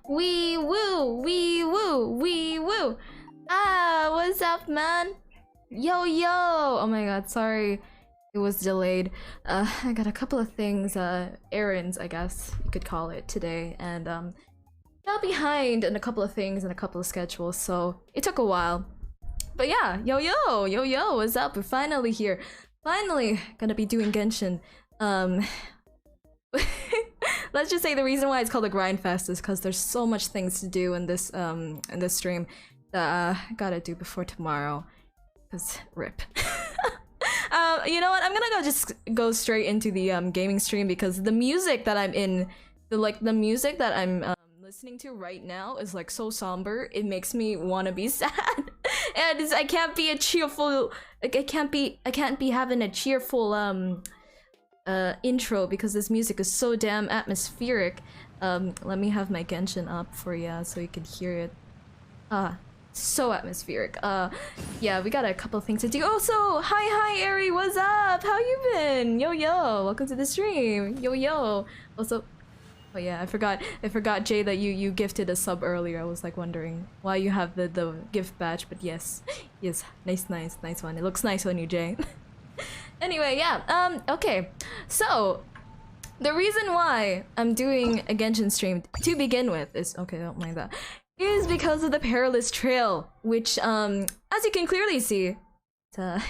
Wee woo, wee woo, wee woo. Ah, what's up, man? Yo, yo. Oh my god, sorry. It was delayed. I got a couple of things, errands, I guess you could call it, today, and got behind in a couple of things and a couple of schedules, so it took a while. But yeah, yo, yo, yo, yo, what's up? We're finally here. Finally gonna be doing Genshin. Let's just say the reason why it's called a grind fest is because there's so much things to do in this stream that I gotta do before tomorrow. Cause rip. You know what? I'm gonna just go straight into the gaming stream because the music that I'm in, the music that I'm listening to right now is like so somber. It makes me wanna be sad, and I can't be a cheerful. Like I can't be having a cheerful intro because this music is so damn atmospheric. Let me have my Genshin up for ya so you can hear it. So atmospheric. Yeah, we got a couple things to do. Also, hi Ari, what's up? How you been? Yo yo, welcome to the stream. Yo yo. Also, oh yeah, I forgot Jay that you gifted a sub earlier. I was like wondering why you have the gift badge, but yes, nice one. It looks nice on you, Jay. Anyway, yeah, okay, so the reason why I'm doing a Genshin stream to begin with is, okay, don't mind that, is because of the Perilous Trail, which, as you can clearly see, it's,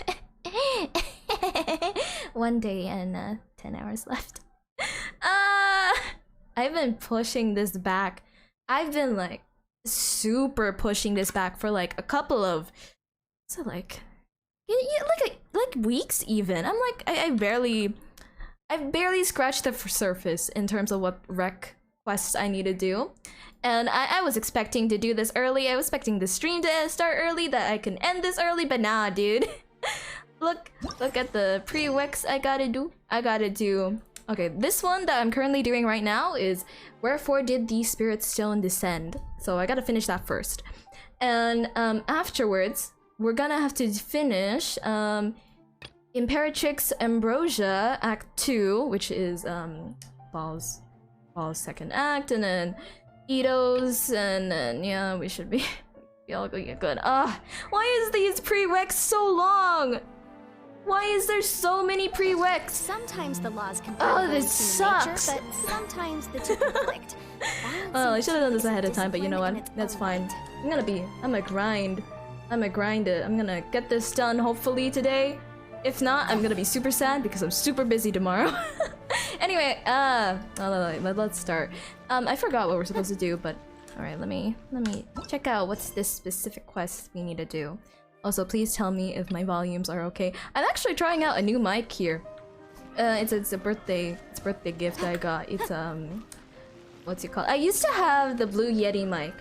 1 day and 10 hours left. I've been pushing this back. I've been like super pushing this back for like a couple of, so like, yeah, like weeks even. I'm like, I've barely scratched the surface in terms of what rec quests I need to do. And I was expecting to do this early. I was expecting the stream to start early, that I can end this early, but nah, dude. Look at the pre-reqs I gotta do. Okay, this one that I'm currently doing right now is Wherefore Did the Spirit Stone Descend? So I gotta finish that first. And afterwards, we're gonna have to finish Imperatrix Ambrosia Act 2, which is Ball's second act, and then Ito's, and then yeah, we should be all gonna get good. Why is these pre-reqs so long? Why is there so many pre-reqs? Sometimes the laws can this sucks. Nature, but sometimes the two conflict. Well, I should have done this ahead of time, but you know what? That's fine. I'm gonna grind. I'm gonna grind it. I'm gonna get this done hopefully today. If not, I'm gonna be super sad because I'm super busy tomorrow. Anyway, let's start. I forgot what we're supposed to do, but alright, let me check out what's this specific quest we need to do. Also, please tell me if my volumes are okay. I'm actually trying out a new mic here. It's a birthday gift I got. It's what's it called? I used to have the Blue Yeti mic,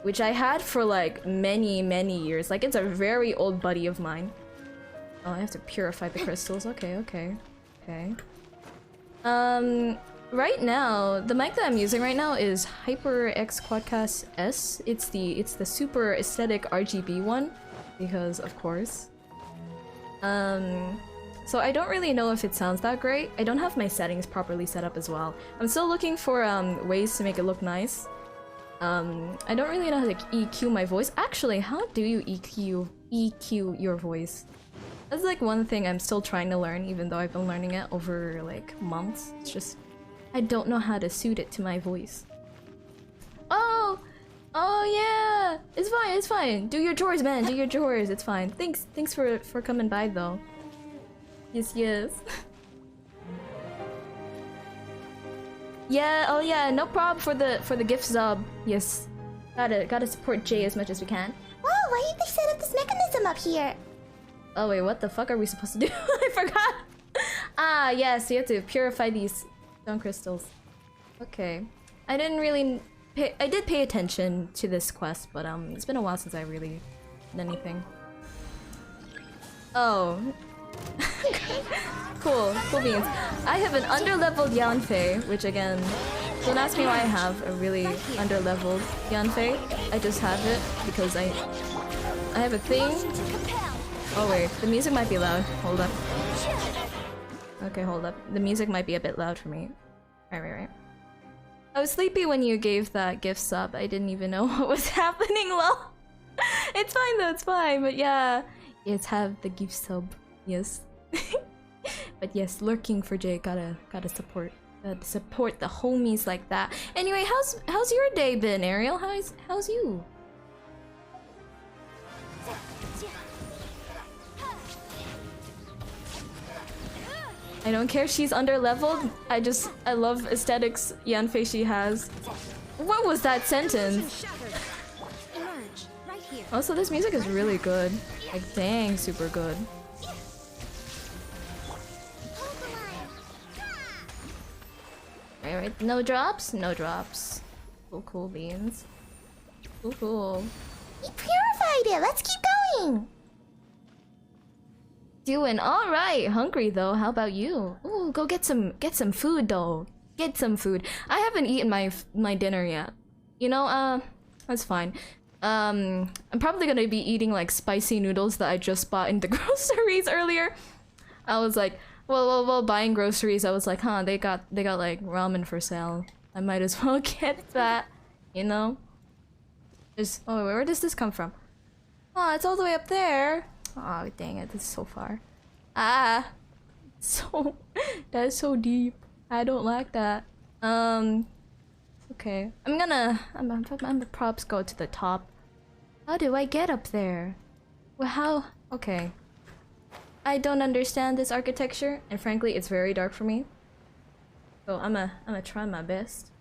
which I had for like many years. Like, it's a very old buddy of mine. Oh, I have to purify the crystals. Okay. Right now, the mic that I'm using right now is HyperX Quadcast S. It's the super aesthetic RGB one, because of course. So I don't really know if it sounds that great. I don't have my settings properly set up as well. I'm still looking for ways to make it look nice. I don't really know how to EQ my voice. Actually, how do you EQ your voice? That's like one thing I'm still trying to learn, even though I've been learning it over like months. It's just, I don't know how to suit it to my voice. Oh yeah! It's fine! Do your chores, man! Do your chores, it's fine. Thanks for coming by though. Yes. Yeah, oh yeah, no problem for the gift sub. Yes. Gotta support Jay as much as we can. Whoa, why did they set up this mechanism up here? Oh wait, what the fuck are we supposed to do? I forgot! Ah, yes, you have to purify these stone crystals. Okay. I did pay attention to this quest, but it's been a while since I really did anything. Oh. Cool beans. I have an underleveled Yanfei, which again, don't ask me why I have a really underleveled Yanfei. I just have it because I have a thing. Oh wait, the music might be loud. Hold up. Okay, hold up. The music might be a bit loud for me. Right. I was sleepy when you gave that gift sub. I didn't even know what was happening, lol. It's fine though, it's fine. But yeah, yes, have the gift sub. Yes. But yes, lurking for Jay. Gotta support. Support the homies like that. Anyway, how's your day been, Ariel? How's you? I don't care she's under-leveled. I love aesthetics Yanfei she has. What was that sentence? Also, this music is really good. Like, dang, super good. Alright, no drops? No drops. Cool beans. Cool. You purified it! Let's keep going! Doing alright. Hungry though. How about you? Ooh, go get some food though. Get some food. I haven't eaten my dinner yet. You know, that's fine. I'm probably gonna be eating like spicy noodles that I just bought in the groceries earlier. I was like, well, buying groceries, I was like, huh, they got like ramen for sale. I might as well get that, you know? Oh, where does this come from? Oh, it's all the way up there. Oh, dang it, this is so far. Ah! So... that is so deep. I don't like that. Okay. I'm props go to the top. How do I get up there? Well, how... Okay. I don't understand this architecture, and frankly, it's very dark for me. So I'm gonna try my best.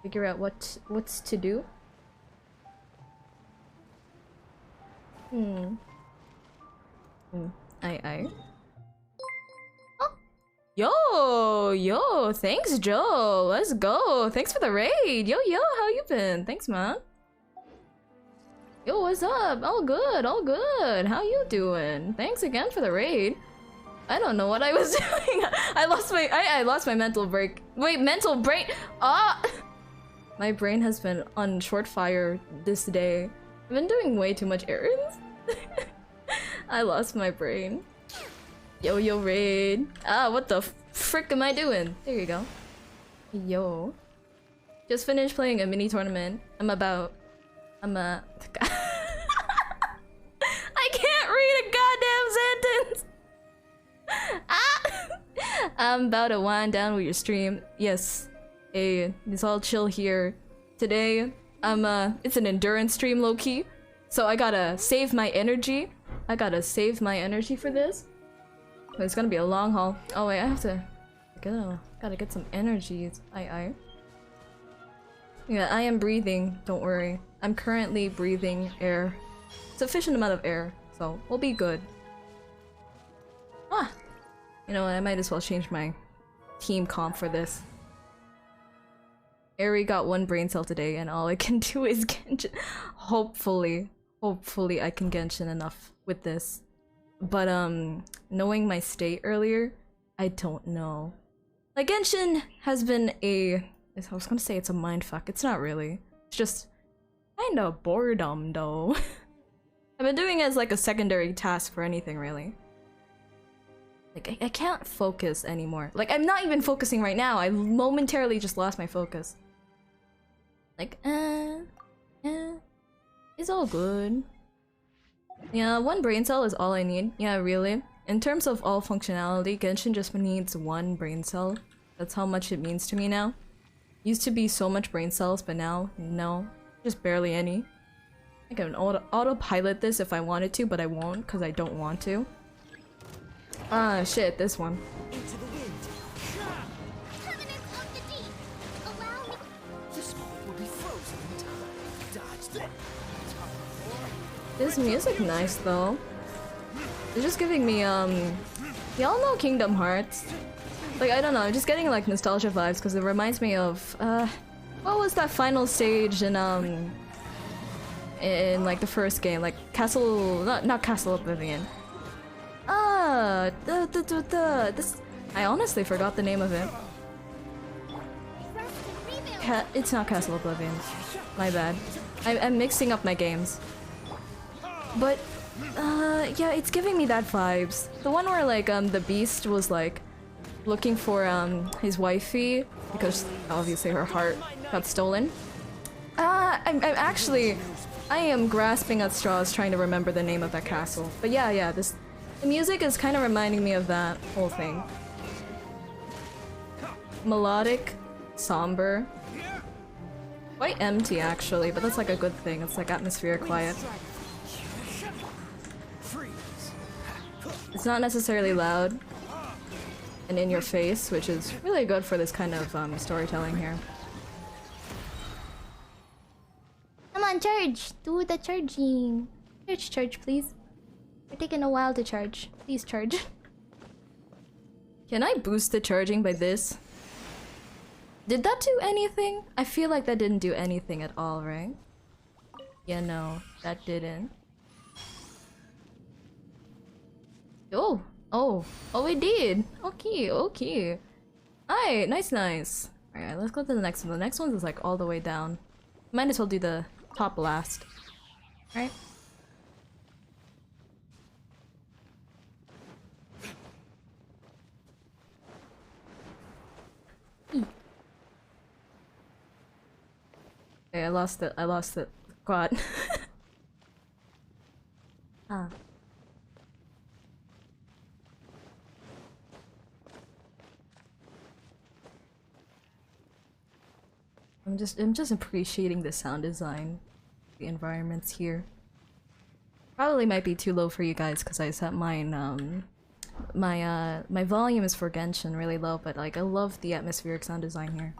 Figure out what's to do. Aye. Oh. Yo, thanks Joe. Let's go. Thanks for the raid. Yo, how you been? Thanks, man. Yo, what's up? All good. How you doing? Thanks again for the raid. I don't know what I was doing. I lost my mental break. Wait, mental brain. Ah! My brain has been on short fire this day. I've been doing way too much errands. I lost my brain. Yo, raid. Ah, what the frick am I doing? There you go. Yo. Just finished playing a mini tournament. I can't read a goddamn sentence! Ah! I'm about to wind down with your stream. Yes. Hey, it's all chill here. Today, it's an endurance stream low-key. So I gotta save my energy. For this. It's gonna be a long haul. Oh wait, I have to gotta get some energies. Aye. Yeah, I am breathing, don't worry. I'm currently breathing air. Sufficient amount of air, so we'll be good. Ah! You know what, I might as well change my team comp for this. Eri got 1 brain cell today and all I can do is Genshin. Hopefully I can Genshin enough with this. But knowing my state earlier, I don't know. Like Genshin has been I was gonna say it's a mindfuck. It's not really. It's just kinda boredom though. I've been doing it as like a secondary task for anything really. Like I can't focus anymore. Like I'm not even focusing right now. I momentarily just lost my focus. Like it's all good. Yeah, 1 brain cell is all I need. Yeah, really. In terms of all functionality, Genshin just needs 1 brain cell. That's how much it means to me now. Used to be so much brain cells, but now, no. Just barely any. I can autopilot this if I wanted to, but I won't, because I don't want to. Ah, shit, this one. Into the wind. Covenants of the deep. Allow me. This moment will be frozen in time. Dodge that. This music nice though. It's just giving me y'all know Kingdom Hearts? Like I don't know, I'm just getting like nostalgia vibes because it reminds me of what was that final stage in like the first game, like Castle not Castle Oblivion. This I honestly forgot the name of it. It's not Castle Oblivion. My bad. I'm mixing up my games. But, yeah, it's giving me that vibes. The one where, like, the beast was, like, looking for his wifey because obviously her heart got stolen. I'm actually I am grasping at straws trying to remember the name of that castle. But yeah, the music is kind of reminding me of that whole thing. Melodic, somber, quite empty actually, but that's like a good thing. It's like atmospheric quiet. It's not necessarily loud and in your face, which is really good for this kind of storytelling here. Come on, charge! Do the charging. Charge, please. You're taking a while to charge. Please charge. Can I boost the charging by this? Did that do anything? I feel like that didn't do anything at all, right? Yeah, no, that didn't. Oh, it did. Okay. Alright, nice. Alright, let's go to the next one. The next one is like all the way down. Might as well do the top last. Alright. Okay, I lost it. God. Ah. I'm just appreciating the sound design, the environments here. Probably might be too low for you guys because I set mine my volume is for Genshin really low, but like I love the atmospheric sound design here.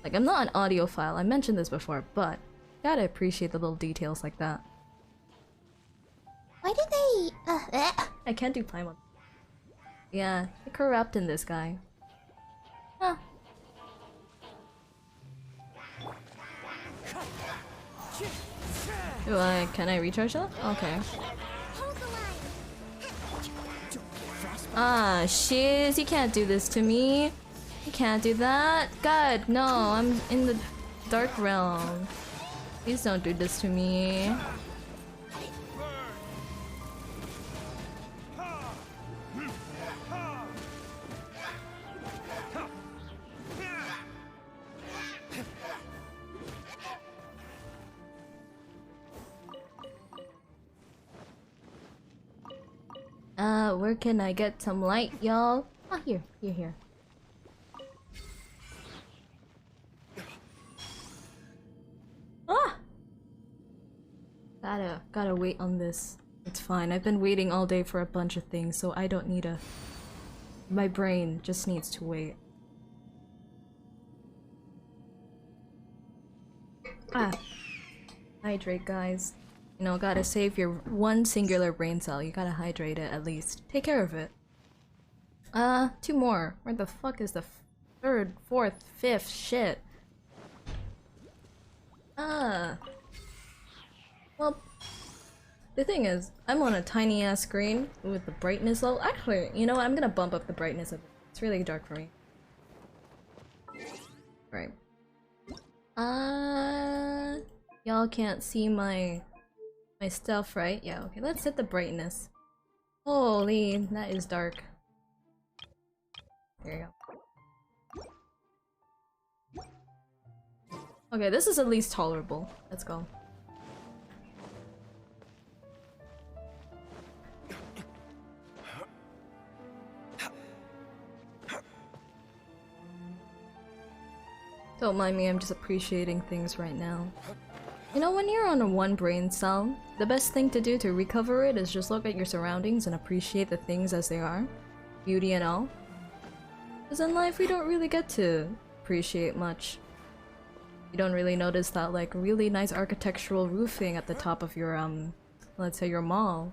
Like I'm not an audiophile, I mentioned this before, but gotta appreciate the little details like that. Why did they... I can't do Paimon. Yeah, you're corrupting this guy. Huh. Can I recharge that? Okay. Ah, shiz, you can't do this to me. You can't do that. God, no, I'm in the dark realm. Please don't do this to me. Where can I get some light, y'all? Oh, here. Ah! Gotta wait on this. It's fine. I've been waiting all day for a bunch of things, so I don't need a... My brain just needs to wait. Ah. Hydrate, guys. You know, gotta save your one singular brain cell. You gotta hydrate it at least. Take care of it. 2 more. Where the fuck is the third, fourth, fifth? Shit. Well, the thing is, I'm on a tiny ass screen with the brightness low. Actually, you know what? I'm gonna bump up the brightness of it. It's really dark for me. Right. Y'all can't see my stuff, right? Yeah, okay, let's set the brightness. Holy, that is dark. There you go. Okay, this is at least tolerable. Let's go. Don't mind me, I'm just appreciating things right now. You know, when you're on a one brain cell, the best thing to do to recover it is just look at your surroundings and appreciate the things as they are. Beauty and all. Because in life we don't really get to appreciate much. You don't really notice that like really nice architectural roofing at the top of your let's say your mall.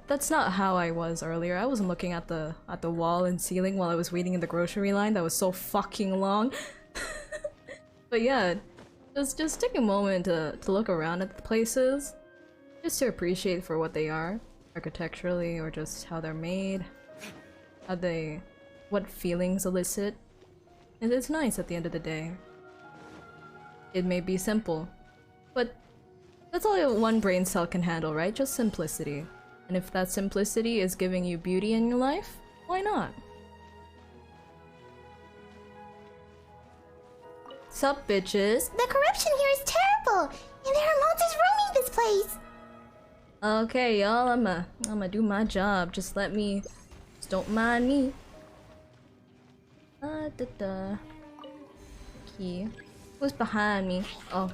That's not how I was earlier. I wasn't looking at the wall and ceiling while I was waiting in the grocery line. That was so fucking long. But yeah, just take a moment to look around at the places, just to appreciate for what they are, architecturally, or just how they're made, what feelings elicit. And it's nice at the end of the day. It may be simple, but that's all one brain cell can handle, right? Just simplicity. And if that simplicity is giving you beauty in your life, why not? Sup, bitches? The corruption here is terrible, and there are monsters roaming this place. Okay, y'all, I'ma do my job. Just don't mind me. Key. Who's behind me? Oh.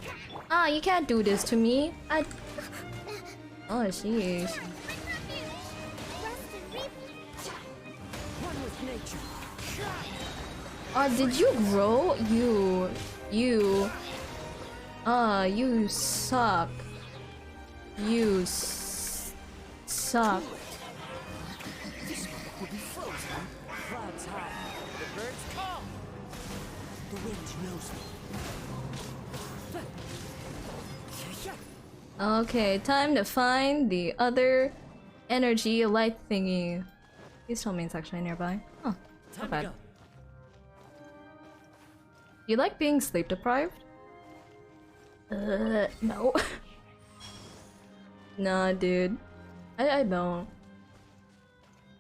Ah, you can't do this to me. Oh, jeez. Oh, did you grow? You suck. You suck. The smoke will be frozen. Clouds high. The birds call. The wind knows me. Okay, time to find the other energy light thingy. Please tell me it's actually nearby. Oh, not bad. You like being sleep deprived? No. Nah, dude. I don't.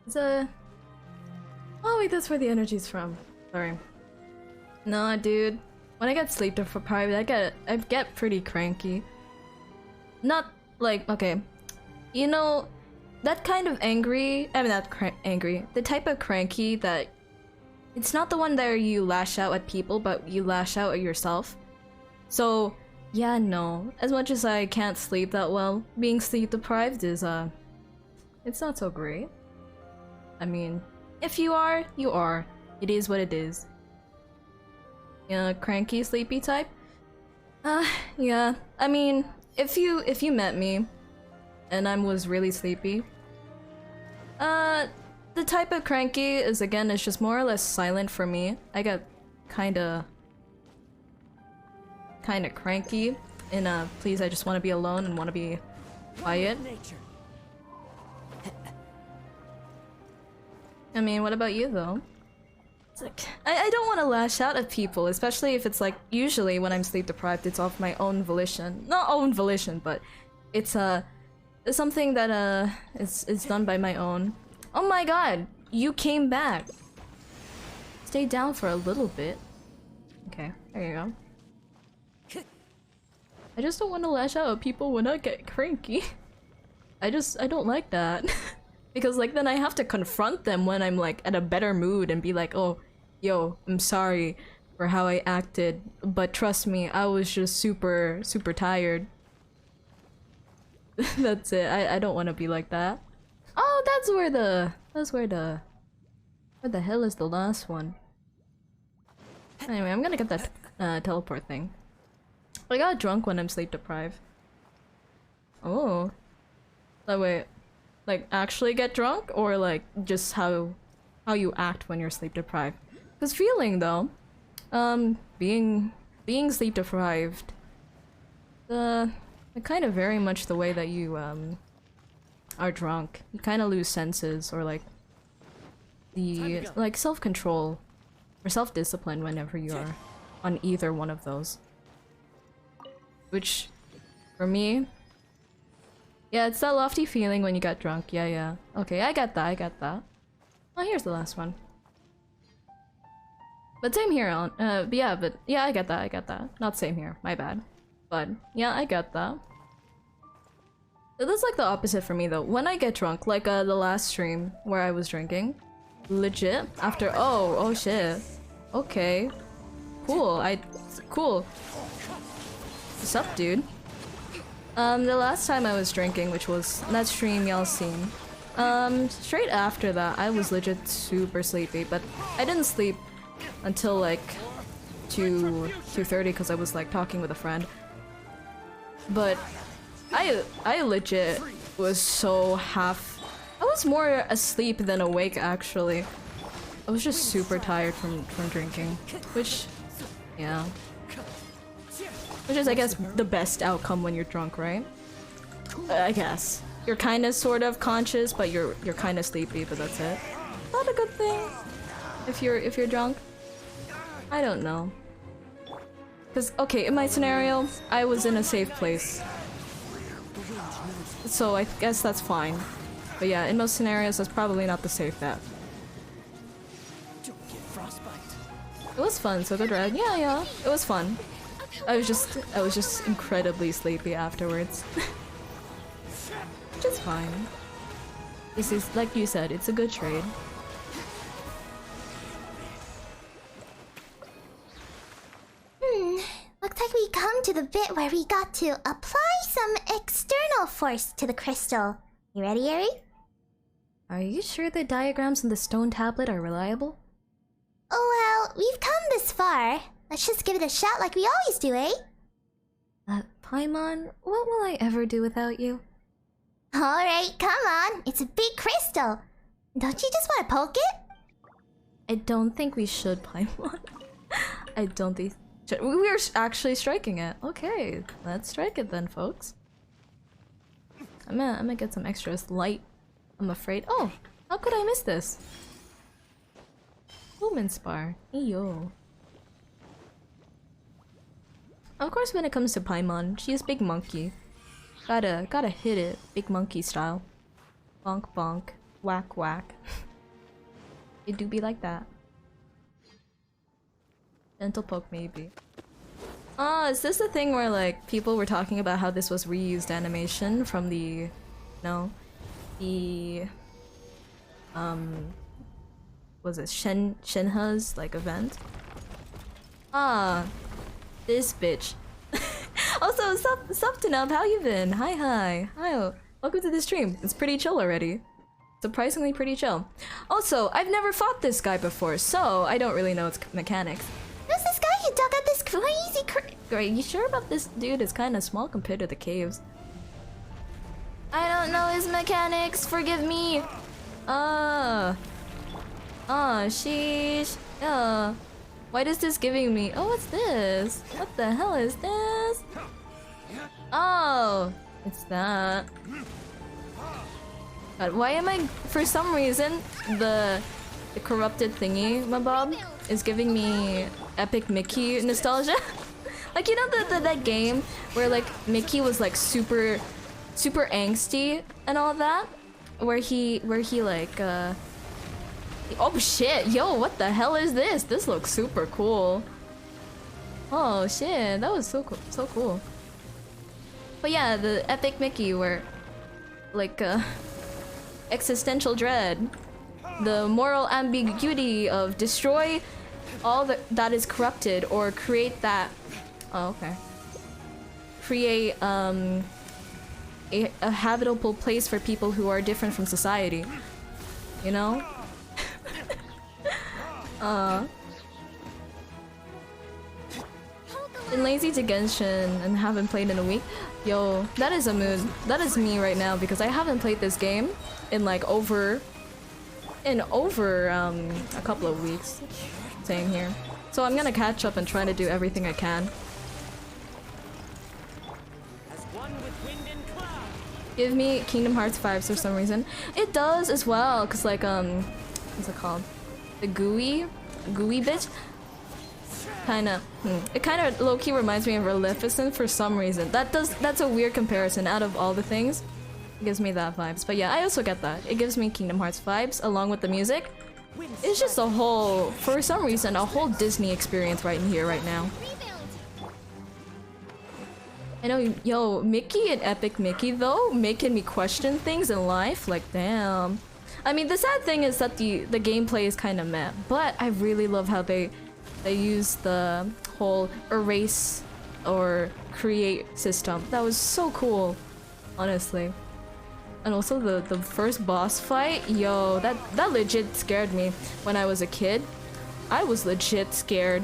It's a... Oh wait, that's where the energy's from. Sorry. Nah, dude. When I get sleep deprived, I get pretty cranky. Not like, okay. You know, that kind of angry... I mean, not angry. The type of cranky that... It's not the one that you lash out at people, but you lash out at yourself. So, yeah, no. As much as I can't sleep that well, being sleep deprived is, it's not so great. I mean, if you are, you are. It is what it is. Yeah, cranky, sleepy type? Yeah. I mean, if you met me, and I was really sleepy, the type of cranky is just more or less silent for me. I get kinda cranky in please, I just want to be alone and want to be quiet. I mean, what about you though? It's like, I don't want to lash out at people, especially if it's like, usually when I'm sleep deprived, it's off my own volition. Not own volition, but it's something that is done by my own. Oh my god, you came back. Stay down for a little bit. Okay, there you go. I just don't want to lash out at people when I get cranky. I don't like that. Because like then I have to confront them when I'm like at a better mood and be like, oh, yo, I'm sorry for how I acted, but trust me, I was just super tired. That's it. I don't want to be like that. Oh, where the hell is the last one? Anyway, I'm gonna get that teleport thing. I got drunk when I'm sleep deprived. Oh. That way, like actually get drunk, or like just how you act when you're sleep deprived? Because feeling though, being sleep deprived, kind of very much the way that you are drunk. You kind of lose senses, or like the self-control or self-discipline whenever you are on either one of those. Which, for me, yeah, it's that lofty feeling when you get drunk. Yeah. Okay, I get that. Oh, here's the last one. But same here on, but yeah, I get that. Not same here, my bad. But yeah, I get that. So that's like the opposite for me though. When I get drunk, like the last stream where I was drinking, legit, after, oh shit. Okay. Cool. What's up, dude? The last time I was drinking, which was that stream y'all seen, straight after that, I was legit super sleepy, but I didn't sleep until like 2:30 because I was like talking with a friend. But I legit was so I was more asleep than awake actually. I was just super tired from drinking, which, yeah. Which is, I guess, the best outcome when you're drunk, right? I guess. You're kind of sort of conscious, but you're kind of sleepy, but that's it. Not a good thing if you're drunk. I don't know. Cause okay, in my scenario, I was in a safe place, so I guess that's fine. But yeah, in most scenarios, that's probably not the safe bet. Don't get frostbite. It was fun, so good ride. Yeah, yeah. It was fun. I was just incredibly sleepy afterwards. Which is fine. This is, like you said, it's a good trade. Looks like we come to the bit where we got to apply some external force to the crystal. You ready, Ari? Are you sure the diagrams on the stone tablet are reliable? Oh well, we've come this far. Let's just give it a shot like we always do, eh? Paimon, what will I ever do without you? Alright, come on. It's a big crystal. Don't you just want to poke it? I don't think we should, Paimon. I don't think... We are actually striking it. Okay, let's strike it then, folks. I'm gonna get some extra light, I'm afraid. Oh, how could I miss this? Lumen Spar. Eyo. Of course, when it comes to Paimon, she is Big Monkey. Gotta hit it, Big Monkey style. Bonk bonk, whack whack. It do be like that. Gentle poke maybe. Ah, is this the thing where like people were talking about how this was reused animation from the... No. The... Was it Shenhe's like event? Ah, this bitch. Also, sup to Nub, how you been? Hi. Welcome to the stream. It's pretty chill already. Surprisingly pretty chill. Also, I've never fought this guy before, so I don't really know its mechanics. Who's this guy who dug out this crazy Great, you sure about this dude? Is kind of small compared to the caves. I don't know his mechanics, forgive me! Sheesh. Why is this giving me? Oh, what's this? What the hell is this? Oh, it's that. God, why am I... For some reason, the corrupted thingy, my bob, is giving me Epic Mickey nostalgia. Like, you know that game where like Mickey was like super angsty and all that? Where he like oh shit, yo, what the hell is this? This looks super cool. Oh shit, that was so cool. But yeah, the Epic Mickey where like existential dread, the moral ambiguity of destroy all that is corrupted or create that... Oh, okay. Create a habitable place for people who are different from society. You know? Been lazy to Genshin and haven't played in a week. Yo, that is a mood. That is me right now because I haven't played this game in like over a couple of weeks. Same here. So I'm gonna catch up and try to do everything I can. Give me Kingdom Hearts 5 for some reason. It does as well, cause like what's it called? The gooey bitch. It kind of low-key reminds me of Maleficent for some reason. That's a weird comparison. Out of all the things, it gives me that vibes. But yeah, I also get that. It gives me Kingdom Hearts vibes along with the music. It's just a whole, for some reason, a whole Disney experience right in here, right now. I know, yo, Mickey and Epic Mickey though, making me question things in life. Like, damn. I mean, the sad thing is that the gameplay is kind of meh, but I really love how they use the whole erase or create system. That was so cool, honestly. And also the first boss fight, yo, that legit scared me when I was a kid. I was legit scared.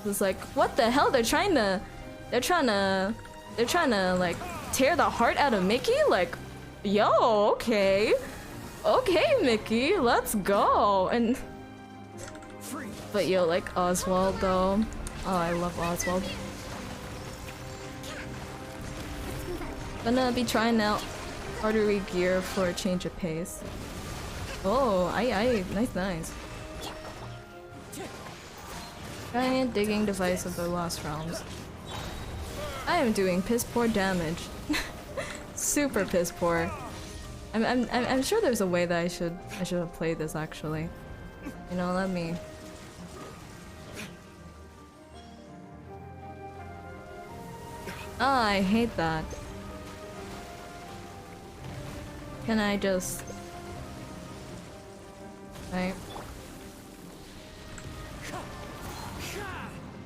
It was like, what the hell? They're trying to like tear the heart out of Mickey? Like, yo, okay. Okay, Mickey, let's go. And but yo, like Oswald though. Oh, I love Oswald. Gonna be trying out artery gear for a change of pace. Oh, nice. Giant digging device of the Lost Realms. I am doing piss poor damage. Super piss poor. I'm sure there's a way that I should have played this actually. You know, let me... Ah, I hate that. Can I just... Right.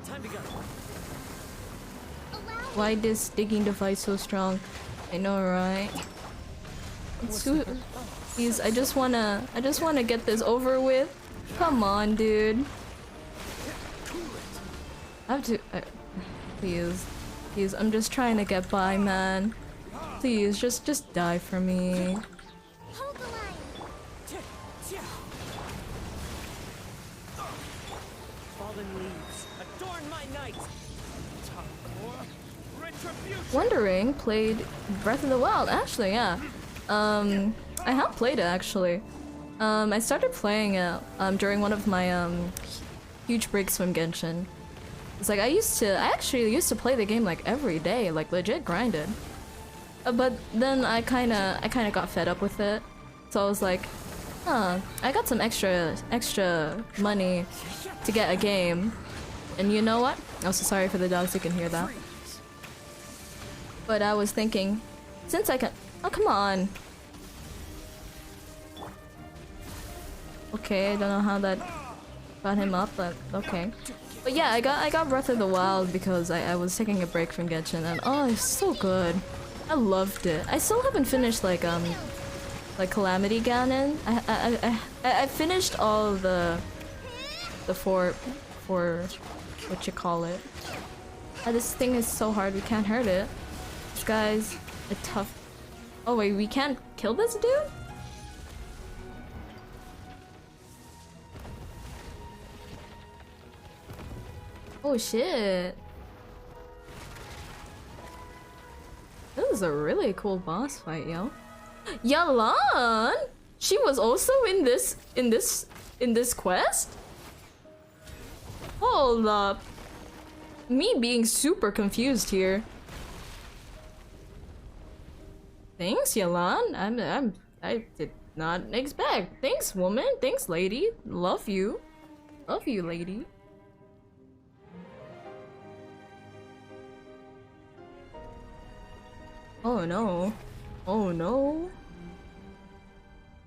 Time to go. Why this digging device so strong? I know, right? It's too... Please, I just wanna get this over with. Come on, dude. I have to... please. Please, I'm just trying to get by, man. Please, just die for me. Hold the line. Fallen leaves, adorn my night. Wondering played Breath of the Wild. Actually, yeah. I have played it actually. I started playing it during one of my huge breaks from Genshin. It's like I actually used to play the game like every day, like legit grinded. But then I kinda got fed up with it. So I was like, huh, I got some extra money to get a game. And you know what? I'm so sorry for the dogs, you can hear that. But I was thinking, since I can... Oh, come on. Okay, I don't know how that got him up, but okay. But yeah, I got Breath of the Wild because I was taking a break from Genshin and oh, it's so good. I loved it. I still haven't finished like Calamity Ganon. I finished all the four what you call it. This thing is so hard, we can't hurt it. This guy's a tough... Oh wait, we can't kill this dude? Oh shit. This is a really cool boss fight, yo. Yalan! She was also in this quest? Hold up. Me being super confused here. Thanks, Yalan. I did not expect. Thanks, woman. Thanks, lady. Love you. Love you, lady. Oh no. Oh no.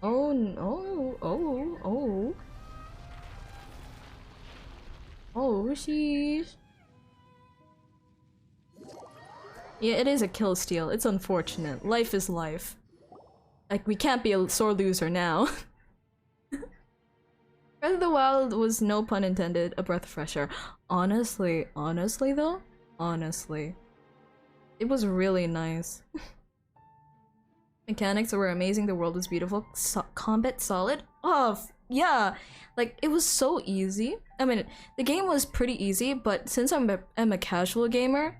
Oh no. Oh. Oh, sheesh. Yeah, it is a kill steal. It's unfortunate. Life is life. Like, we can't be a sore loser now. Breath of the Wild was, no pun intended, a breath of fresh air. Honestly though? Honestly. It was really nice. Mechanics were amazing, the world was beautiful, combat solid. Oh, yeah! Like, it was so easy. I mean, the game was pretty easy, but since I'm a casual gamer,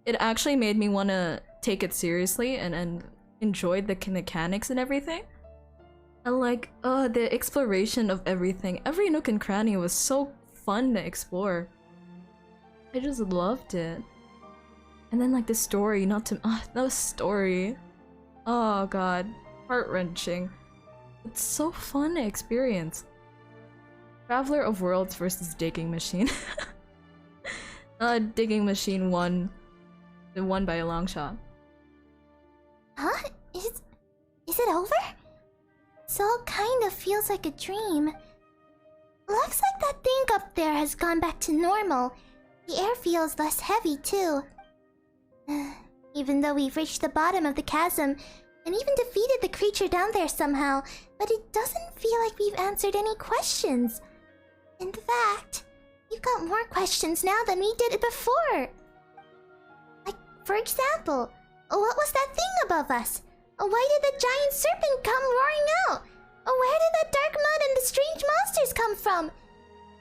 it actually made me want to take it seriously and enjoy the mechanics and everything. And like, the exploration of everything. Every nook and cranny was so fun to explore. I just loved it. And then like the story, no story. Oh god, heart-wrenching. It's so fun to experience. Traveler of Worlds versus Digging Machine. Digging Machine won. It won by a long shot. Huh? Is it over? This all kind of feels like a dream. Looks like that thing up there has gone back to normal. The air feels less heavy too. Even though we've reached the bottom of the chasm and even defeated the creature down there somehow, but it doesn't feel like we've answered any questions. In fact, we've got more questions now than we did before. Like, for example, what was that thing above us? Why did the giant serpent come roaring out? Where did that dark mud and the strange monsters come from?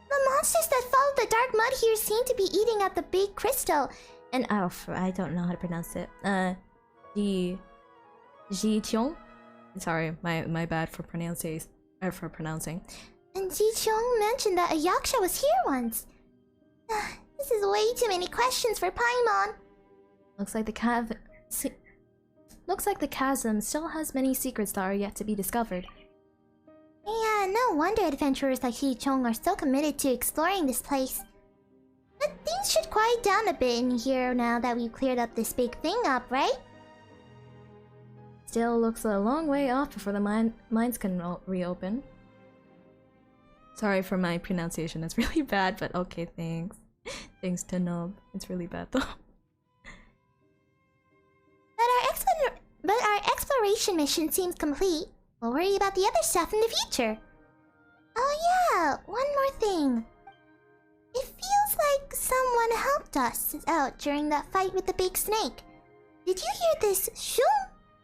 The monsters that followed the dark mud here seem to be eating at the big crystal. And I don't know how to pronounce it. Ji Qiong? Sorry, my bad for pronouncing. And Ji Qiong mentioned that a yaksha was here once. This is way too many questions for Paimon. Looks like the chasm still has many secrets that are yet to be discovered. Yeah, no no wonder adventurers like Chong are so committed to exploring this place. But things should quiet down a bit in here now that we've cleared up this big thing up, right? Still looks a long way off before the mines can reopen. Sorry for my pronunciation, it's really bad, but okay, thanks. Thanks to Nob. It's really bad though. But our exploration mission seems complete. We'll worry about the other stuff in the future. Oh yeah, one more thing. It feels like someone helped us out during that fight with the big snake. Did you hear this shoom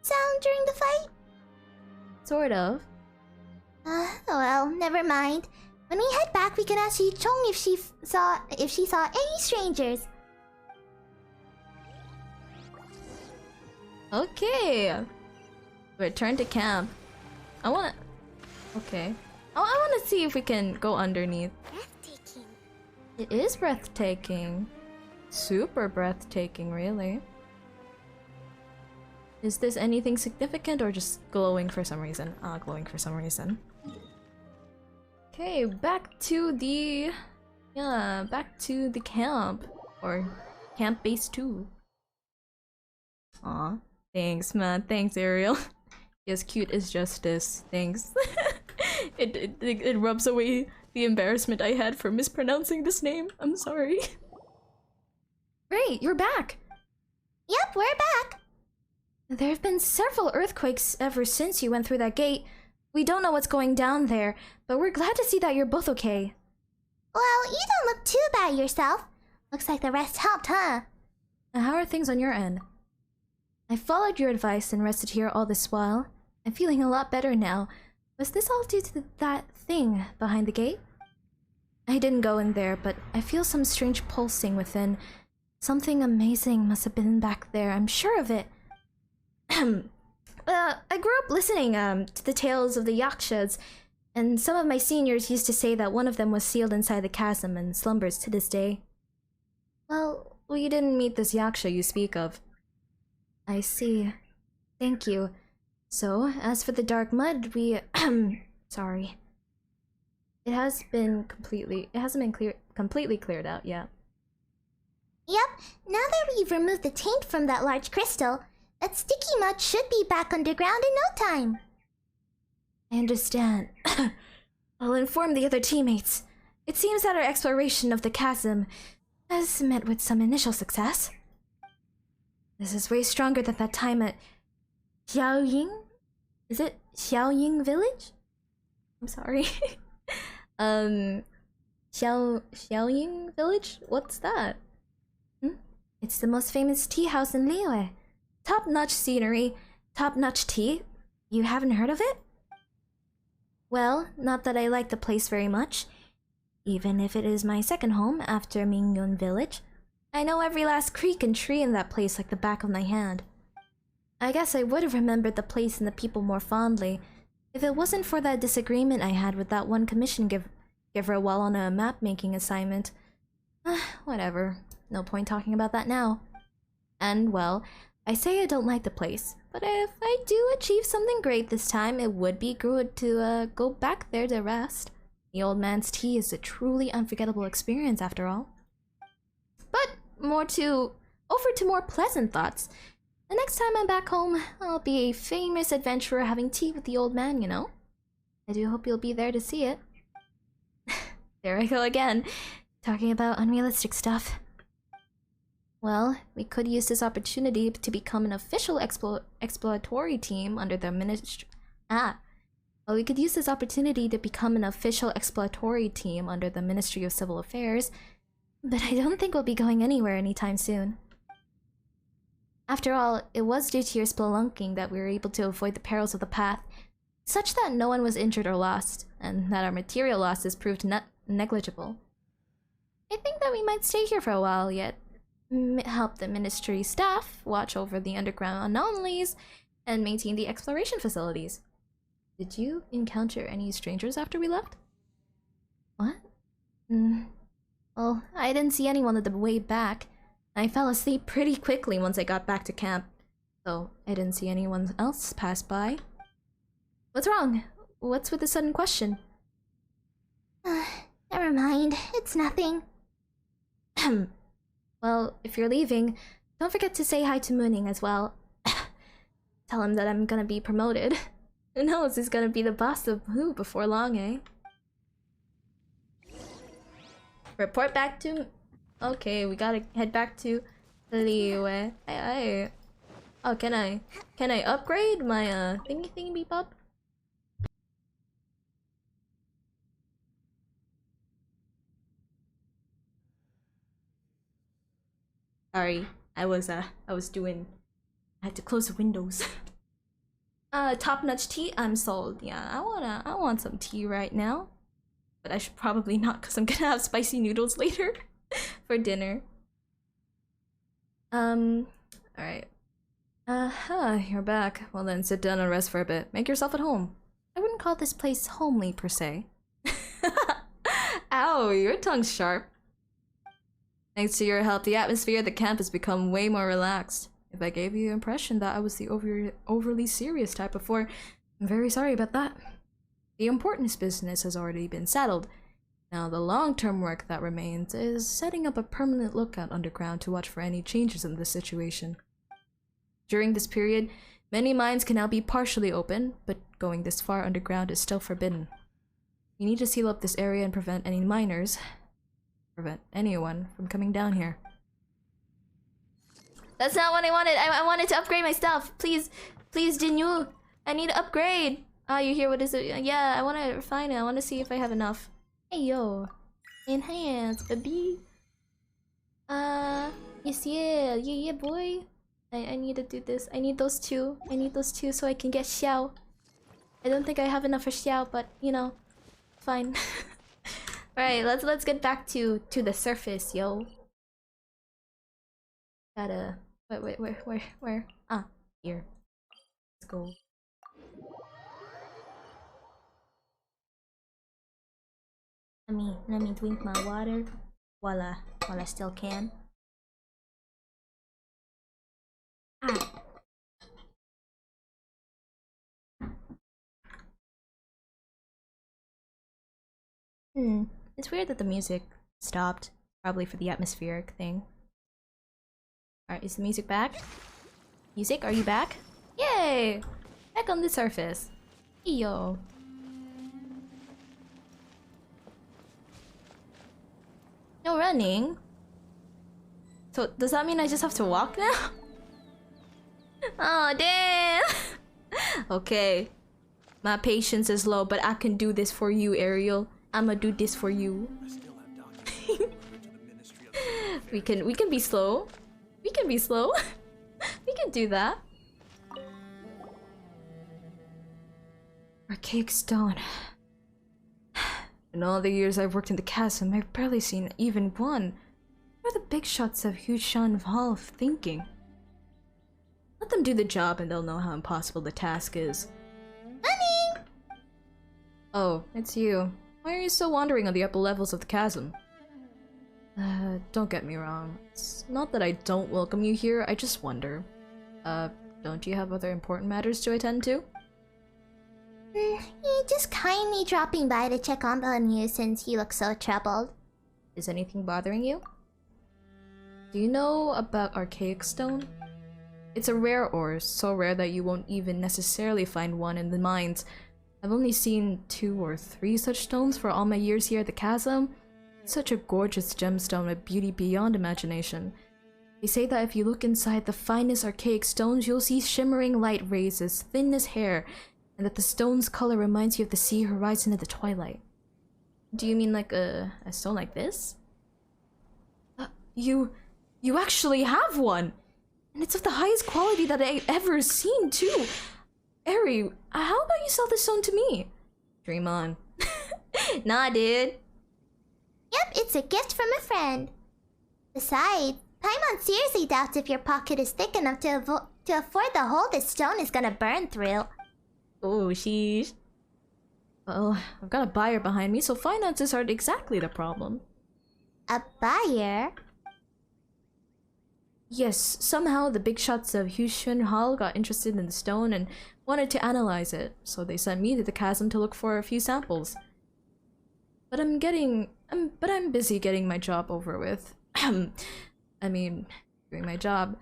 sound during the fight? Sort of. Well, never mind. When we head back, we can ask Chong if she saw any strangers. Okay. Return to camp. Okay. I wanna see if we can go underneath. Breathtaking. It is breathtaking. Super breathtaking, really. Is this anything significant or just glowing for some reason? Glowing for some reason. Okay, back to the camp. Or Camp Base 2. Aw. Thanks, man. Thanks, Ariel. Yes, cute is justice. Thanks. It rubs away the embarrassment I had for mispronouncing this name. I'm sorry. Great, you're back! Yep, we're back. There have been several earthquakes ever since you went through that gate. We don't know what's going down there, but we're glad to see that you're both okay. Well, you don't look too bad yourself. Looks like the rest helped, huh? And how are things on your end? I followed your advice and rested here all this while. I'm feeling a lot better now. Was this all due to that thing behind the gate? I didn't go in there, but I feel some strange pulsing within. Something amazing must have been back there, I'm sure of it. I grew up listening to the tales of the Yakshas, and some of my seniors used to say that one of them was sealed inside the chasm and slumbers to this day. Well, we didn't meet this Yaksha you speak of. I see. Thank you. So, as for the dark mud, we sorry. It hasn't been completely cleared out yet. Yep, now that we've removed the taint from that large crystal, that sticky mud should be back underground in no time. I understand. I'll inform the other teammates. It seems that our exploration of the chasm has met with some initial success. This is way stronger than that time at Xiaoying? Is it Xiaoying village? I'm sorry. Xiaoying village? What's that? It's the most famous tea house in Liyue. Top-notch scenery, top-notch tea. You haven't heard of it? Well, not that I like the place very much. Even if it is my second home after Mingyun village. I know every last creek and tree in that place like the back of my hand. I guess I would have remembered the place and the people more fondly if it wasn't for that disagreement I had with that one commission giver while on a map-making assignment. Whatever. No point talking about that now. And, well, I say I don't like the place, but if I do achieve something great this time, it would be good to go back there to rest. The old man's tea is a truly unforgettable experience after all. But over to more pleasant thoughts. The next time I'm back home, I'll be a famous adventurer having tea with the old man, you know? I do hope you'll be there to see it. There I go again, talking about unrealistic stuff. Well, we could use this opportunity to become an official exploratory team under the Ministry of Civil Affairs, but I don't think we'll be going anywhere anytime soon. After all, it was due to your spelunking that we were able to avoid the perils of the path, such that no one was injured or lost, and that our material losses proved negligible. I think that we might stay here for a while yet, help the ministry staff watch over the underground anomalies, and maintain the exploration facilities. Did you encounter any strangers after we left? What? Well, I didn't see anyone on the way back. I fell asleep pretty quickly once I got back to camp, so I didn't see anyone else pass by. What's wrong? What's with the sudden question? Never mind, it's nothing. Well, if you're leaving, don't forget to say hi to Mooning as well. Tell him that I'm gonna be promoted. Who knows, he's gonna be the boss of who before long, eh? Report back to... Okay, we gotta head back to Liyue. Oh, can I upgrade my thingy beep up? Sorry, I was doing... I had to close the windows. Top-notch tea? I'm sold. Yeah, I want some tea right now. But I should probably not, because I'm gonna have spicy noodles later for dinner. Alright. You're back. Well then, sit down and rest for a bit. Make yourself at home. I wouldn't call this place homely, per se. Ow, your tongue's sharp. Thanks to your help, the atmosphere at the camp has become way more relaxed. If I gave you the impression that I was the overly serious type before, I'm very sorry about that. The importance business has already been settled. Now the long-term work that remains is setting up a permanent lookout underground to watch for any changes in the situation. During this period, many mines can now be partially open, but going this far underground is still forbidden. We need to seal up this area and prevent any miners, anyone from coming down here. That's not what I wanted. I wanted to upgrade my stuff. Please, Jinyu. I need to upgrade. Ah, you hear what is it? Yeah, I want to refine it. I want to see if I have enough. Hey, yo. Enhance, baby. Yes, yeah, boy. I need to do this. I need those two. I need those two so I can get Xiao. I don't think I have enough for Xiao, but, you know, fine. Alright, let's get back to the surface, yo. Gotta... Wait, where? Ah, here. Let's go. Let me drink my water while I still can. Ah. It's weird that the music stopped. Probably for the atmospheric thing. Alright, is the music back? Music, are you back? Yay! Back on the surface. Yo. No running? So, does that mean I just have to walk now? Oh, damn! Okay. My patience is low, but I can do this for you, Ariel. I'ma do this for you. we can be slow. We can be slow. We can do that. Archaic stone. In all the years I've worked in the chasm, I've barely seen even one. What are the big shots of Hushan Hall thinking? Let them do the job and they'll know how impossible the task is. Honey! Oh, it's you. Why are you still wandering on the upper levels of the chasm? Don't get me wrong. It's not that I don't welcome you here, I just wonder. Don't you have other important matters to attend to? Just kindly dropping by to check on you since you look so troubled. Is anything bothering you? Do you know about archaic stone? It's a rare ore, so rare that you won't even necessarily find one in the mines. I've only seen 2 or 3 such stones for all my years here at the chasm. It's such a gorgeous gemstone with beauty beyond imagination. They say that if you look inside the finest archaic stones, you'll see shimmering light rays as thin as hair, and that the stone's color reminds you of the sea horizon at the twilight. Do you mean like a stone like this? You actually have one! And it's of the highest quality that I've ever seen, too! Eri, how about you sell this stone to me? Dream on. Nah, dude. Yep, it's a gift from a friend. Besides, Paimon seriously doubts if your pocket is thick enough to afford the hole this stone is gonna burn through. Oh, sheesh. Well, I've got a buyer behind me, so finances aren't exactly the problem. A buyer? Yes, somehow the big shots of Hushun Hall got interested in the stone and wanted to analyze it, so they sent me to the chasm to look for a few samples. but I'm busy getting my job over with. I mean, doing my job.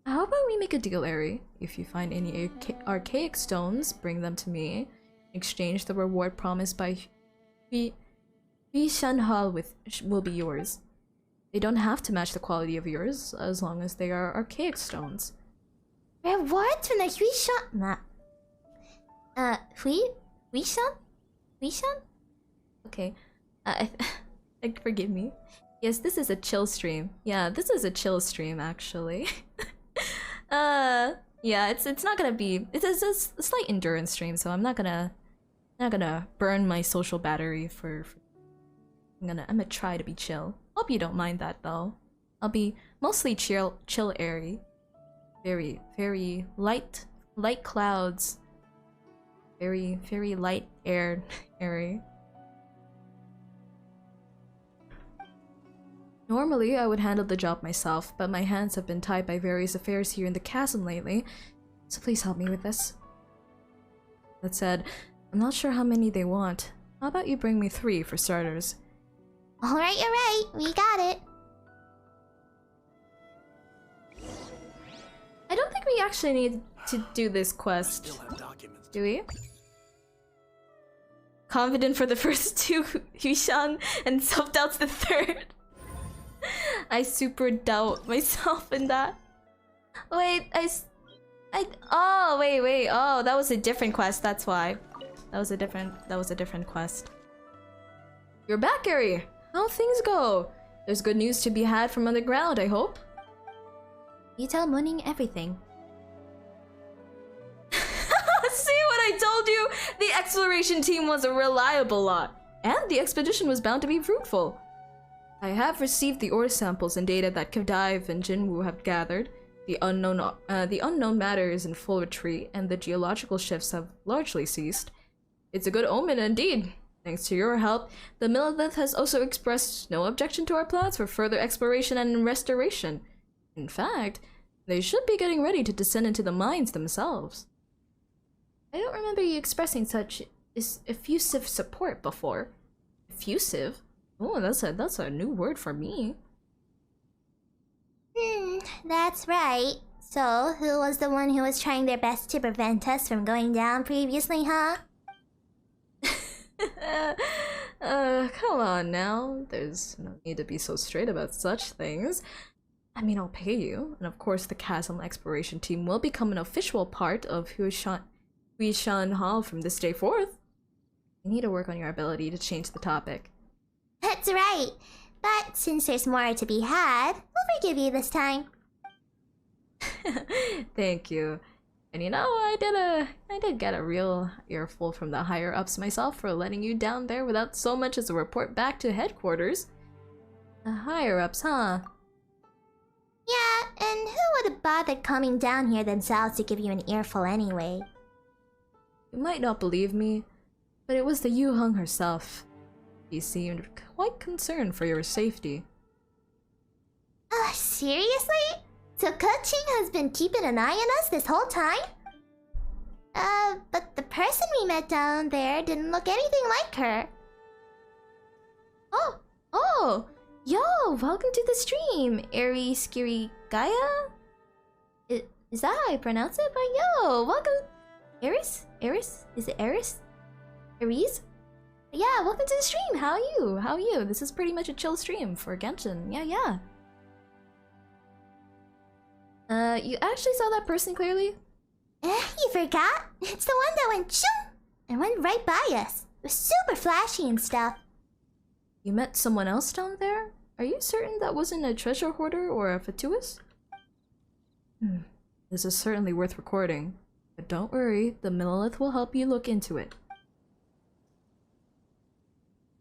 How about we make a deal, Eri? If you find any archaic stones, bring them to me. In exchange, the reward promised by Shan Hall will be yours. They don't have to match the quality of yours, as long as they are archaic stones. Reward from the Huishan? Nah. Huishan? Huishan? Okay. Forgive me. Yes, this is a chill stream. Yeah, this is a chill stream, actually. Yeah, it's not gonna be. It's a slight endurance stream, so I'm not gonna burn my social battery for. I'm gonna try to be chill. Hope you don't mind that though. I'll be mostly chill, airy. Very light clouds. Very light air, airy. Normally, I would handle the job myself, but my hands have been tied by various affairs here in the chasm lately, so please help me with this. That said, I'm not sure how many they want. How about you bring me 3 for starters? Alright, we got it. I don't think we actually need to do this quest. Do we? Confident for the first 2 Huishan and self-doubts the 3rd. I super doubt myself in that. Wait, oh, wait. Oh, that was a different quest, that's why. That was a different quest. You're back, Eri. How things go? There's good news to be had from underground, I hope. You tell Mooning everything. See what I told you? The exploration team was a reliable lot. And the expedition was bound to be fruitful. I have received the ore samples and data that Kadive and Jinwoo have gathered. The unknown matter is in full retreat, and the geological shifts have largely ceased. It's a good omen indeed. Thanks to your help, the Millelith has also expressed no objection to our plans for further exploration and restoration. In fact, they should be getting ready to descend into the mines themselves. I don't remember you expressing such effusive support before. Effusive? Oh, that's a new word for me. That's right. So, who was the one who was trying their best to prevent us from going down previously, huh? Come on now. There's no need to be so straight about such things. I mean, I'll pay you, and of course the Chasm Exploration Team will become an official part of Huishan Hall from this day forth. You need to work on your ability to change the topic. That's right. But since there's more to be had, we'll forgive you this time. Thank you. And you know, I did get a real earful from the higher ups myself for letting you down there without so much as a report back to headquarters. The higher ups, huh? Yeah, and who would have bothered coming down here themselves to give you an earful anyway? You might not believe me, but it was the Yu Hung herself. She seemed quite concerned for your safety. Seriously? So Keqing has been keeping an eye on us this whole time? But the person we met down there didn't look anything like her. Oh! Yo, welcome to the stream, Eri Skiri Gaia? Is that how I pronounce it? But yo, welcome. Eris? Is it Eris? Eris? Yeah, welcome to the stream. How are you? This is pretty much a chill stream for Genshin. Yeah. You actually saw that person clearly? You forgot? It's the one that went shoom and went right by us. It was super flashy and stuff. You met someone else down there? Are you certain that wasn't a treasure hoarder or a fatuous? This is certainly worth recording. But don't worry, the Millelith will help you look into it.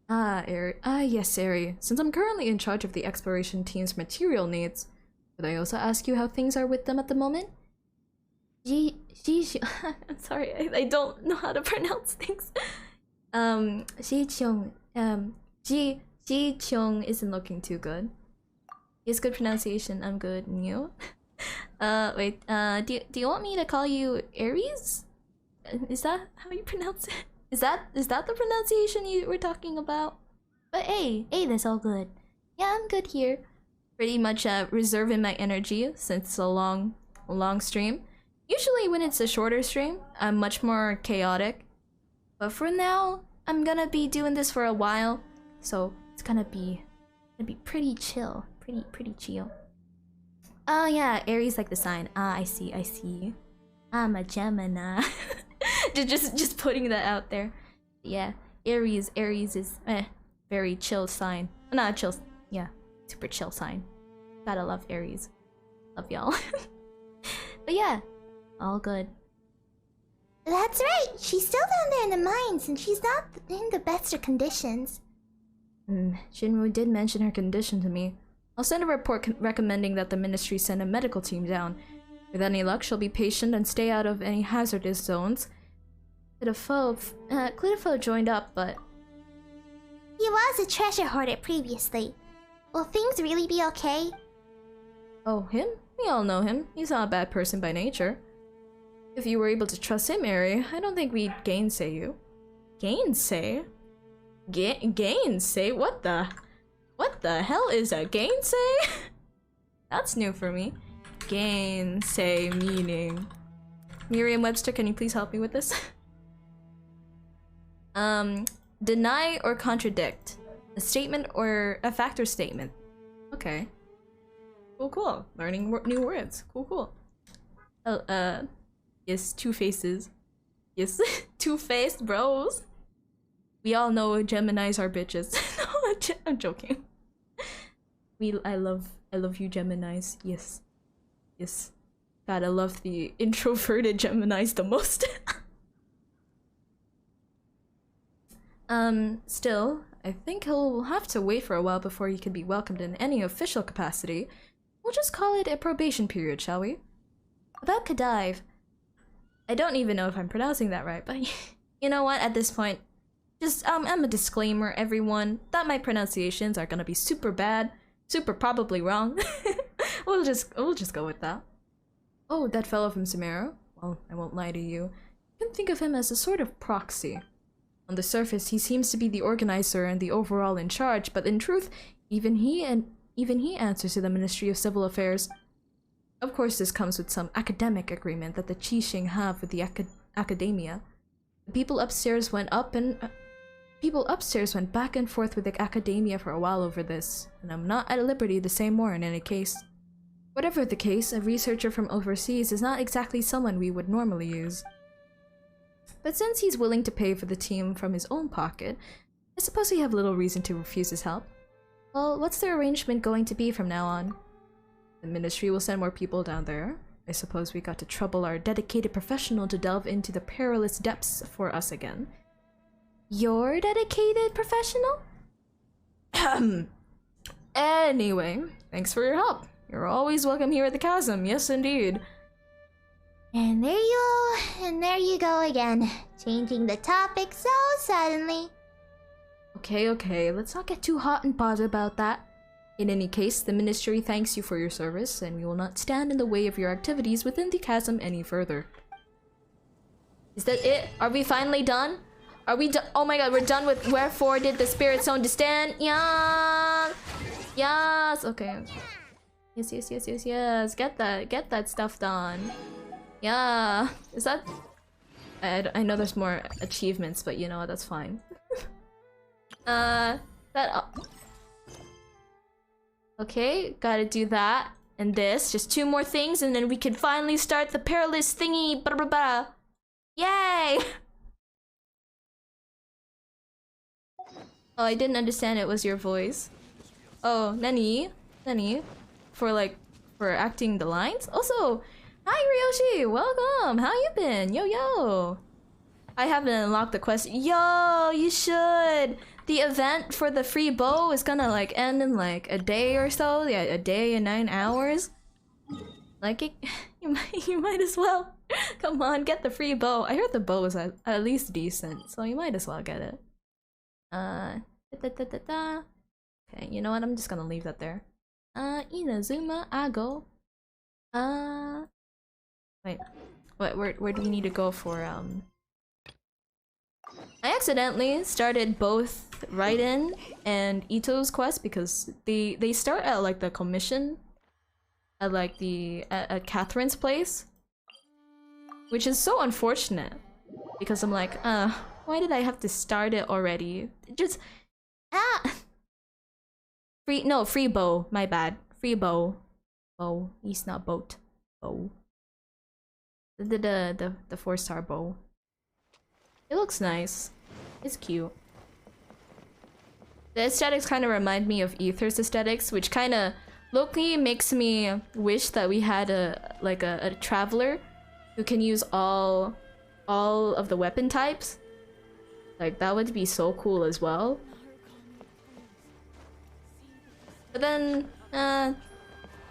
Yes, Eri. Since I'm currently in charge of the exploration team's material needs, could I also ask you how things are with them at the moment? I'm sorry, I don't know how to pronounce things. Ji-Cheong isn't looking too good. He has good pronunciation, I'm good, and you? Wait, do you want me to call you Aries? Is that how you pronounce it? Is that the pronunciation you were talking about? But hey, that's all good. Yeah, I'm good here. Pretty much reserving my energy since it's a long stream. Usually when it's a shorter stream, I'm much more chaotic. But for now, I'm gonna be doing this for a while, so it's gonna be pretty chill, pretty chill. Oh yeah, Aries like the sign. Ah, I see. I'm a Gemini. just putting that out there. Yeah, Aries is very chill sign. Not chill, yeah, super chill sign. Gotta love Aries. Love y'all. But yeah, all good. That's right. She's still down there in the mines, and she's not in the best of conditions. Shinru did mention her condition to me. I'll send a report recommending that the ministry send a medical team down. With any luck, she'll be patient and stay out of any hazardous zones. Clitopho joined up, but... He was a treasure hoarder previously. Will things really be okay? Oh, him? We all know him. He's not a bad person by nature. If you were able to trust him, Eri, I don't think we'd gainsay you. Gainsay? Gainsay? What the hell is a gainsay? That's new for me. Gainsay meaning. Merriam-Webster, can you please help me with this? Deny or contradict. A statement or a fact or statement. Okay. Cool. Learning new words. Cool. Oh, yes, two faces. Yes, two-faced bros. We all know Geminis are bitches. No, I'm joking. I love you Geminis. Yes. God, I love the introverted Geminis the most. Still, I think he'll have to wait for a while before he can be welcomed in any official capacity. We'll just call it a probation period, shall we? About Kadive. I don't even know if I'm pronouncing that right, but you know what, at this point, just, I'm a disclaimer, everyone, that my pronunciations are gonna be super bad, super probably wrong. We'll just go with that. Oh, that fellow from Sumeru? Well, I won't lie to you. You can think of him as a sort of proxy. On the surface, he seems to be the organizer and the overall in charge, but in truth, even he answers to the Ministry of Civil Affairs. Of course, this comes with some academic agreement that the Qixing have with the academia. The people upstairs went back and forth with the academia for a while over this, and I'm not at liberty to say more in any case. Whatever the case, a researcher from overseas is not exactly someone we would normally use. But since he's willing to pay for the team from his own pocket, I suppose we have little reason to refuse his help. Well, what's the arrangement going to be from now on? The ministry will send more people down there. I suppose we got to trouble our dedicated professional to delve into the perilous depths for us again. Your dedicated professional? Anyway, thanks for your help. You're always welcome here at the Chasm, yes indeed. And there you go again, changing the topic so suddenly. Okay, let's not get too hot and bothered about that. In any case, the Ministry thanks you for your service, and we will not stand in the way of your activities within the Chasm any further. Is that it? Are we finally done? Are we done? Oh my god, we're done with Wherefore Did the Spirit Zone Descend? Yeah! Yes! Okay. Yes. Get that stuff done. Yeah. Is that... I know there's more achievements, but you know what, that's fine. Okay, gotta do that. And this. Just two more things, and then we can finally start the perilous thingy. Blah, blah, blah. Yay! Oh, I didn't understand it was your voice. Oh, Nani? For acting the lines? Also, hi Ryoshi! Welcome! How you been? Yo! I haven't unlocked the quest. Yo, you should! The event for the free bow is gonna like end in like a day or so. Yeah, a day and 9 hours. Like it, you might as well. Come on, get the free bow. I heard the bow is at least decent, so you might as well get it. Okay, you know what? I'm just gonna leave that there. Inazuma, Ago. Wait, where do we need to go for I accidentally started both with Raiden and Ito's quest because they start at like the commission at like at Catherine's place, which is so unfortunate because I'm like, why did I have to start it already? Just free bow. My bad. Free bow. Bow. He's not boat. Bow. The 4-star bow. It looks nice. It's cute. The aesthetics kind of remind me of Aether's aesthetics, which kind of locally makes me wish that we had a traveler who can use all of the weapon types. Like that would be so cool as well. But then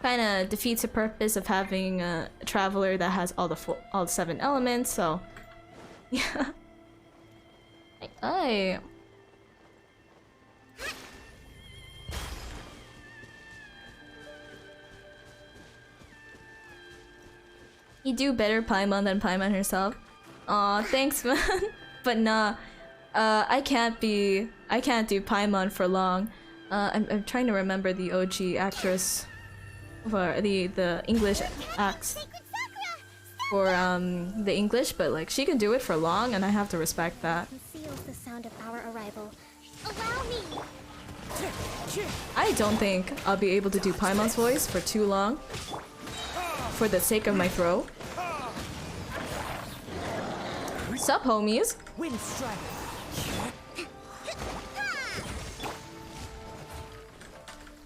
kind of defeats the purpose of having a traveler that has all 7 elements. So yeah. You do better Paimon than Paimon herself. Aw, thanks man. But nah, I can't do Paimon for long. I'm trying to remember the OG actress for the English acts for the English, but like she can do it for long, and I have to respect that. Conceals the sound of our arrival. Allow me. I don't think I'll be able to do Paimon's voice for too long, for the sake of my throat. Sup, homies? Wind strike.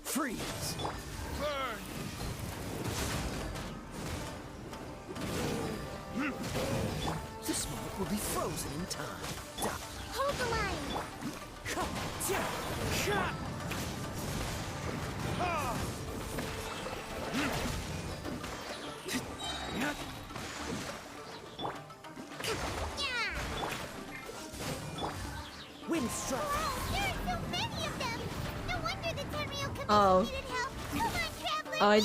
Freeze. Burn. This moment will be frozen in time. Hold the line. Wind strike. There are so many of them. No wonder the Tenryou commission Oh. needed help. Come on, traveler. Oh, I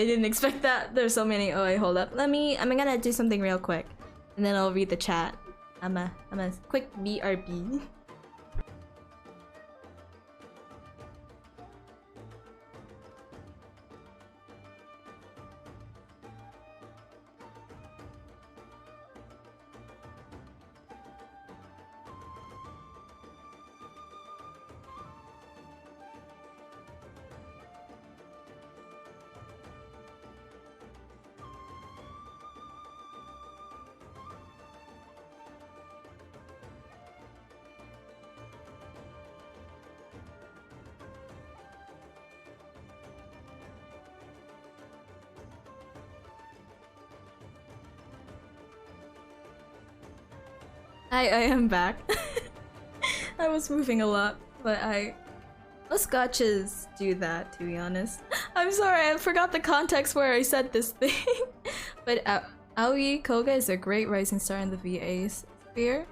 didn't expect that. There's so many. Oh wait, hold up. I'm gonna do something real quick, and then I'll read the chat. I'm a quick BRB. I am back. I was moving a lot, but most gotchas do that, to be honest. I'm sorry, I forgot the context where I said this thing. But Aoi Koga is a great rising star in the VA sphere.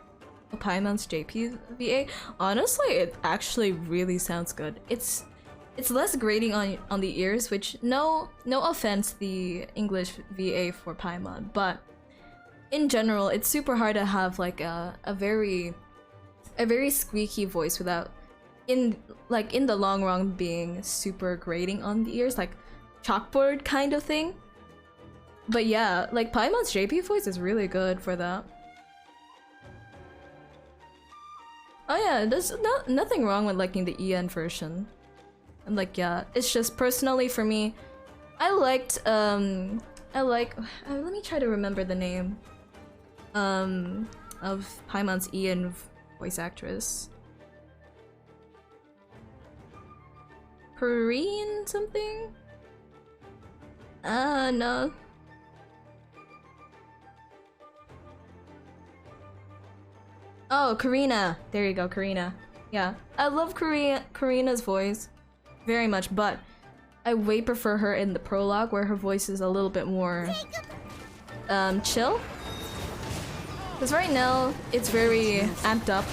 Paimon's JP VA. Honestly, it actually really sounds good. It's less grating on the ears, which no offense the English VA for Paimon, but in general, it's super hard to have like a very squeaky voice without in the long run being super grating on the ears, like chalkboard kind of thing. But yeah, like Paimon's JP voice is really good for that. Oh yeah, there's nothing wrong with liking the EN version. And like yeah, it's just personally for me, I liked let me try to remember the name of Paimon's EN voice actress. Korean something? No. Oh, Karina. There you go, Karina. Yeah, I love Karina's voice very much, but I way prefer her in the prologue where her voice is a little bit more chill. Because right now it's very amped up.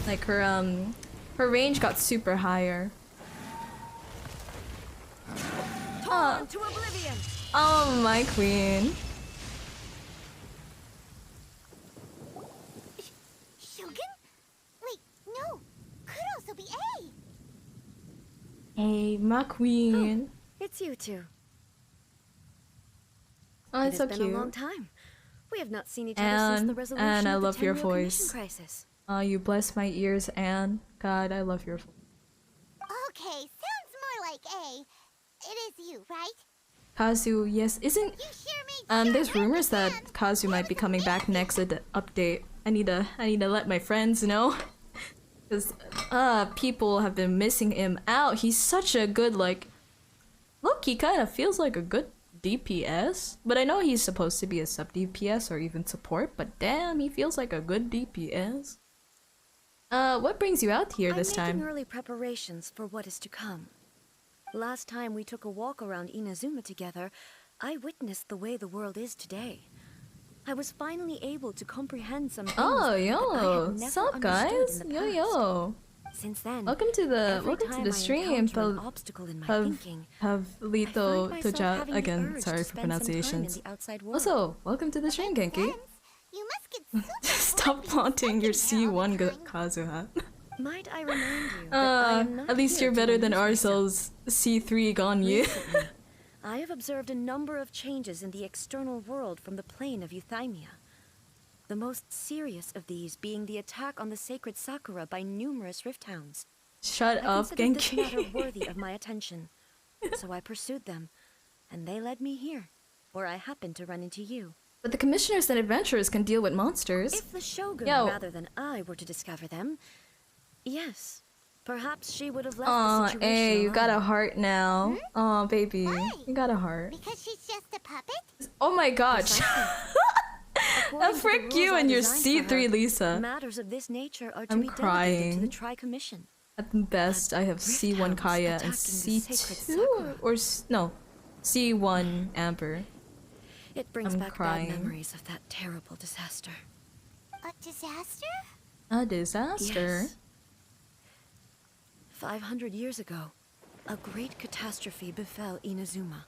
Like her range got super higher. To oblivion. Oh, my queen. Shogun? Wait, no. Could also be A. Hey, my queen. It's you two. Oh, It it's has so been cute. a long time. We have not seen each other since the resolution And I of the love your 10-year commission voice. crisis. You bless my ears, Anne. God, I love your voice. Okay, sounds more like A. It is you, right? Kazu, yes, isn't... You sure made There's sure rumors that every Kazu might be coming back next update. I need to let my friends know. Because, people have been missing him out. He's such a good, like... Look, he kind of feels like a good DPS. But I know he's supposed to be a sub-DPS or even support. But damn, he feels like a good DPS. What brings you out here this I'm making time? early preparations for what is to come. Last time we took a walk around Inazuma together, I witnessed the way the world is today. I was finally able to comprehend some things Oh, that I yo, had never sup understood guys? in the Yo, past. yo. Since then, Welcome to every the time I stream. encounter an obstacle in my thinking, Have I find Lito myself Toja having the again. urge Sorry to for spend some time in pronunciations. the outside world. Also, welcome to the stream, Genki. Sense. You must get super Stop bored being flaunting your stuck in there all C1 the time. Kazu hat. Might I remind you that I am not At least here you're to better than amuse myself. ourselves. C3 Ganyu. Recently, I have observed a number of changes in the external world from the plane of Euthymia. The most serious of these being the attack on the sacred Sakura by numerous rift hounds. Shut I up, considered this matter Genki. worthy of my attention, so I pursued them, and they led me here, where I happened to run into you. But the commissioners and adventurers can deal with monsters. If the Shogun Yo. rather than I were to discover them, yes, perhaps she would have left Aw, the situation hey, you got a alone. heart now. Aw, baby. Why? You got a heart. Because she's just a puppet? Oh my gosh. According to the Frick rules you I and your designed for C3 her, Lisa. Matters of this nature are to I'm be delegated to crying. the Tri-Commission. At best, I have Rift C1 hounds Kaya and attacking the sacred C2 Sakura. or no, C1 Amber. It brings I'm back crying. bad memories of that terrible disaster. A disaster? A disaster. Yes. 500 years ago, a great catastrophe befell Inazuma.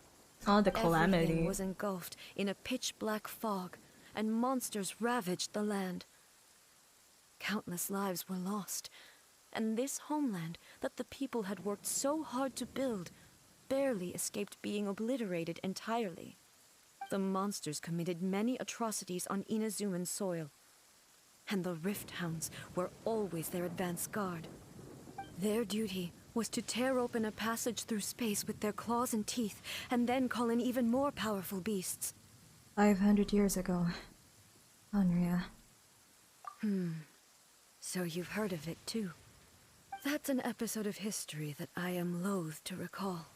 Oh, the Everything calamity. was engulfed in a pitch-black fog, and monsters ravaged the land. Countless lives were lost, and this homeland that the people had worked so hard to build barely escaped being obliterated entirely. The monsters committed many atrocities on Inazuman soil, and the Rift Hounds were always their advance guard. Their duty was to tear open a passage through space with their claws and teeth, and then call in even more powerful beasts. 500 years ago. Unreal. So you've heard of it too. That's an episode of history that I am loath to recall.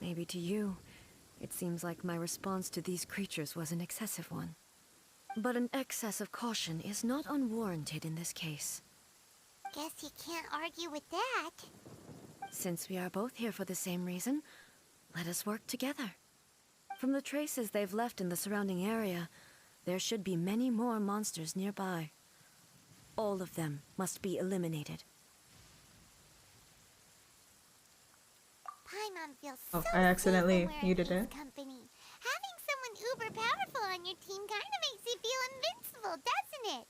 Maybe to you, it seems like my response to these creatures was an excessive one. But an excess of caution is not unwarranted in this case. Guess you can't argue with that. Since we are both here for the same reason, let us work together. From the traces they've left in the surrounding area, there should be many more monsters nearby. All of them must be eliminated. Paimon feels Oh, so I accidentally safe when we're in muted his it. company. Having someone uber powerful on your team kind of makes you feel invincible, doesn't it?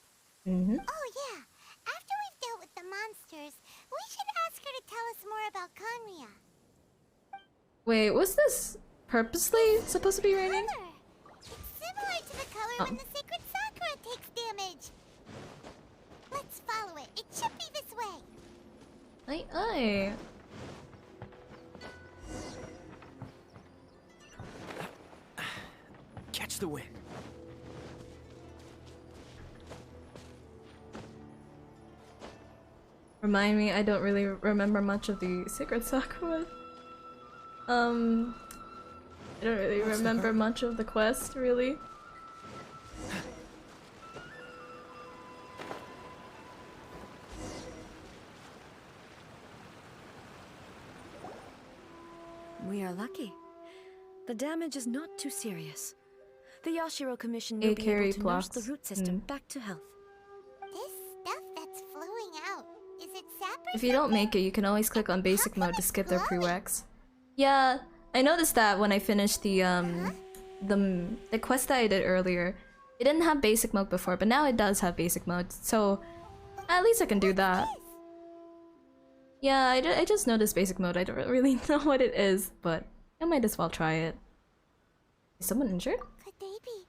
Mm-hmm. Oh yeah, after we've dealt with the monsters, we should ask her to tell us more about Conria. Wait, was this purposely supposed to be raining? Color. It's similar to the color Oh. when the sacred Sakura takes damage. Let's follow it. It should be this way. Aye. Catch the wind. Remind me, I don't really remember much of the Secret Sakura. I don't really remember much of the quest, really. We are lucky. The damage is not too serious. The Yashiro Commission will be carry able to nurse plots. the root system back to health. This stuff that's flowing out, is it sap or If you don't make it, you can always click on basic mode to skip their prereqs. Yeah, I noticed that when I finished the quest that I did earlier, it didn't have basic mode before, but now it does have basic mode. So at least I can do that. Yeah, I just noticed basic mode. I don't really know what it is, but I might as well try it. Is someone injured? Could they be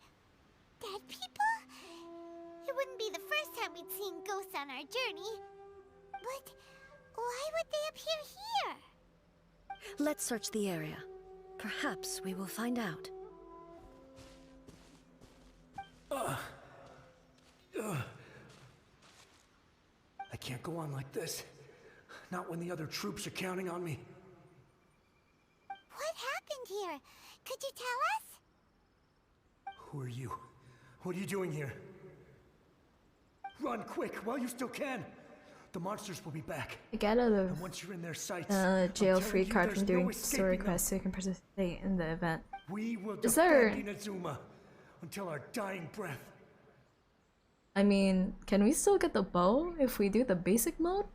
dead people? It wouldn't be the first time we'd seen ghosts on our journey. But why would they appear here? Let's search the area. Perhaps we will find out. I can't go on like this. Not when the other troops are counting on me. What happened here? Could you tell us? Who are you? What are you doing here? Run quick while you still can. The monsters will be back. I get out And of once you're in their sights, jail I'm free telling you, card there's from doing no story escaping them. quests so you can participate in the event. We will Is there- defend Inazuma until our dying breath. I mean, can we still get the bow if we do the basic mode?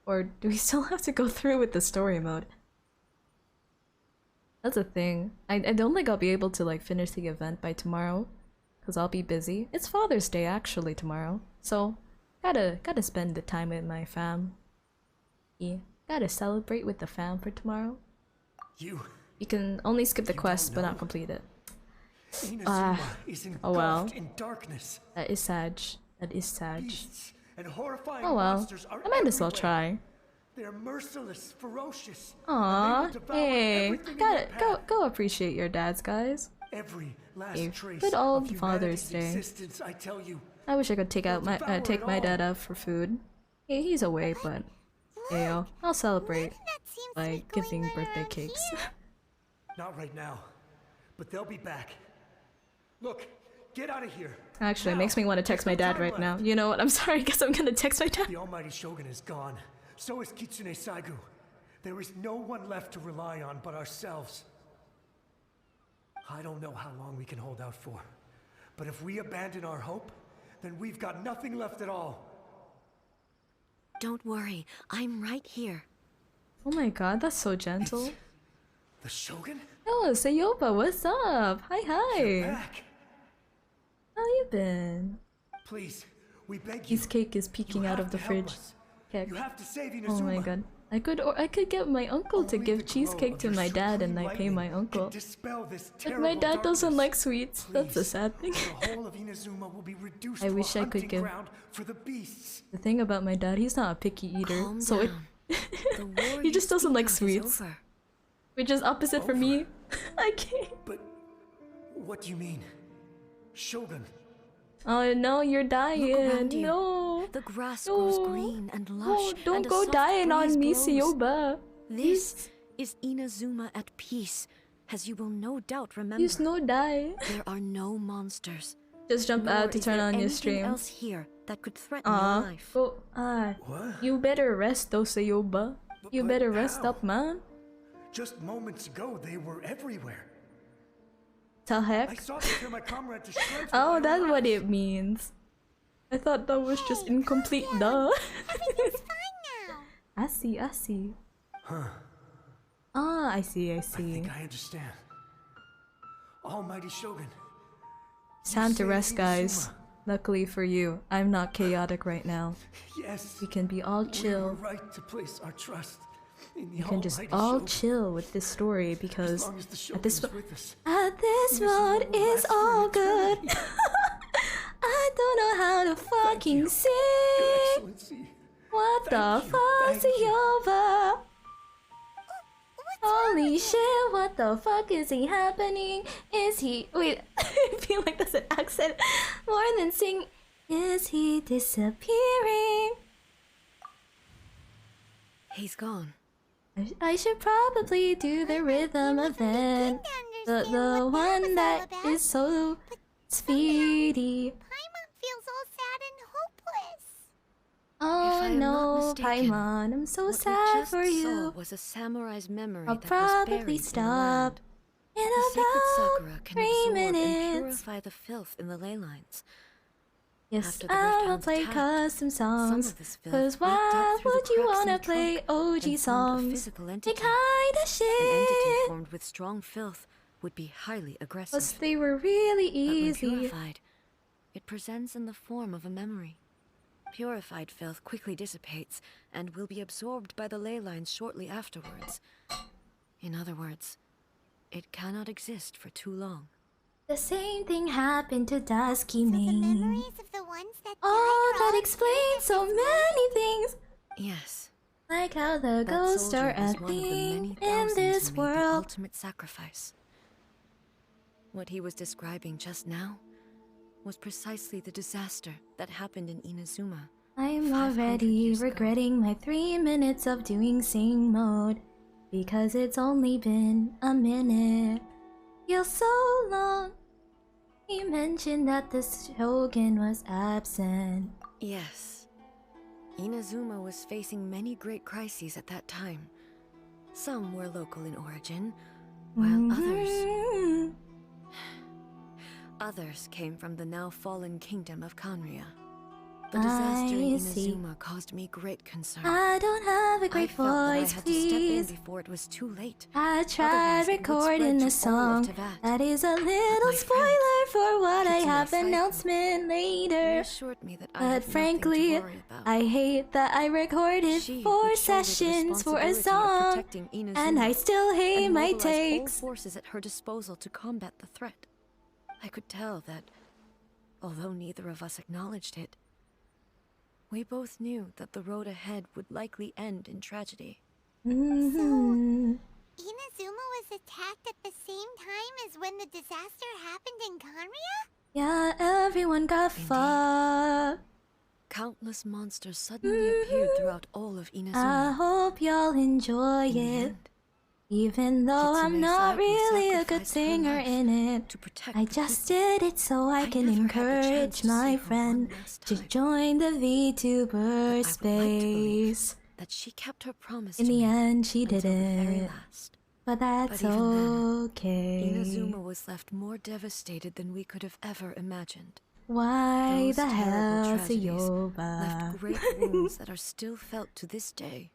Or do we still have to go through with the story mode? That's a thing. I don't think I'll be able to like finish the event by tomorrow, because I'll be busy. It's Father's Day actually tomorrow, so gotta spend the time with my fam. Yeah, gotta celebrate with the fam for tomorrow. You can only skip the You quest don't but not know. complete it. Inazuma is engulfed oh well. in darkness. That is sad. That is sad. Beasts and horrifying Oh well. monsters are I might as well everywhere. try. They're merciless, ferocious. Aw, and they will devour hey, everything in got their it. path. Go appreciate your dads, guys. Every last Hey, trace good old of Father's humanity's Day. existence, I tell you. I wish I could take out They'll my devour take it my dad all. out for food. Hey, he's away, but hey, yo, I'll celebrate That seems to by be going giving right birthday around cakes. here. Not right now, but they'll be back. Look, get out of here. Actually, it Now. makes me want to text my There's no dad time right now. left. You know what? I'm sorry, I guess I'm gonna text my dad. The almighty Shogun is gone. So is Kitsune Saigu. There is no one left to rely on but ourselves. I don't know how long we can hold out for. But if we abandon our hope, then we've got nothing left at all. Don't worry, I'm right here. Oh my god, that's so gentle. The Shogun? Oh, Sayoba, what's up? Hi, You're hi. back. How you been? Please, we beg you. His cake is You peeking out have of the to help fridge. us. Kek. You have to save Inazuma. Oh my god. I could get my uncle to Only give the glow cheesecake of to your my dad and supreme I pay lightning my can uncle. dispel this But terrible my dad doesn't darkness. like sweets. That's a Please, sad thing. The whole of Inazuma will be reduced I to wish a I could hunting give- ground for the beasts. The thing about my dad, he's not a picky eater, Calm so down. The war he you just doesn't speak like of is sweets. over. Which is opposite for me. I can't. But what do you mean? Shogun, Oh no, you're Look dying. around you. No. The grass No. grows green and lush. Oh, don't and a go soft dying breeze on me, blows. Sayoba. This is Inazuma at peace, as you will no doubt remember. Please no die. There are no monsters. Just jump Nor out to is turn there on your anything stream. else here that could threaten your life. Go. what? You better rest though, Sayoba. You but better rest how? up, man. Just moments ago they were everywhere. The I heck? saw them tear my comrade to shreds. with Oh, my own that's what eyes. it means. I thought that was just incomplete, duh. Everything's fine now. I see, I see. Huh. Ah, I see, I I see. think I understand. Almighty Shogun. It's time to saved rest, guys. Inazuma. Luckily for you, I'm not chaotic right now. Yes. We can be all We were chill. right to place our trust in the We can just Almighty all Shogun. chill with this story As because long as the at this Shogun's mo- with us. at this Inazuma mode will is last for all an good. eternity. I don't know how to fucking Your sing. Excellency. What the Thank you, fuck's thank you. over? Holy shit, what the fuck is he happening? Is he wait, I feel like that's an accent more than sing. Is he disappearing? He's gone. I should probably do the rhythm event. The one that is so speedy. Paimon feels all sad and hopeless. Oh I am not no, mistaken, Paimon, I'm so What we sad just for saw you. was a samurai's memory I'll that was buried probably in the stop land. in The sacred about sakura can 3 absorb and minutes. purify the filth in the ley lines. Yes, After the I will Rifthound's play attack, custom some songs. of this filth Cause leaked out why through the would you cracks in wanna the play trunk OG and formed a songs? physical The entity. kind of An entity shit. formed with strong filth would be highly aggressive. Plus, they were really But when easy. purified, it presents in the form of a memory. Purified filth quickly dissipates and will be absorbed by the ley lines shortly afterwards. In other words, it cannot exist for too long. The same thing happened to Dusky So the Mane. memories of the ones that Oh, died are that all explains so many things. Yes, Like how the that ghosts are soldier was a one of the thing many in thousands this who made the world. ultimate sacrifice. What he was describing just now was precisely the disaster that happened in Inazuma. I'm 500 already years ago. regretting my 3 minutes of doing sing mode. Because it's only been a minute. Feels so long. He mentioned that the Shogun was absent. Yes. Inazuma was facing many great crises at that time. Some were local in origin, while Mhm. others came from the now fallen kingdom of Kanria. The disaster in I see. Inazuma caused me great concern. I don't have a I great felt that I voice, had to step in please. before it was too late. I tried Otherwise, it would recording spread the to all song. of Teyvat. That is a my little friend, spoiler for what I Kitsune have Saiko, announcement later. Reassured me that I But had frankly, nothing to worry about. I hate that I recorded She 4 would shoulder the sessions for a responsibility of song. protecting Inazuma And I still hate and my mobilize all takes. forces at her disposal to combat the threat. I could tell that, although neither of us acknowledged it, we both knew that the road ahead would likely end in tragedy. Mhm. Inazuma was attacked at the same time as when the disaster happened in Kanria? Yeah, everyone got Indeed. fucked. Countless monsters suddenly appeared throughout all of I Inazuma. hope y'all enjoy In the it. end, Even though I'm Kitsune not Saiko really a good sacrificed her singer life in it. to protect I the just people. did it so I can never had the chance encourage to my see her friend one last to time. join the But VTuber I would like to believe space. that she kept her promise In to the me end, she until the very didn't. last. But that's But even then, okay. Inazuma was left more devastated than we could have ever imagined. Why Those the terrible hell, tragedies Sayoba? left great wounds that are still felt to this day,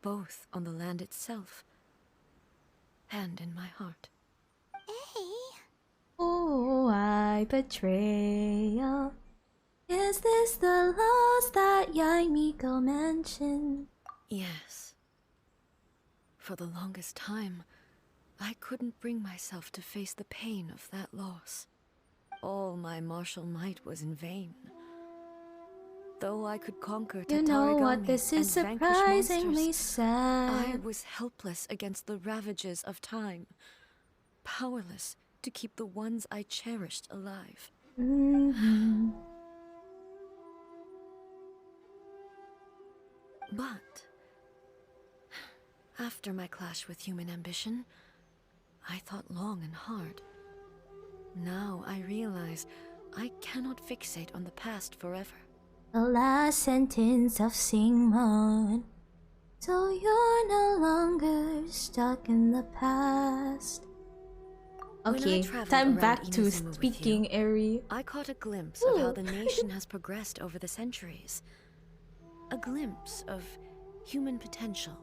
both on the land itself and in my heart. Hey, Oh, why betrayal? Is this the loss that Yaimiko mentioned? Yes. For the longest time, I couldn't bring myself to face the pain of that loss. All my martial might was in vain. Though I could conquer You know what, Tatarigami this is and vanquish surprisingly monsters, I sad. was helpless against the ravages of time, powerless to keep the ones I cherished alive. Mhm. But after my clash with human ambition, I thought long and hard. Now I realize I cannot fixate on the past forever. The last sentence of Sing Mode. So you're no longer stuck in the past. When I Okay, traveled time around back to Inazuma with speaking you, Eri. I caught a glimpse of how Ooh. the nation has progressed over the centuries. A glimpse of human potential.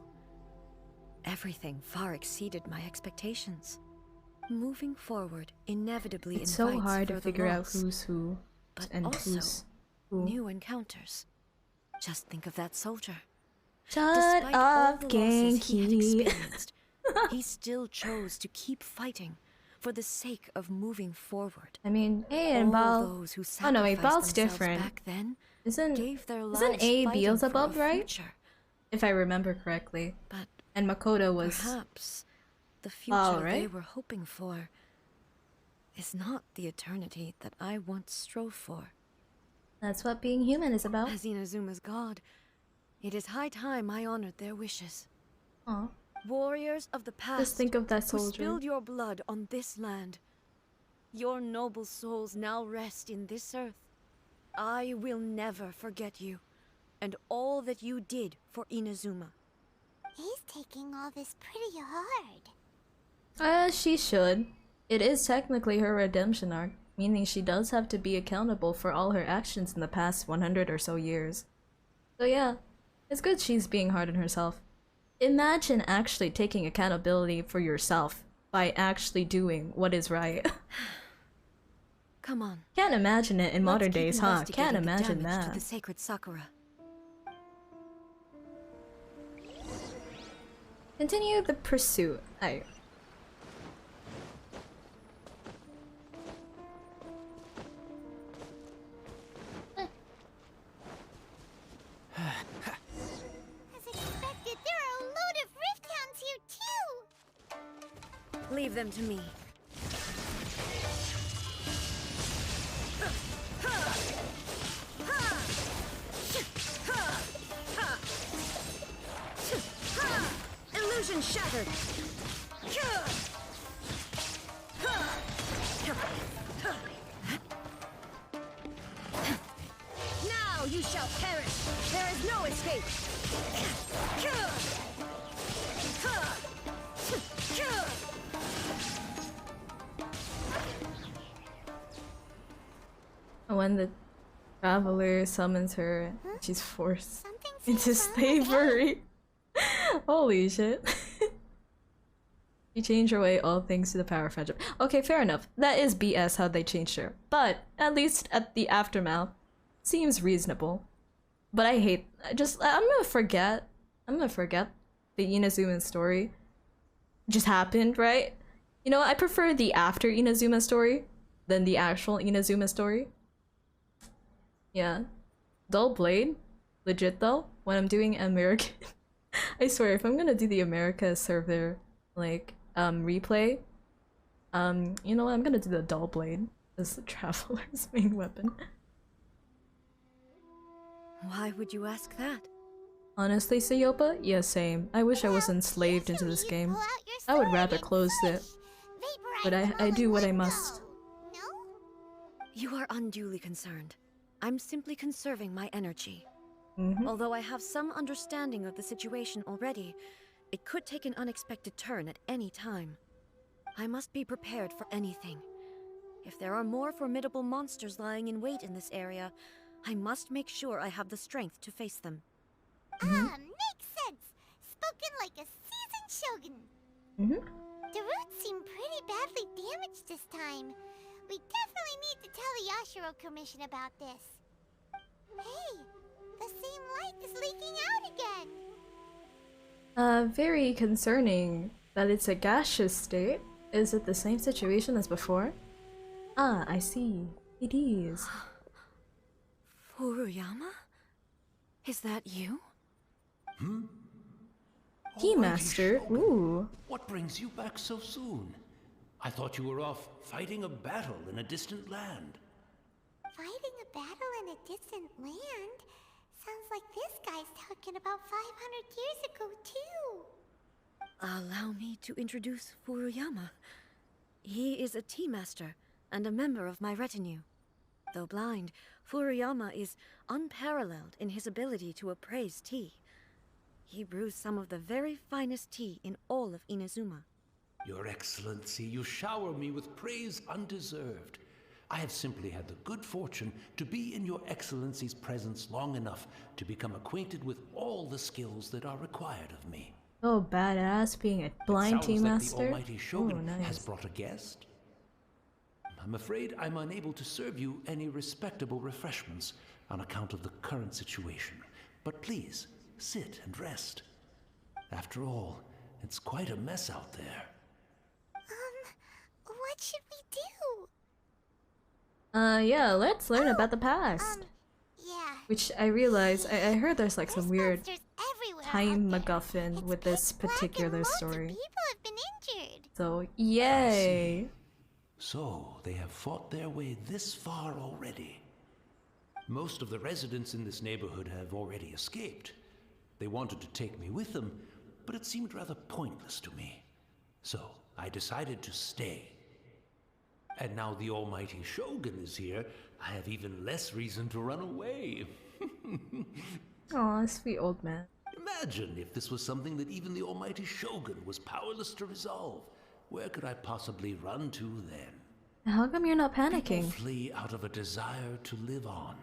Everything far exceeded my expectations. Moving forward inevitably It's so invites hard to further figure out loss, who's who but and also who's who. new encounters. Just think of that soldier. Shut Despite all up, the losses he had Genki. experienced, he still chose to keep fighting for the sake of moving forward. I mean, A All and Bal. those who Oh no, wait, sacrificed Bal's themselves different. back then Isn't gave their lives isn't A fighting Beelzebub, for a right? future. If I remember correctly. But And Makoto was... perhaps the future they right? were hoping for is not the eternity that I once strove for. That's what being human is about. As Inazuma's god, it is high time I honored their wishes. Aw. Warriors of the past, Just think of that who soldier. spilled your blood on this land. Your noble souls now rest in this earth. I will never forget you, and all that you did for Inazuma. he's taking all this pretty hard. She should. It is technically her redemption arc. meaning she does have to be accountable for all her actions in the past 100 or so years. So yeah, it's good she's being hard on herself. Imagine actually taking accountability for yourself by actually doing what is right. Come on. Can't imagine it in Let's modern keep days, huh? Can't investigating the imagine damage to that. the sacred Sakura. Continue the pursuit. I. As expected, there are a load of rift hounds here too! Leave them to me. Illusion shattered. Now you shall perish. There is no escape. When the traveler summons her, she's forced Something into seems wrong with slavery. Holy shit. You change your way all things to the power of friendship. Okay, fair enough. That is BS how they changed her. But at least at the aftermath, seems reasonable. But I hate I'm gonna forget the Inazuma story just happened, right? You know, I prefer the after Inazuma story than the actual Inazuma story. Yeah. Dull Blade? Legit though, when I'm doing American I swear, if I'm gonna do the America server, like, replay, you know what, I'm gonna do the Dull Blade as the Traveler's main weapon. Why would you ask that? Honestly, Sayopa? Yeah, same. I wish I wasn't enslaved into this game. I would rather close it. But I do what I must. No? You are unduly concerned. I'm simply conserving my energy. Although I have some understanding of the situation already, it could take an unexpected turn at any time. I must be prepared for anything. If there are more formidable monsters lying in wait in this area, I must make sure I have the strength to face them. Makes sense. Spoken like a seasoned shogun. The roots seem pretty badly damaged this time. We definitely need to tell the Yashiro Commission about this. Hey, the same light is leaking out again. Very concerning that it's a gaseous state. Is it the same situation as before? Ah, I see. It is. Furuyama? Is that you? Tea Master. Shogun, Ooh. what brings you back so soon? I thought you were off fighting a battle in a distant land. Fighting a battle in a distant land? Sounds like this guy's talking about 500 years ago, too. Allow me to introduce Furuyama. He is a tea master and a member of my retinue. Though blind, Furuyama is unparalleled in his ability to appraise tea. He brews some of the very finest tea in all of Inazuma. Your Excellency, you shower me with praise undeserved. I have simply had the good fortune to be in Your Excellency's presence long enough to become acquainted with all the skills that are required of me. Oh, badass being a blind tea It sounds like master. the Almighty Shogun Ooh, nice. has brought a guest. I'm afraid I'm unable to serve you any respectable refreshments on account of the current situation. But please, sit and rest. After all, it's quite a mess out there. What should we do? Yeah, let's learn about the past. Yeah. Which I realize, I heard there's like some weird monsters everywhere time out there. MacGuffin It's with this pitch black and particular loads of story. people have been injured. So, yay! So, they have fought their way this far already. Most of the residents in this neighborhood have already escaped. They wanted to take me with them, but it seemed rather pointless to me. So, I decided to stay. And now the almighty Shogun is here, I have even less reason to run away. Aw, sweet old man. Imagine if this was something that even the almighty Shogun was powerless to resolve. Where could I possibly run to then? How come you're not People panicking? flee out of a desire to live on,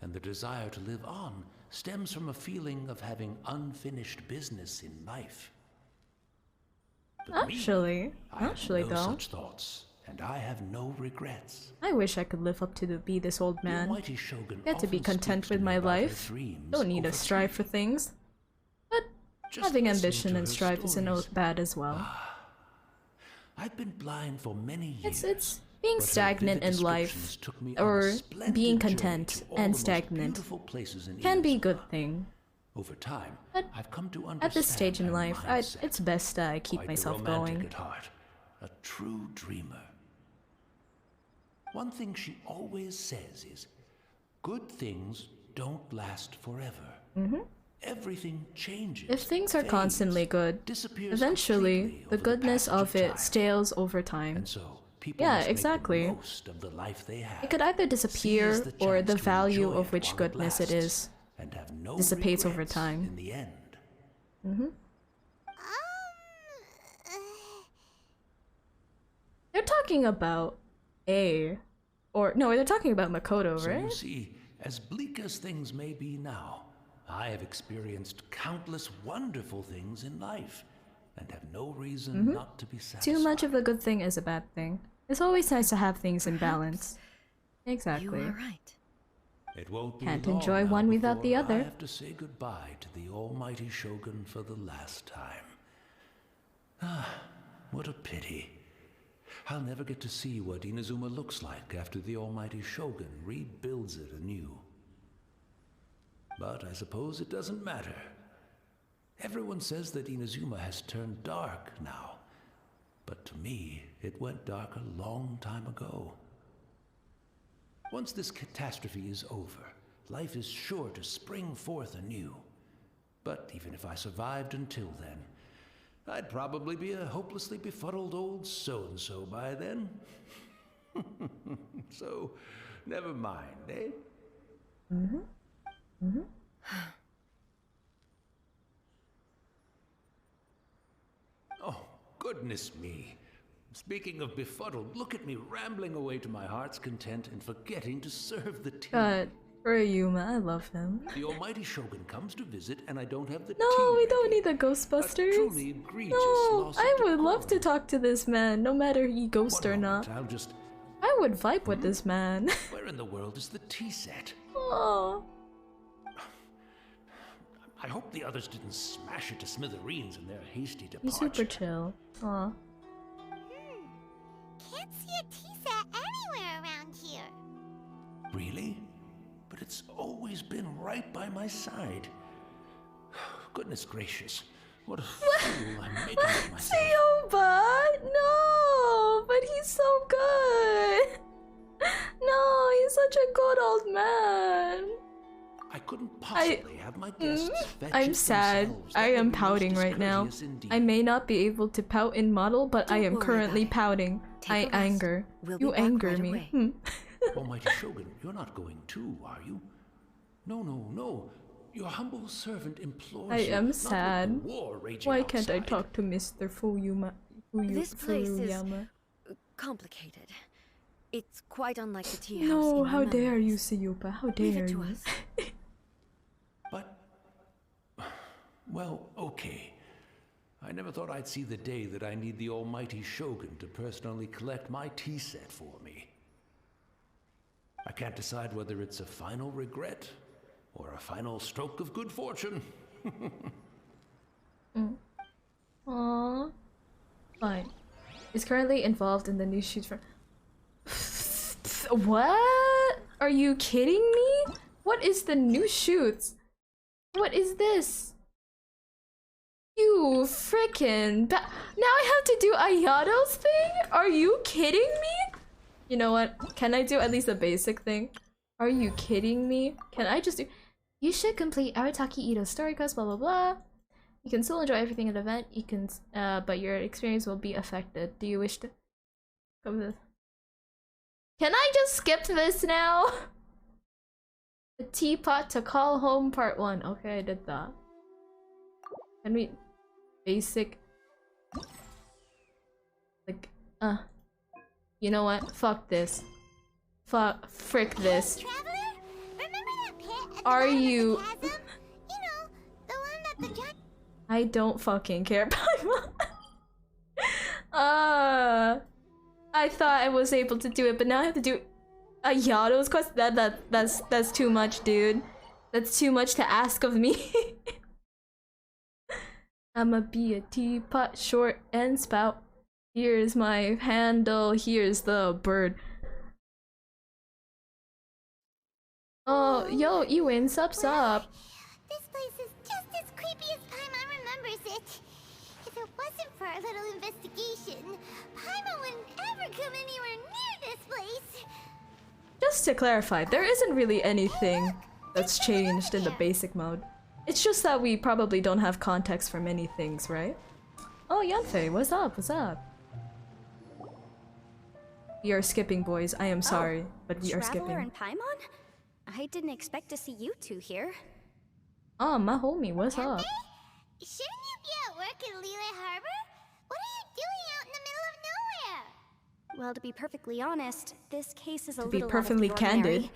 and the desire to live on stems from a feeling of having unfinished business in life. But Actually I have no though, such thoughts, and I have no regrets. I wish I could live up to be this old The man. Almighty Shogun Get to be often content speaks with to me my about her life. dreams Don't need to over strive for tea. things. But Just having listening ambition to and her strive isn't stories. bad as well. I've been blind for many years. It's being but her stagnant vivid in life, descriptions took me on a or splendid being journey content to all and the most stagnant, beautiful places in can be a Inazuma. good thing. Over time, But I've come to understand at this stage in her life, mindset. it's best that I keep Quite the myself romantic going. at heart, a true dreamer. One thing she always says is, good things don't last forever. Everything changes. If things are fades, constantly good, disappears eventually completely the over goodness passage of it time. stales over time. And so people Yeah, must make exactly. the most of the life they have. It could either disappear Seize the or chance the to value enjoy of it which while it goodness it lasts, is and have no dissipates over regrets time. in the end. They're talking about they're talking about Makoto, So you right? see, as bleak as things may be now, I have experienced countless wonderful things in life, and have no reason not to be satisfied. Too much of a good thing is a bad thing. It's always nice to have things in balance. You Exactly. are right. It won't be Can't long enjoy now one without the before other. I have to say goodbye to the Almighty Shogun for the last time. Ah, what a pity. I'll never get to see what Inazuma looks like after the Almighty Shogun rebuilds it anew. But I suppose it doesn't matter. Everyone says that Inazuma has turned dark now. But to me, it went dark a long time ago. Once this catastrophe is over, life is sure to spring forth anew. But even if I survived until then, I'd probably be a hopelessly befuddled old so-and-so by then. So, never mind, eh? Oh, goodness me. Speaking of befuddled, look at me rambling away to my heart's content and forgetting to serve the tea. God, for Yuma, I love him. The Almighty Shogun comes to visit and I don't have the tea No, we ready. don't need the A Ghostbusters. truly egregious No, loss of I would love to decorum. talk to this man, no matter he ghost One or moment, not. I'll just... I would vibe with this man. Where in the world is the tea set? Oh, I hope the others didn't smash it to smithereens in their hasty he's departure. super chill. Aw. Can't see a tea set anywhere around here. Really? But it's always been right by my side. Goodness gracious. What a fool I'm making of myself. Sioba! No! But he's so good! No, he's such a good old man! I couldn't possibly have my guests fetch I'm it sad. themselves. I That would am be most pouting right now. discourteous indeed. I may not be able to pout in model, but I Don't am worry currently about it. pouting. Take I a rest. anger. We'll You be back anger right me. away. Almighty Shogun, you're not going too, are you? No, no, no. Your humble servant implores I you, am not with the sad. war raging Why can't I outside. talk to Mr. This place is Fuyuyama? complicated. It's quite unlike the tea house. No, in my how dare you, memories. Siyupa? How Leave dare it to you? us. But, well, okay. I never thought I'd see the day that I need the Almighty Shogun to personally collect my tea set for me. I can't decide whether it's a final regret or a final stroke of good fortune. Aww. Fine. Is currently involved in the new shoot for. What? Are you kidding me? What is the new shoots? What is this? You frickin' now I have to do Ayato's thing? Are you kidding me? You know what? Can I do at least a basic thing? Are you kidding me? Can I just do... You should complete Arataki Ito's story quest, blah blah blah. You can still enjoy everything in the event, you can, but your experience will be affected. Do you wish to... Come with... Can I just skip this now? The teapot to call home part 1. Okay, I did that. Can we... Basic... Like, You know what? Fuck this. Frick this. Traveler, remember that pit at the Are bottom of the you? chasm? You know, the one that the giant. I don't fucking care, Paimon. I thought I was able to do it, but now I have to do a Yato's quest. That's too much, dude. That's too much to ask of me. I'ma be a teapot, short and spout. Here's my handle. Here's the bird. Oh, yo, Ewan, sup. This place is just as creepy as Paimon remembers it. If it wasn't for our little investigation, Paimon wouldn't ever come anywhere near this place. Just to clarify, there isn't really anything that's changed in the basic mode. It's just that we probably don't have context for many things, right? Oh, Yanfei, what's up? What's up? We are skipping, boys. I am sorry, but we are skipping. Traveler and Paimon? I didn't expect to see you two here. Oh, my homie, what's up? Shouldn't you be at work in Liyue Harbor? What are you doing out in the middle of nowhere? Well, to be perfectly honest, this case is a To be little perfectly out of the ordinary. candid.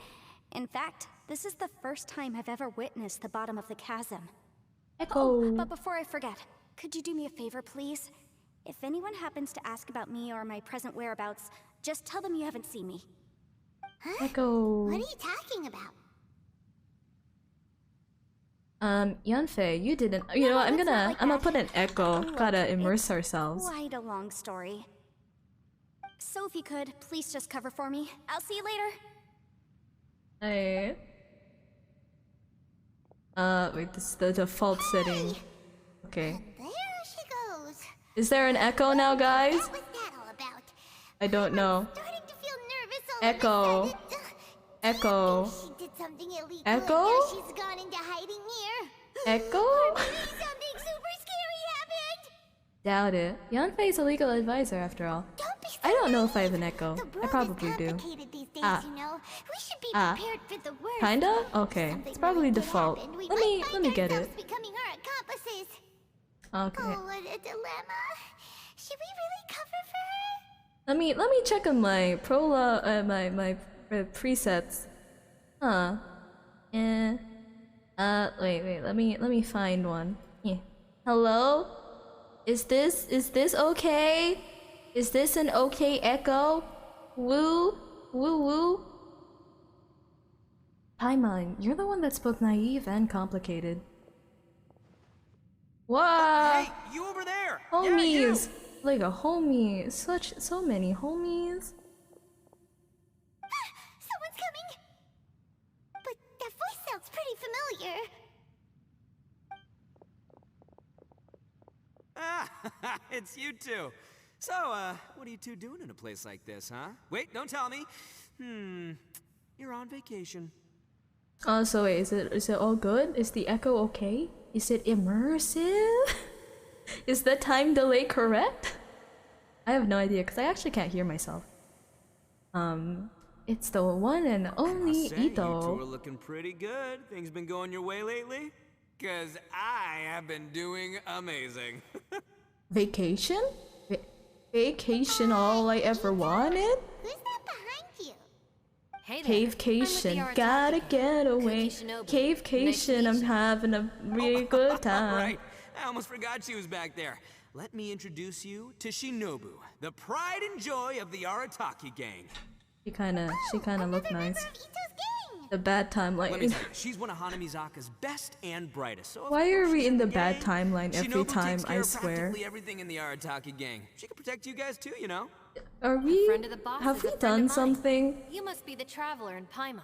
In fact, this is the first time I've ever witnessed the bottom of the chasm. Echo. Oh, but before I forget, could you do me a favor, please? If anyone happens to ask about me or my present whereabouts, just tell them you haven't seen me. Huh? Echo. What are you talking about? Yanfei, you didn't. You know what? I'm it's not like gonna that. put an echo. Look, Gotta immerse it's ourselves. Quite a long story. So if you could, please just cover for me. I'll see you later. Hey. Wait, this is the default setting. Okay. There she goes. Is there an echo now, guys? What was that all about? I don't know. Starting to feel nervous all Echo. of a sudden. Echo. She did something illegal. Echo? And now she's gone into hiding here. Echo? Maybe something super scary happened. Doubt it. Yanfei's a legal advisor, after all. Don't be so I don't know if I have an naive. echo. The I world probably is do. complicated these days, Ah. you know. We should be Ah. prepared for the worst. Kinda? Okay. Something It's probably really good default. happened. We Let might me find get it. ourselves becoming her accomplices. Okay. Oh, what a dilemma. Should we really cover for her? Let me check on my my presets. Huh. Eh. Wait. Let me find one. Yeah. Hello? Is this okay? Is this an okay echo? Woo? Woo? Paimon, you're the one that spoke naive and complicated. Wow. Hey, you over there! Homies! Like a homie. So many homies. Someone's coming. But that voice sounds pretty familiar. Ah, it's you two. So, what are you two doing in a place like this, huh? Wait, don't tell me. You're on vacation. Oh, so wait, is it all good? Is the echo okay? Is it immersive? Is the time delay correct? I have no idea because I actually can't hear myself. It's the one and only Say, you two Ito. are looking pretty good. Things been going your way lately? Cause I have been doing amazing. Vacation? Vacation all I ever wanted? Who's that behind you? Hey there. Cavecation, gotta get away. Cavecation, I'm having a really good time. Right, I almost forgot she was back there. Let me introduce you to Shinobu, the pride and joy of the Arataki gang. She kinda look nice. Of Ito's gang. The bad Let me timeline. tell you, she's one of Hana Mizaka's best and brightest. So of Why are course we she's in the gang. bad timeline every Shinobu time, takes care I of swear? practically everything in the Arataki gang. She can protect you guys too, you know. Are we? friend of the boss Have is we a friend done of mine. something? You must be the traveler in Paimon.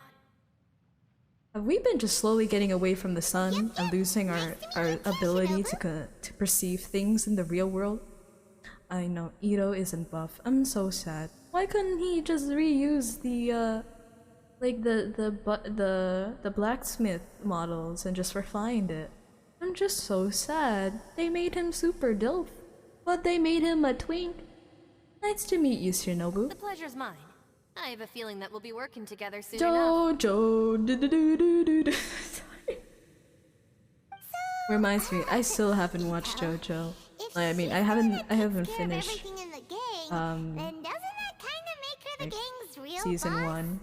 Have we been just slowly getting away from the sun and losing our ability to perceive things in the real world? I know, Ito isn't buff. I'm so sad. Why couldn't he just reuse the like the blacksmith models and just refined it? I'm just so sad. They made him super dilf, but they made him a twink. Nice to meet you, Shinobu. The pleasure's mine. I have a feeling that we'll be working together soon enough. Jojo, do. Sorry. Reminds me, I still haven't watched JoJo. If I mean, she's I the one haven't that takes care of finished. everything in the gang, then doesn't that kind of make the gang's real Season boss? 1.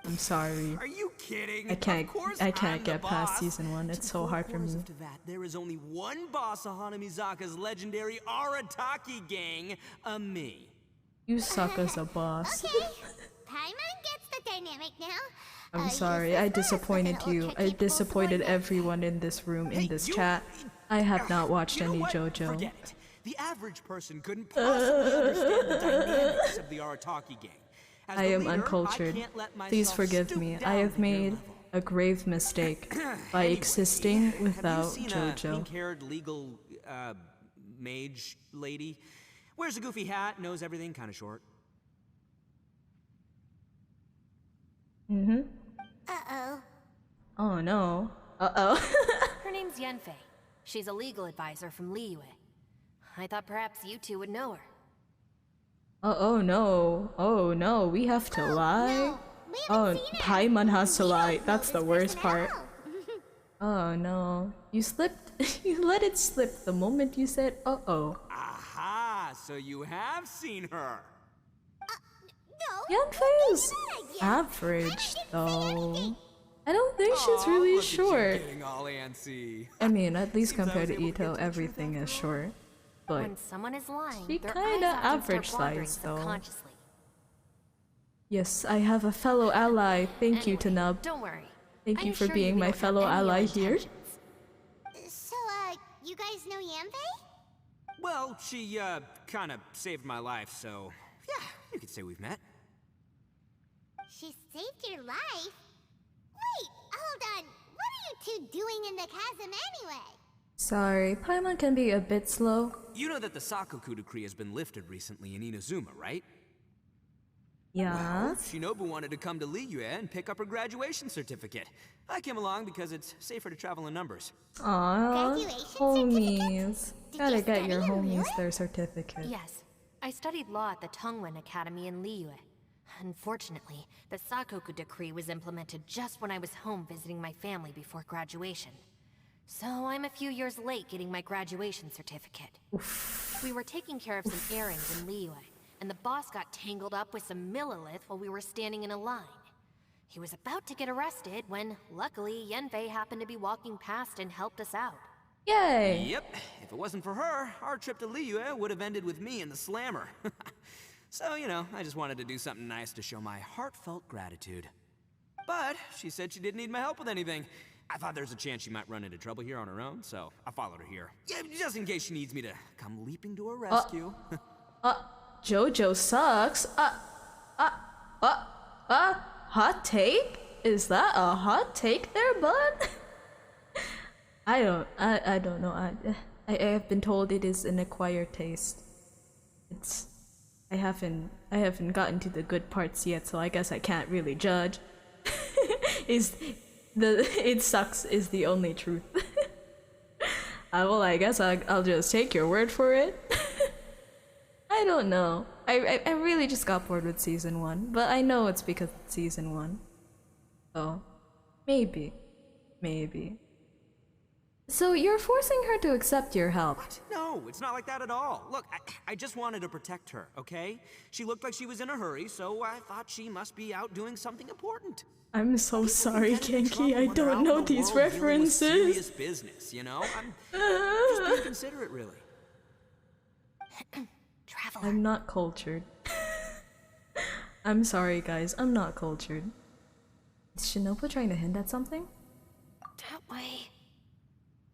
I'm sorry. Are you kidding? I can't. Of course I can't I'm get the past boss. season 1. To It's the so four hard for corners me. of Teyvat, there is only one boss of Hanamizaka's legendary Arataki gang, me. You suck as a boss. Okay. Paimon gets the dynamic now. I'm sorry. I disappointed you. I disappointed everyone in this room, in this chat. I have not watched You know any what? JoJo. Forget it. The average person couldn't possibly understand the dynamics of the Arataki gang. As I the am leader, uncultured. I can't let Please myself forgive stoop me. down I have to their made level. a grave mistake by existing without Have you seen a JoJo. pink-haired legal mage lady? Wears a goofy hat, knows everything, kind of short. Mm-hmm. Uh-oh. Oh no. Uh-oh. Her name's Yanfei. She's a legal advisor from Liyue. I thought perhaps you two would know her. Oh no. Oh no. We have to lie? Oh, Paimon has to lie. That's the worst part. Oh no. You slipped. You let it slip the moment you said uh-oh. Aha! So you have seen her. No. Yanfei's average, though. I don't think she's really look at you short. getting all antsy. I mean, at least Seems I compared was to able to get Ito, to the everything truth is after all. short. But When someone is lying, she their kinda eyes often average start wandering size, though. subconsciously. yes, I have a fellow ally. Thank you, Anyway, Tanub. don't worry. Thank I'm you for sure being you my don't have fellow any ally ill here. intentions. So, you guys know Yanfei? Well, she kind of saved my life, so yeah, you could say we've met. She saved your life? Wait, hold on. What are you two doing in the chasm anyway? Sorry, Paimon can be a bit slow. You know that the Sakoku decree has been lifted recently in Inazuma, right? Yeah. Well, Shinobu wanted to come to Liyue and pick up her graduation certificate. I came along because it's safer to travel in numbers. Aww, Graduation homies. Did Gotta you get study your in homies Liyue? their certificate. Yes, I studied law at the Tongwen Academy in Liyue. Unfortunately, the Sakoku decree was implemented just when I was home visiting my family before graduation. So I'm a few years late getting my graduation certificate. We were taking care of some errands in Liyue, and the boss got tangled up with some Millilith while we were standing in a line. He was about to get arrested when, luckily, Yanfei happened to be walking past and helped us out. Yay! Yep, if it wasn't for her, our trip to Liyue would have ended with me in the slammer. So, you know, I just wanted to do something nice to show my heartfelt gratitude. But she said she didn't need my help with anything. I thought there's a chance she might run into trouble here on her own, so I followed her here. Yeah, just in case she needs me to come leaping to her rescue. JoJo sucks. Hot take? Is that a hot take there, bud? I don't know. I have been told it is an acquired taste. I haven't gotten to the good parts yet, so I guess I can't really judge. It sucks is the only truth. Well, I guess I'll just take your word for it. I don't know. I really just got bored with season 1, but I know it's because it's season 1. So, maybe. So you're forcing her to accept your help. What? No, it's not like that at all. Look, I just wanted to protect her, okay? She looked like she was in a hurry, so I thought she must be out doing something important. I'm so sorry, People get in Genki. trouble I when they're don't out know in the these world dealing with serious references. business, you know? I'm just being considerate, really. Traveler. I'm not cultured. I'm sorry, guys. I'm not cultured. Is Shinobu trying to hint at something? That way.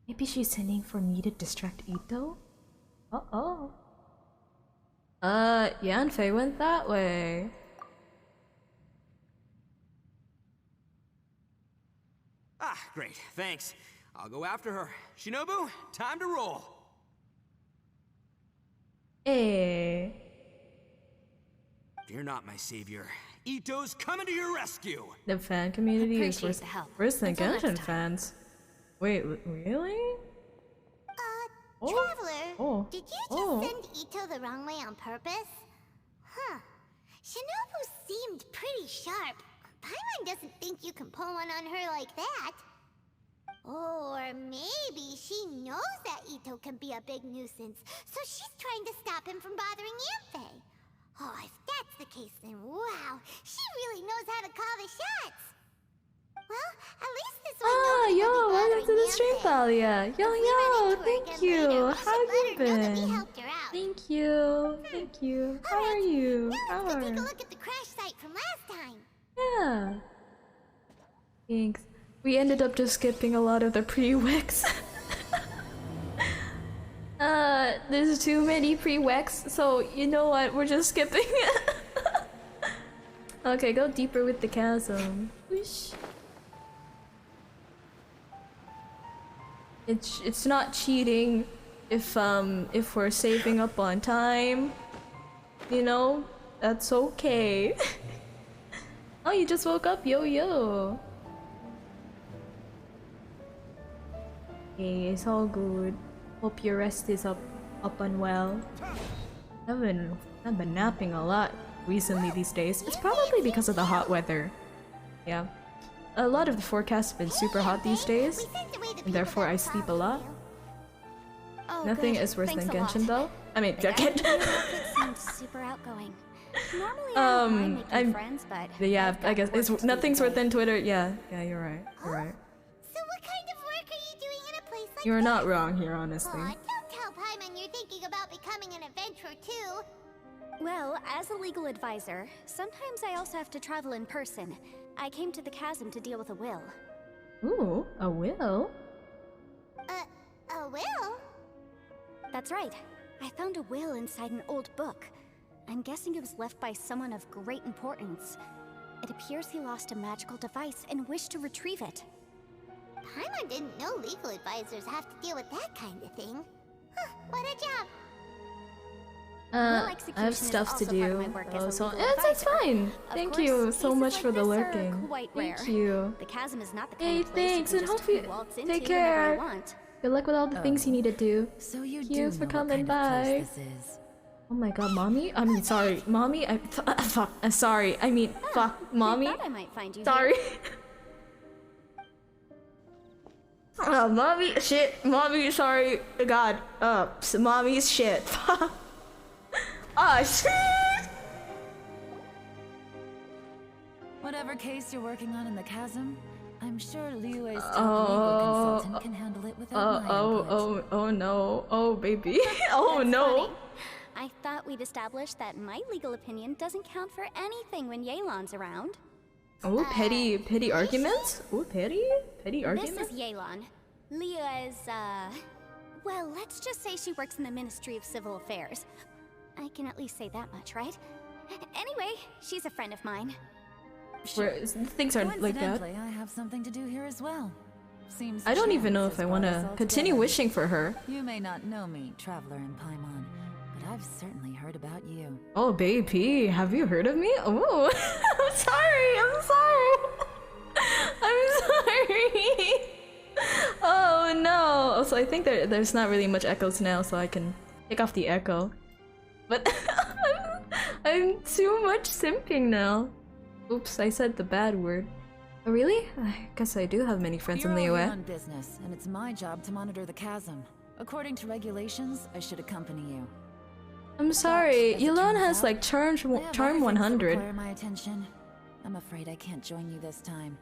Maybe she's hinting for me to distract Ito? Uh-oh. Yanfei went that way. Ah, great, thanks. I'll go after her. Shinobu, time to roll. Eh. Fear not, my savior. Ito's coming to your rescue. The fan community is Appreciate the help. worse than Until next Genshin time. fans. Wait, really? Oh. Traveler, Oh. did you just Oh. send Ito the wrong way on purpose? Huh. Shinobu seemed pretty sharp. Paimon doesn't think you can pull one on her like that. Or maybe she knows that Ito can be a big nuisance, so she's trying to stop him from bothering Yanfei. Oh, if that's that's the case, then wow, she really knows how to call the shots. Well, at least this one Ah, nobody yo, will be welcome to bothering the stream, Yamse. Thalia. Yo, If we run yo, into her thank again you. later, we How should have let you her know that we been? helped her out. Thank you. Thank you. How are you? Now How let's go are take a you? look at the crash site from last time. Yeah. Thanks. We ended up just skipping a lot of the pre-reqs. There's too many pre-reqs, so you know what? We're just skipping it. Okay, go deeper with the chasm. Whoosh. It's not cheating if we're saving up on time. You know, that's okay. Oh, you just woke up, yo yo. Hey, it's all good. Hope your rest is up and well. I've been napping a lot recently these days. It's probably because of the hot weather. Yeah. A lot of the forecasts have been super hot these days, and therefore I sleep a lot. Oh, Nothing good. is worse Thanks than a lot. Genshin though. I mean, The guy in the outfit seemed super outgoing. Normally I don't mind making I'm- friends, but yeah, I've got I guess work it's to do nothing's worse today. than Twitter. Yeah, you're right. You're right. So what kind of work are you doing in a place like You're this? not wrong here, honestly. Aw, don't tell Paimon you're thinking about becoming an adventurer too. Well, as a legal advisor, sometimes I also have to travel in person. I came to the chasm to deal with a will. Ooh, a will? A will? That's right. I found a will inside an old book. I'm guessing it was left by someone of great importance. It appears he lost a magical device and wished to retrieve it. Paimon didn't know legal advisors have to deal with that kind of thing. Huh, what a job. Will I execution have is stuff to also part of do. my work as a So legal it's advisor. fine. Of Thank course, you so cases much like for the this are lurking. quite Thank rare. you. The chasm is not the kind Hey, of place thanks, you and can hope you just waltz take into whenever care. you want. Good luck with all the things you need to do. So you Thank do you know for what coming kind of by. place this is. Oh my god, mommy? I mean, sorry, mommy? Fuck, sorry. I mean, fuck, mommy? I thought I might find you Sorry. here. Oh, mommy, shit, mommy, sorry. God, mommy's shit. Oh, shit! Whatever case you're working on in the chasm, I'm sure Liyue's top legal consultant can handle it without my input. Oh no. Oh, baby. Oh, That's no. funny. I thought we'd established that my legal opinion doesn't count for anything when Yelan's around. Oh, petty arguments? Oh, petty This arguments? is Yelan. Liyue is, well, let's just say she works in the Ministry of Civil Affairs. I can at least say that much, right? Anyway, she's a friend of mine. Things aren't like that. Coincidentally, I have something to do here as well. Seems I don't even know chance if I has want brought us to all continue together. wishing for her. You may not know me, traveler in Paimon, but I've certainly heard about you. Oh, baby, have you heard of me? Oh, I'm sorry. Oh no. So I think there's not really much echoes now, so I can take off the echo. But I'm too much simping now. Oops, I said the bad word. Oh, really? I guess I do have many friends You're in all here Liyue. on business, and it's my job to monitor the chasm. According to regulations, I should accompany you. I'm sorry, But, as it Yelan turns has out, like I charm have other charm things that 100. require my attention. I'm afraid I can't join you this time.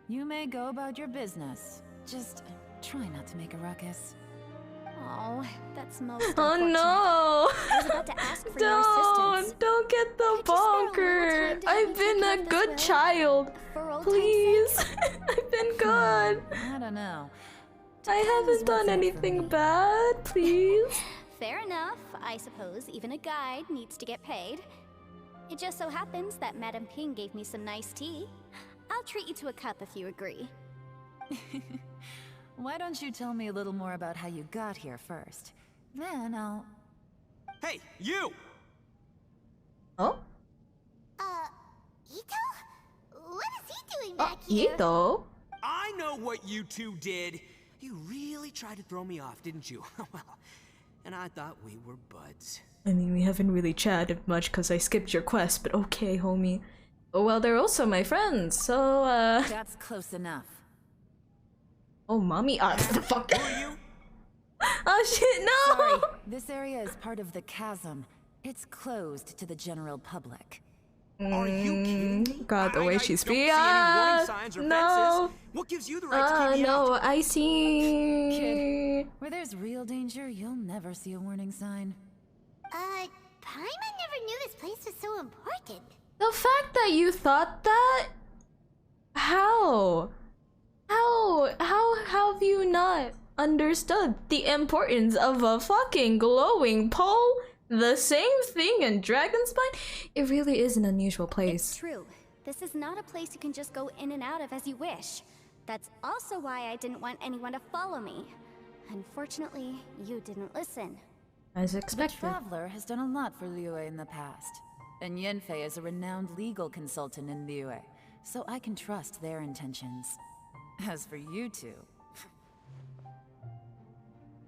You may go about your business. Just try not to make a ruckus. Oh, that's most Oh unfortunate. no! I was about to ask for your assistance. Don't get the Could you spare a little bonker! time to help I've me been take care a of this good will? child. For old time's Please, sake? I've been good. I don't know. I haven't what's done in it for anything me. bad. Please. Fair enough. I suppose even a guide needs to get paid. It just so happens that Madame Ping gave me some nice tea. I'll treat you to a cup if you agree. Why don't you tell me a little more about how you got here first? Then I'll... Hey, you! Oh, Ito? What is he doing back here? Ito. I know what you two did. You really tried to throw me off, didn't you? Well, and I thought we were buds. I mean, we haven't really chatted much because I skipped your quest, but okay, homie. Oh well, they're also my friends, so That's close enough. Oh, mommy. The fuck. Who are you? Oh shit, no! Sorry, this area is part of the chasm. It's closed to the general public. Are you kidding me? God, the way I she's don't see any warning signs or fences. What gives you the right to keep me no, out? I see. Kid, where there's real danger, you'll never see a warning sign. Paimon never knew this place was so important. The fact that you thought that? How? How have you not understood the importance of a fucking glowing pole? The same thing in Dragonspine? It really is an unusual place. It's true. This is not a place you can just go in and out of as you wish. That's also why I didn't want anyone to follow me. Unfortunately, you didn't listen. As The expected. Traveler has done a lot for Liyue in the past. And Yenfei is a renowned legal consultant in Liyue, so I can trust their intentions. As for you two...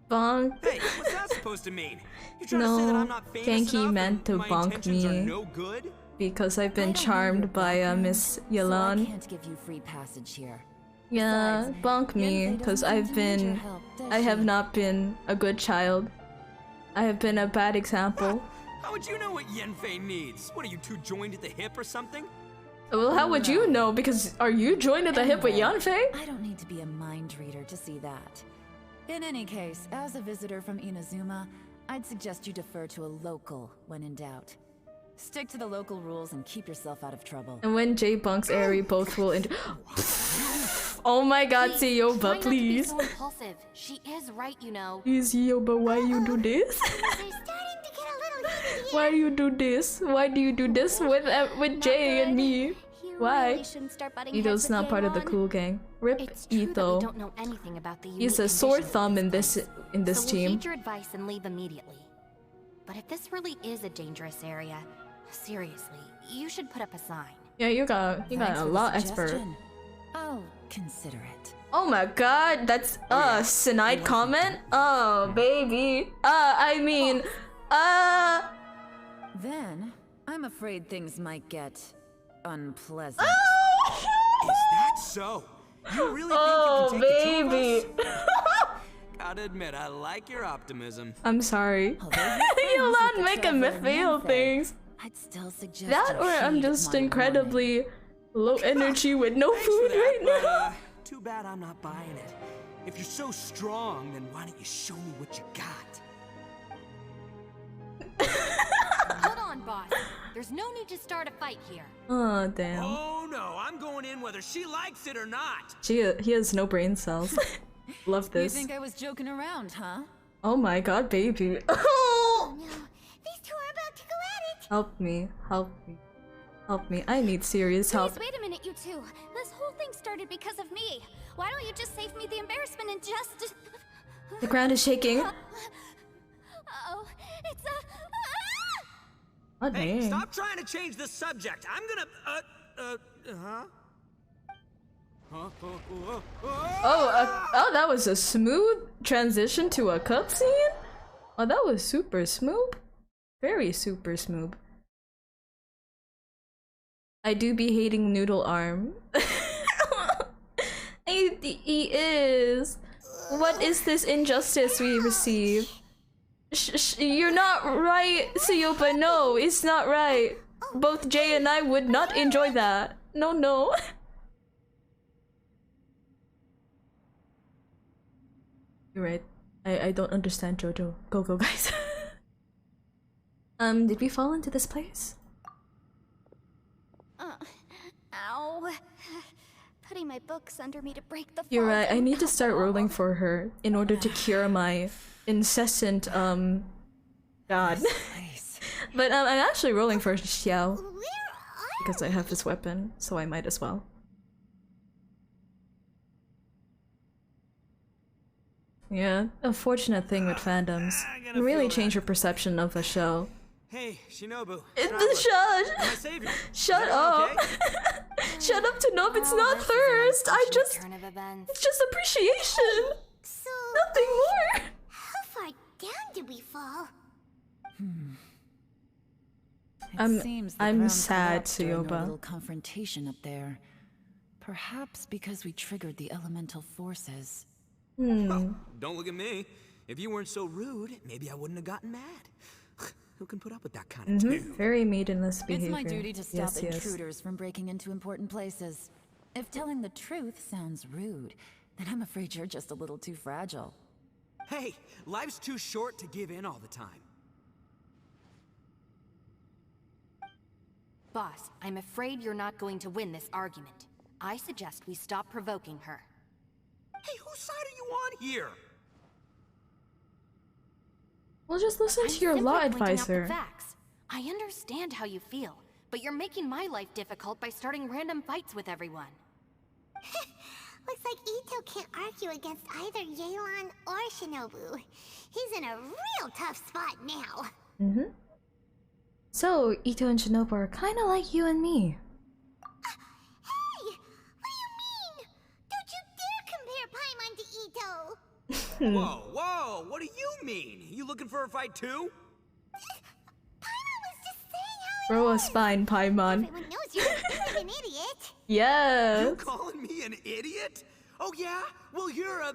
Bonk. Hey, what's that supposed to mean? You trying to say that I'm No, not famous Genki enough meant and to my bonk intentions are me. no good? Because I've I been don't know charmed your by background, Miss so I Yelan. can't give you free passage here. Yeah, Besides, bonk me, Yenfei because doesn't I've seem to need your been... help, does I have she? not been a good child. I have been a bad example. How would you know what Yenfei needs? What are you two joined at the hip or something? Well, how would you know? Because are you joined at the hip with Anyway, Yanfei? I don't need to be a mind reader to see that. In any case, as a visitor from Inazuma, I'd suggest you defer to a local when in doubt. Stick to the local rules and keep yourself out of trouble. And when Jay bunks Eri, both will Oh my god, Please, Yoba, try not to be please. so impulsive. She is right, you know. Please, Yoba, why you do this? They're starting to get a little heated here. Why you do this? Why do you do this with Jay and me? You Why? really shouldn't start butting Ito's heads not with part of the Yelan. cool gang. Rip It's true that we Ito. don't know anything about the He's unique a sore conditions of thumb in place. this So we'll team. heed your advice and leave immediately. But if this really is a dangerous area, seriously, you should put up a sign. Yeah, you got Thanks a for the lot expert. suggestion. I'll consider it. Oh my god, that's snide comment? Oh baby. I mean Then, I'm afraid things might get unpleasant. Is that so? You really Oh think you can take baby. the two of us? Gotta admit, I like your optimism. I'm sorry. Although you're friends with Yolan the making me Traveler and feel Yanfei, things. I'd still suggest That you or I'm heed just my warning. incredibly low energy with no Thanks for food that, right but, now. too bad I'm not buying it. If you're so strong, then why don't you show me what you got? Hold on, boss. There's no need to start a fight here. Oh damn. Oh no, I'm going in whether she likes it or not. He has no brain cells. Love You this. think I was joking around, huh? Oh my god, baby. Oh no, these two are about to go at it. Help me, help me, help me. I need serious help. Please wait a minute, you two. This whole thing started because of me. Why don't you just save me the embarrassment and just... The ground is shaking. Oh, it's a... Oh Hey, dang. stop trying to change the subject. I'm gonna, huh? Oh, that was a smooth transition to a cutscene? Oh, that was super smooth. Very super smooth. I do be hating Noodle Arm. He is. What is this injustice we receive? You're not right, Suyopa. No, it's not right. Both Jay and I would not enjoy that. No, no. You're right. I don't understand JoJo. Go, guys. Did we fall into this place? Ow. Putting my books under me to break the You're fog right. I and need to start help. rolling for her in order to cure my incessant god. Nice. But I'm actually rolling for Xiao Where are because I have his weapon, so I might as well. Yeah, a fortunate thing with fandoms. I Can really feel change that. your perception of a show. Hey, Shinobu. It's Traveler, the my shut. savior. Shut Is that up. okay? Shut up to Nob. It's Oh, not this is an thirst. I unfortunate just. turn of events. It's just appreciation. So, Nothing more. how far down did we fall? It seems the I'm ground sad, collapsed during our Suyoba. little confrontation up there. Perhaps because we triggered the elemental forces. Don't look at me. If you weren't so rude, maybe I wouldn't have gotten mad. who can put up with that kind of too. Very maidenless behavior. It's my duty to stop yes. intruders from breaking into important places. If telling the truth sounds rude, then I'm afraid you're just a little too fragile. Hey, life's too short to give in all the time. Boss, I'm afraid you're not going to win this argument. I suggest we stop provoking her. Hey, whose side are you on here? Well, just listen to your I'm law simply pointing out the advisor. facts. I understand how you feel, but you're making my life difficult by starting random fights with everyone. Looks like Ito can't argue against either Yelan or Shinobu. He's in a real tough spot now. So, Ito and Shinobu are kind of like you and me. Hey! What do you mean? Don't you dare compare Paimon to Ito! Whoa, what do you mean? You looking for a fight too? Paimon was just saying how Throw a spine, Paimon. everyone knows you're an idiot. Yes. You calling me an idiot? Oh yeah? Well, you're a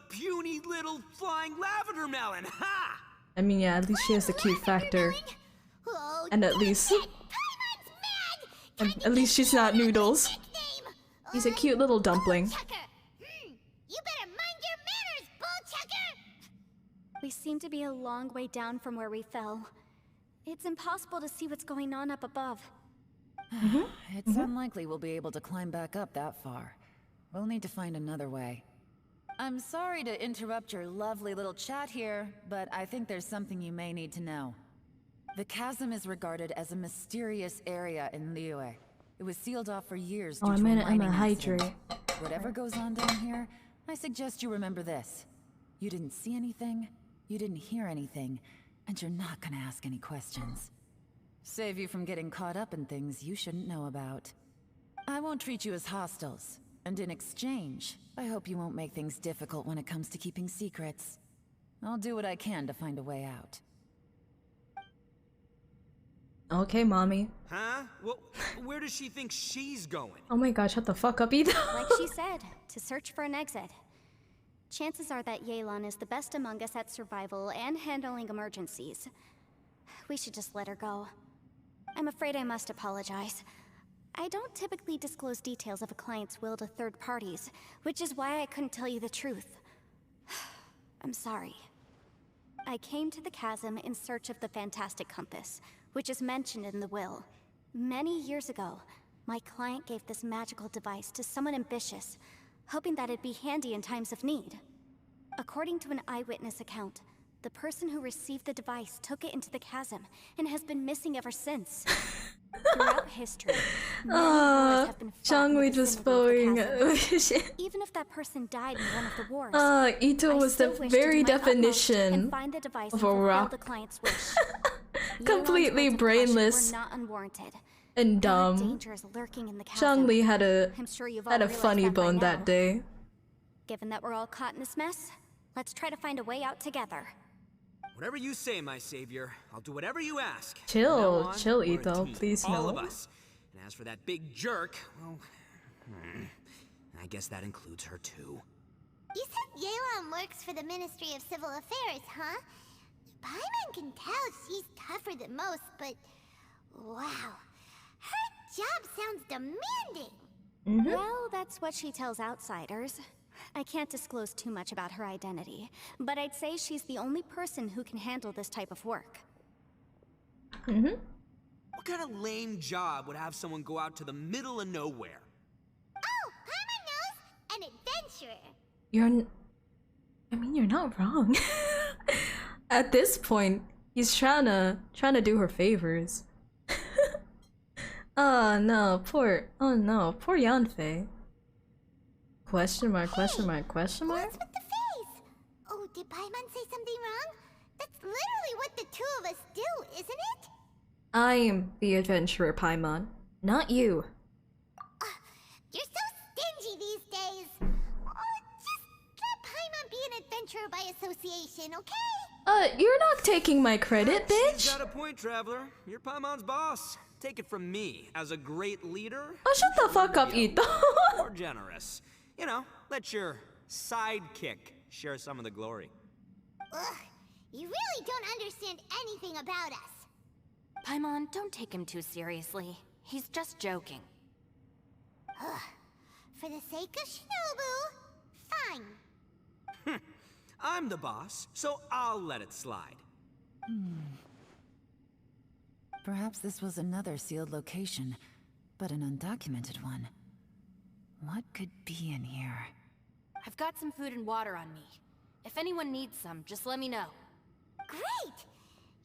puny little flying lavender melon, ha! I mean, yeah, at least she has the cute factor. Oh, And at least... Paimon's mad! At least she's not noodles. Nickname. He's a cute little dumpling. Chucker. You better mind your manners, Bull Chucker! We seem to be a long way down from where we fell. It's impossible to see what's going on up above. It's unlikely we'll be able to climb back up that far. We'll need to find another way. I'm sorry to interrupt your lovely little chat here, but I think there's something you may need to know. The chasm is regarded as a mysterious area in Liyue. It was sealed off for years due to a mining hydrate. accident. Whatever goes on down here, I suggest you remember this. You didn't see anything, you didn't hear anything, and you're not gonna ask any questions. Save you from getting caught up in things you shouldn't know about. I won't treat you as hostiles, and in exchange, I hope you won't make things difficult when it comes to keeping secrets. I'll do what I can to find a way out. Okay, mommy. Huh? Well, where does she think she's going? Oh my god, shut the fuck up, Ito. Like she said, to search for an exit. Chances are that Yelan is the best among us at survival and handling emergencies. We should just let her go. I'm afraid I must apologize. I don't typically disclose details of a client's will to third parties, which is why I couldn't tell you the truth. I'm sorry. I came to the chasm in search of the Fantastic Compass, which is mentioned in the will. Many years ago, my client gave this magical device to someone ambitious, hoping that it'd be handy in times of need. According to an eyewitness account, the person who received the device took it into the chasm and has been missing ever since. Throughout history, many wars have been fought in the Changwei just vicinity of the bowing. chasm. Even if that person died in one of the wars, Ito I was the still wish to very do my utmost definition and find the device of and a fulfill rock. the client's wish. Completely Yelan's words of caution brainless were not unwarranted. and Dark dumb. danger is lurking in the chasm. Changli had a I'm sure you've had all a realized funny that by bone now. that day. Given that we're all caught in this mess, let's try to find a way out together. Whatever you say, my savior. I'll do whatever you ask. Chill, From now on, chill, we're a Ito. team, Please, all no. of us. And as for that big jerk, well, I guess that includes her too. You said Yelan works for the Ministry of Civil Affairs, huh? Paimon can tell she's tougher than most, but... wow. Her job sounds demanding. Well, that's what she tells outsiders. I can't disclose too much about her identity, but I'd say she's the only person who can handle this type of work. What kind of lame job would have someone go out to the middle of nowhere? Oh, Paimon knows! An adventurer. I mean, you're not wrong. At this point, he's trying to do her favors. Oh no, poor Yanfei. Question mark, question mark, question mark? What's with the face? Oh, did Paimon say something wrong? That's literally what the two of us do, isn't it? I'm the adventurer, Paimon, not you. You're so stingy these days. Oh, just let Paimon be an adventurer by association, okay? You're not taking my credit, She's bitch! got a point, traveler. You're Paimon's boss. Take it from me. As a great leader, Oh, shut the fuck up, be Ito! more generous. You know, let your sidekick share some of the glory. Ugh, You really don't understand anything about us. Paimon, don't take him too seriously. He's just joking. Ugh. For the sake of Shinobu, fine. I'm the boss, so I'll let it slide. Perhaps this was another sealed location, but an undocumented one. What could be in here? I've got some food and water on me. If anyone needs some, just let me know. Great!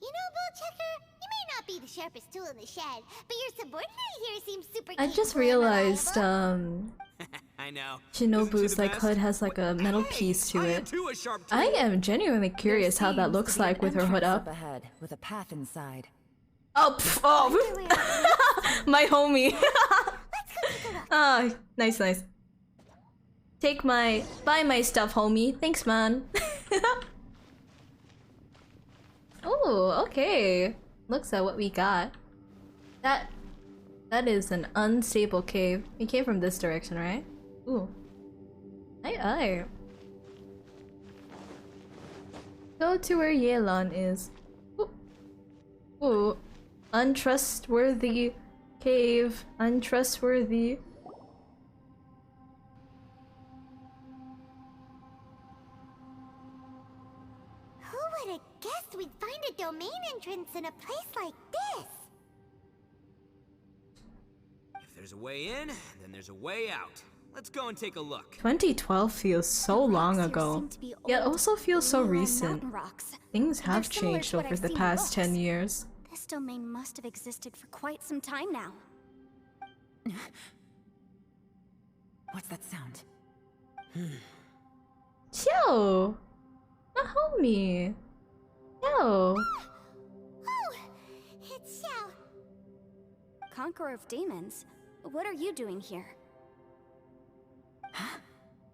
You know, Bullchecker, you may not be the sharpest tool in the shed, but your subordinate here seems super I just capable and realized, reliable. I know. Shinobu's Isn't she the like best? hood has like a metal piece to I am it. too a sharp tool. I am genuinely curious how that Seems looks to be an like with her hood entrance up. ahead, with a path inside. Oh, my homie. Ah, nice, nice. Buy my stuff, homie. Thanks, man. Oh, okay. Looks at what we got. That is an unstable cave. We came from this direction, right? Ooh. Aye. Go to where Yelan is. Ooh. Ooh. Untrustworthy cave. Untrustworthy. Who would have guessed we'd find a domain entrance in a place like this? If there's a way in, then there's a way out. Let's go and take a look. 2012 feels so long ago, yet also feels so recent. Rocks. Things have They're similar changed to what over I've the seen in past 10 books. years. This domain must have existed for quite some time now. What's that sound? Yo! My homie! Yo! Oh, it's Xiao. Conqueror of Demons, what are you doing here?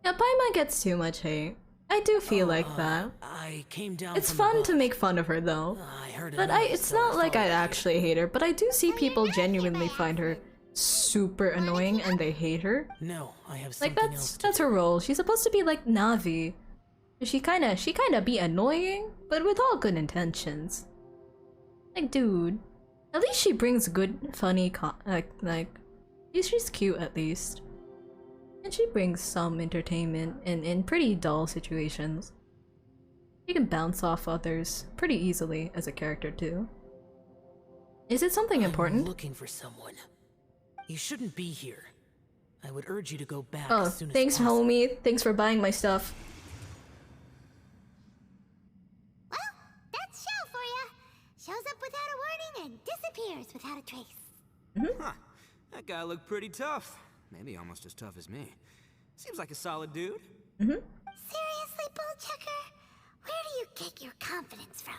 Yeah, Paimon gets too much hate. I do feel like that. I came down. It's from fun above. to make fun of her though. I heard a But noise, it's so not I like thought I'd actually hate her, but I do see people genuinely find her super annoying and they hate her. No, I have Like something else. that's her role. She's supposed to be like Navi. She kinda be annoying, but with all good intentions. Like, dude, at least she brings good, funny, she's cute at least. And she brings some entertainment in pretty dull situations. She can bounce off others pretty easily as a character too. Is it something I'm important? looking for someone. You shouldn't be here. I would urge you to go back Oh, as soon thanks, as possible. homie. Thanks for buying my stuff. Well, that's Xiao for ya. Shows up without a warning and disappears without a trace. Huh. That guy looked pretty tough. Maybe almost as tough as me. Seems like a solid dude. Seriously, Bullchecker? Where do you get your confidence from?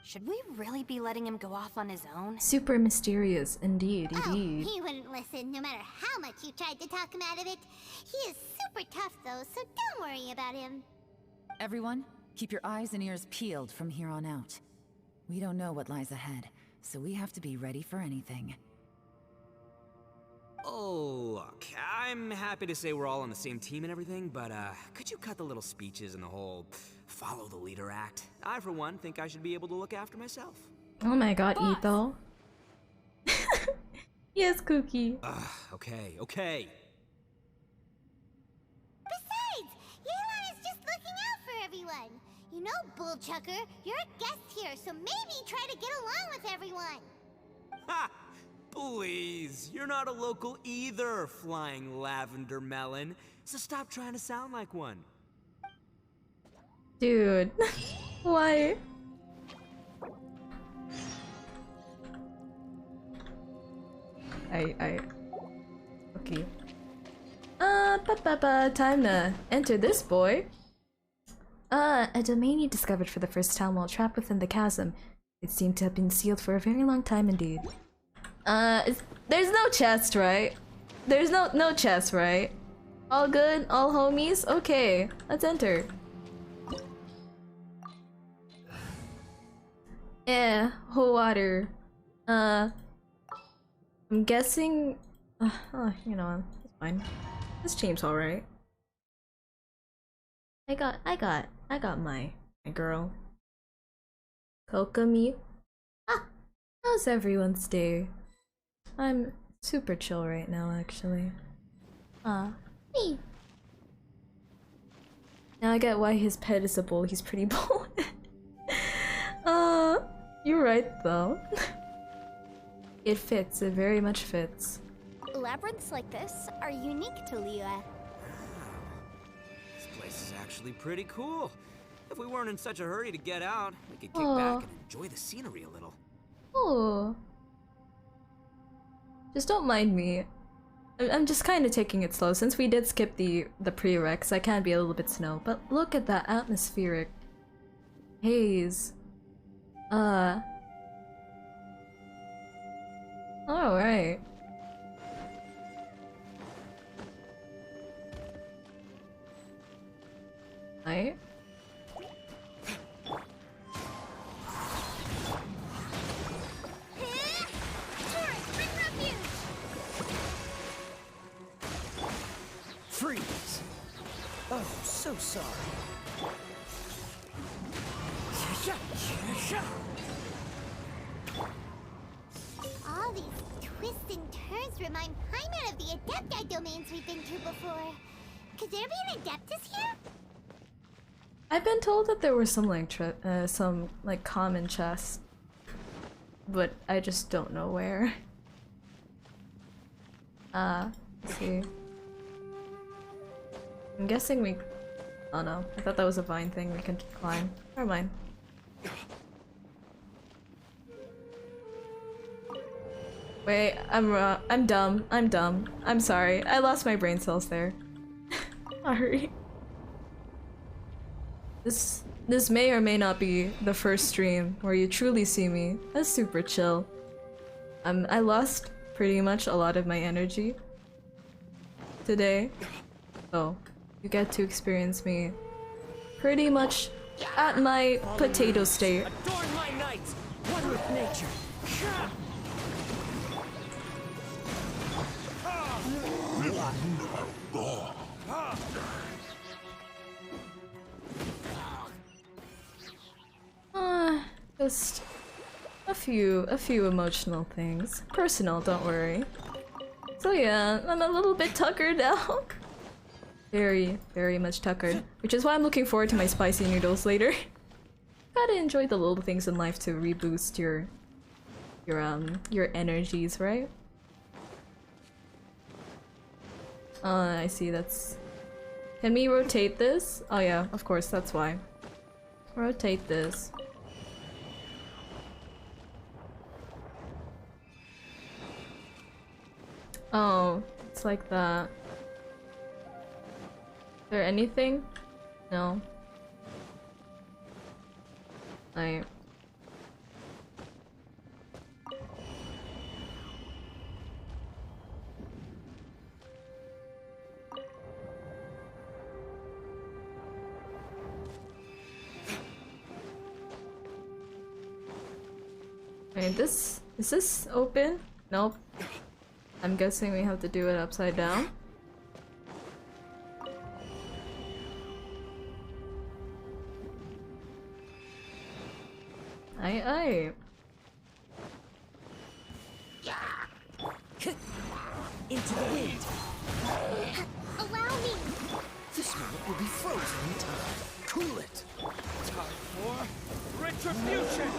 Should we really be letting him go off on his own? Super mysterious, indeed, Oh, indeed. he wouldn't listen no matter how much you tried to talk him out of it. He is super tough though, so don't worry about him. Everyone, keep your eyes and ears peeled from here on out. We don't know what lies ahead, so we have to be ready for anything. Oh, look, I'm happy to say we're all on the same team and everything, but could you cut the little speeches and the whole follow the leader act? I, for one, think I should be able to look after myself. Oh my god, Ito. Yes, Cookie. Okay. Besides, Yelan is just looking out for everyone. You know, Bullchucker, you're a guest here, so maybe try to get along with everyone. Ha! Please, you're not a local either, flying lavender melon. So stop trying to sound like one. Dude. Why? Okay. Time to enter this boy. A domain you discovered for the first time while trapped within the chasm. It seemed to have been sealed for a very long time indeed. There's no chest, right? There's no chest, right? All good? All homies? Okay, let's enter. Water. I'm guessing... you know, it's fine. This team's alright. I got my girl. Kokomi. Ah, how's everyone's day? I'm super chill right now, actually. Me. Now I get why his pet is a bull. He's pretty bold. You're right though. It fits. It very much fits. Labyrinths like this are unique to Liyue. This place is actually pretty cool. If we weren't in such a hurry to get out, we could kick Aw. back and enjoy the scenery a little. Oh. Just don't mind me. I'm just kind of taking it slow. Since we did skip the pre-reqs, I can be a little bit slow. But look at that atmospheric haze. Alright. Right? Freeze! Oh, so sorry. All these twists and turns remind Paimon of the Adepti domains we've been to before. Could there be an Adeptus here? I've been told that there were some like common chests, but I just don't know where. Let's see. I'm guessing we. Oh no, I thought that was a vine thing we can climb. Never mind. Wait, I'm dumb. I'm dumb. I'm sorry. I lost my brain cells there. Sorry. This may or may not be the first stream where you truly see me. That's super chill. I lost pretty much a lot of my energy today. So you get to experience me pretty much at my potato state. Adorn my nights, one with nature. Just a few emotional things. Personal, don't worry. So yeah, I'm a little bit tuckered now. Very much tuckered. Which is why I'm looking forward to my spicy noodles later. Gotta enjoy the little things in life to reboost your energies, right? I see, that's... Can we rotate this? Oh yeah, of course, that's why. Rotate this. Oh, it's like that. Is there anything? No. I... Wait, is this open? Nope. I'm guessing we have to do it upside down. Aye. Into the wind. Allow me! This moment will be frozen in time. Cool it. Time for retribution!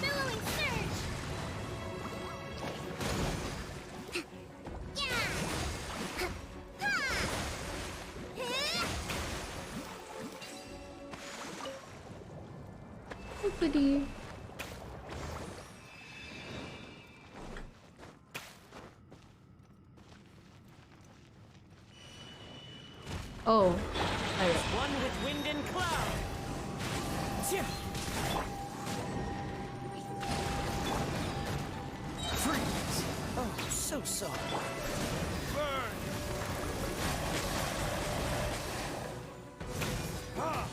Billowing surge! Oopity. Oh. One with wind and cloud. Freeze. Oh, so sorry. Burn! Ha!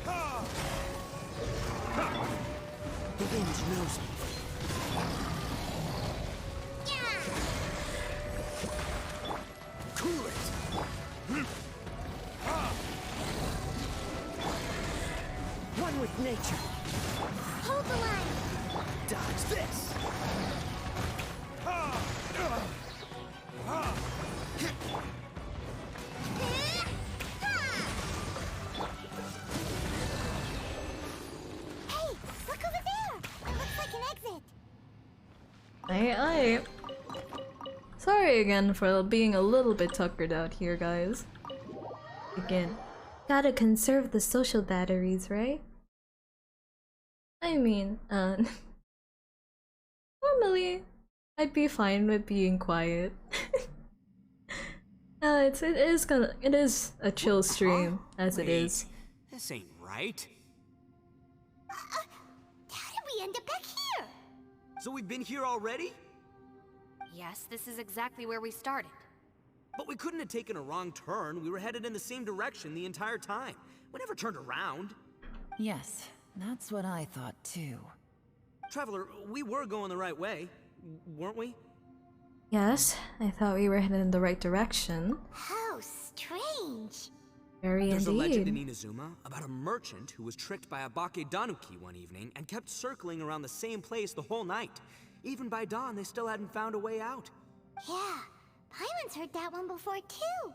Ha! The wind knows me. nature. Hold the line. Dodge this. Hey, look over there. It looks like an exit. Aye. Sorry again for being a little bit tuckered out here, guys. Again, gotta conserve the social batteries, right? I mean, normally I'd be fine with being quiet. It is a chill stream as it is. This ain't right. How did we end up back here? So we've been here already? Yes, this is exactly where we started. But we couldn't have taken a wrong turn. We were headed in the same direction the entire time. We never turned around. Yes, that's what I thought too. Traveler, we were going the right way, weren't we? Yes, I thought we were headed in the right direction. How strange. Very There's indeed. a legend in Inazuma about a merchant who was tricked by a Bakedanuki one evening and kept circling around the same place the whole night. Even by dawn, they still hadn't found a way out. Yeah, Paimon's heard that one before too.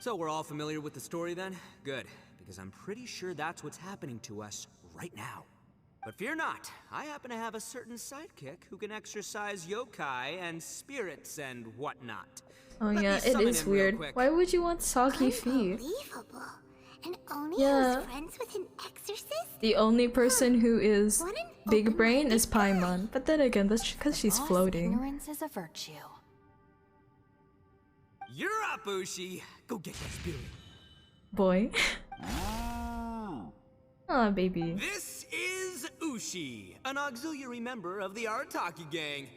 So we're all familiar with the story then? Good, because I'm pretty sure that's what's happening to us right now. But fear not, I happen to have a certain sidekick who can exercise yokai and spirits and whatnot. Oh Let yeah, me it summon is him real weird. quick. Why would you want soggy feet? Unbelievable. And Oni Yeah. was friends with an exorcist? The only person who is What an big brain is open-minded guy. Paimon, but then again, that's because she's Boss, floating. Ignorance is a virtue. You're up, Ushi! Go get that spirit. Boy. Aw, baby. This is Ushi, an auxiliary member of the Arataki gang.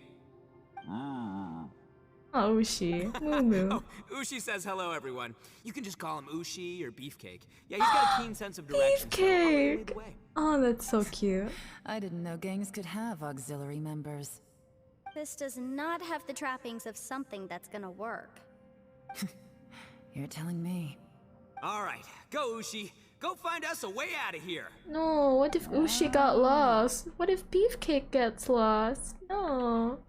Oh, she. Moo moo. Oh, Ushi says hello, everyone. You can just call him Ushi or Beefcake. Yeah, he's got a keen sense of direction. so I'll lead the Beefcake! way. Oh, that's so cute. I didn't know gangs could have auxiliary members. This does not have the trappings of something that's gonna work. You're telling me. All right, go Ushi. Go find us a way out of here. No, what if Ushi got lost? What if Beefcake gets lost? No.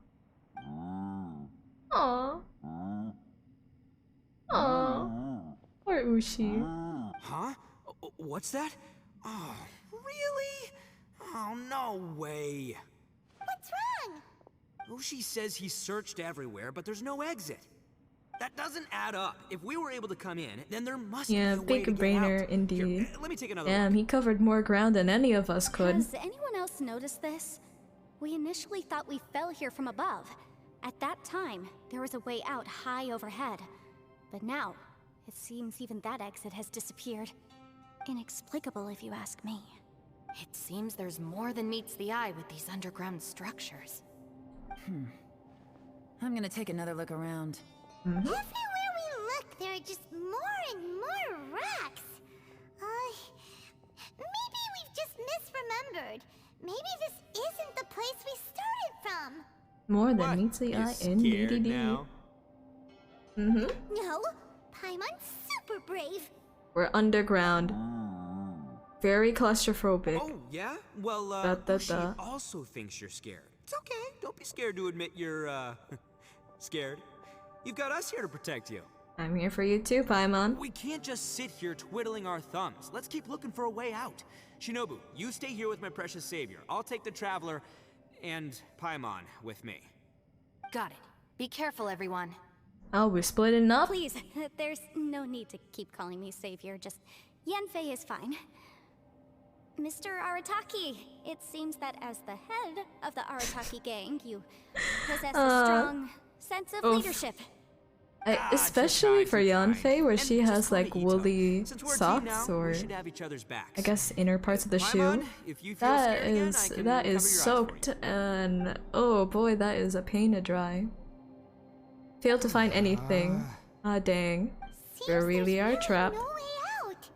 Aw. Aw. Poor Ushi. Huh? What's that? Oh, really? Oh, no way. What's wrong? Ushi says he searched everywhere, but there's no exit. That doesn't add up. If we were able to come in, then there must Yeah, be a way to big get brainer out. indeed. Here, let me take another Damn, look. he covered more ground than any of us could. Has anyone else noticed this? We initially thought we fell here from above. At that time, there was a way out high overhead. But now, it seems even that exit has disappeared. Inexplicable if you ask me. It seems there's more than meets the eye with these underground structures. I'm gonna take another look around. Everywhere we look, there are just more and more rocks. Maybe we've just misremembered. Maybe this isn't the place we started from. More than What? meets the You're eye scared indeed. now? No, Paimon's super brave. We're underground. Very claustrophobic. Oh, yeah? Well, Da. Ushi also thinks you're scared. It's okay. Don't be scared to admit you're, scared. You've got us here to protect you. I'm here for you too, Paimon. We can't just sit here twiddling our thumbs. Let's keep looking for a way out. Shinobu, you stay here with my precious savior. I'll take the Traveler and Paimon with me. Got it. Be careful, everyone. Oh, we're splitting up? Please, there's no need to keep calling me savior, just Yanfei is fine. Mr. Arataki, it seems that as the head of the Arataki gang, you possess a strong sense of leadership. Especially for Yanfei, where And she just has call me like Ito. woolly Since we're a team now, socks or we should have each other's backs. I guess inner parts of the Paimon, shoe. if you feel That scared again, is I can that cover is your eyes for soaked you. and oh boy, that is a pain to dry. Failed to find anything. Ah dang. Seems We really there's are trapped. No way out.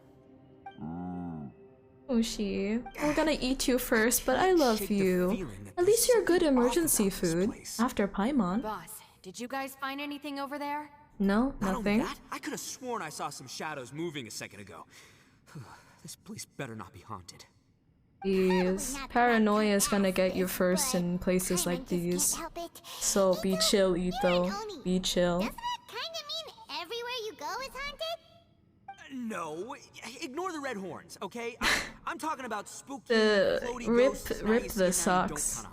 Ushi, we're gonna eat you first, but I love Shake the you. feeling that At least there's you're good something off emergency about this food. place. After Paimon. Boss, did you guys find anything over there? No, Not only nothing. that, I could have sworn I saw some shadows moving a second ago. This place better not be haunted. These paranoia is gonna get you first in places like these. So be chill, Ito. Be chill. Doesn't that kinda mean everywhere you go is haunted? No, ignore the red horns, okay? I'm talking about spooky, The floaty rip ghosts. the socks.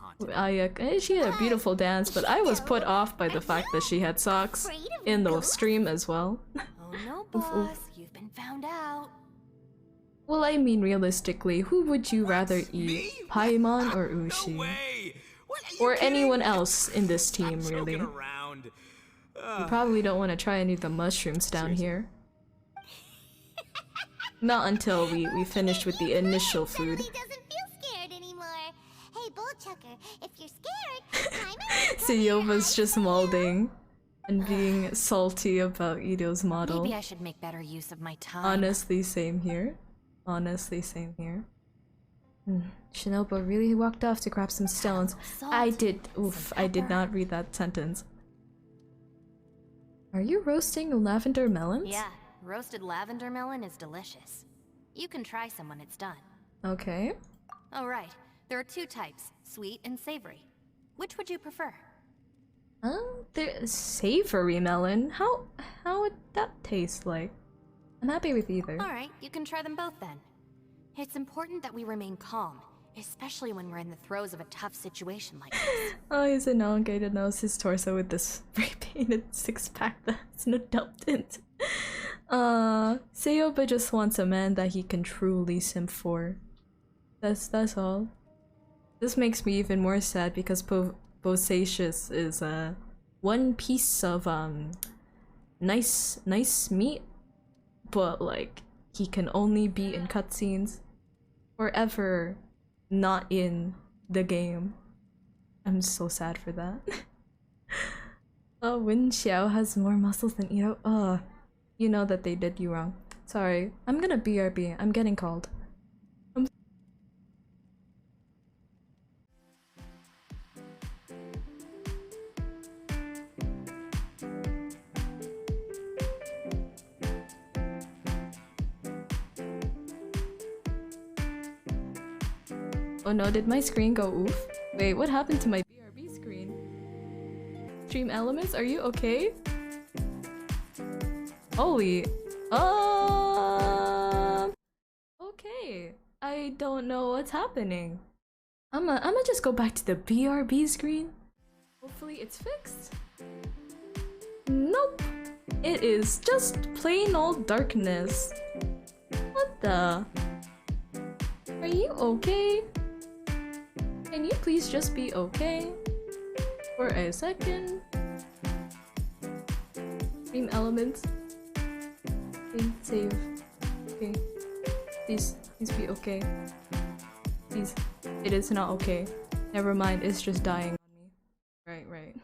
She had a beautiful dance, but I was put off by the fact that she had socks in the stream as well. Oh no, boss. You've been found out. Well, I mean, realistically, who would you rather eat? Me? Paimon or Ushi? No way! What, are you Or kidding? anyone else in this team, Stop really. joking around. You probably don't want to try any of the mushrooms down here. Not until we finish with the initial food. Suddenly doesn't feel scared anymore. Hey, Bullchucker, if you're scared, Paimon Seyoba's just molding and being salty about Ito's model. Maybe I should make better use of my time. Honestly, same here. Honestly, same here. Shinobu really walked off to grab some stones. I did. Oof, I did not read that sentence. Are you roasting lavender melons? Yeah, roasted lavender melon is delicious. You can try some when it's done. Okay. Oh right, there are two types, sweet and savory. Which would you prefer? There's savory melon. How would that taste like? I'm happy with either. Alright, you can try them both then. It's important that we remain calm, especially when we're in the throes of a tough situation like this. Oh, he's elongated nose, his torso with this spray-painted six-pack that's an adopted. Seyoba just wants a man that he can truly simp for. That's all. This makes me even more sad because Bosacious is one piece of nice meat, but like he can only be in cutscenes, forever not in the game. I'm so sad for that. Oh, Wen Xiao has more muscles than Ito. You know that they did you wrong. Sorry, I'm gonna BRB. I'm getting called. Oh no, did my screen go oof? Wait, what happened to my BRB screen? Stream elements, are you okay? Holy... Okay. I don't know what's happening. I'ma just go back to the BRB screen. Hopefully it's fixed. Nope. It is just plain old darkness. What the? Are you okay? Can you please just be okay? For a second. Stream elements. Okay, save. Okay. Please be okay. Please. It is not okay. Never mind, it's just dying on me. Right.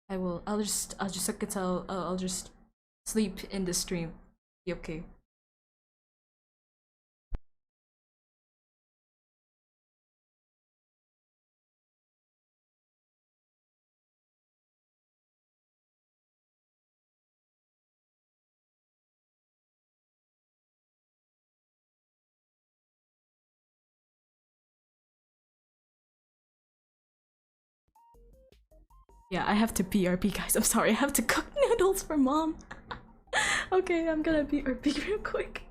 I'll just I'll just sleep in the stream. Be okay. Yeah, I have to BRB, guys. I'm sorry. I have to cook noodles for mom. Okay, I'm gonna BRB real quick.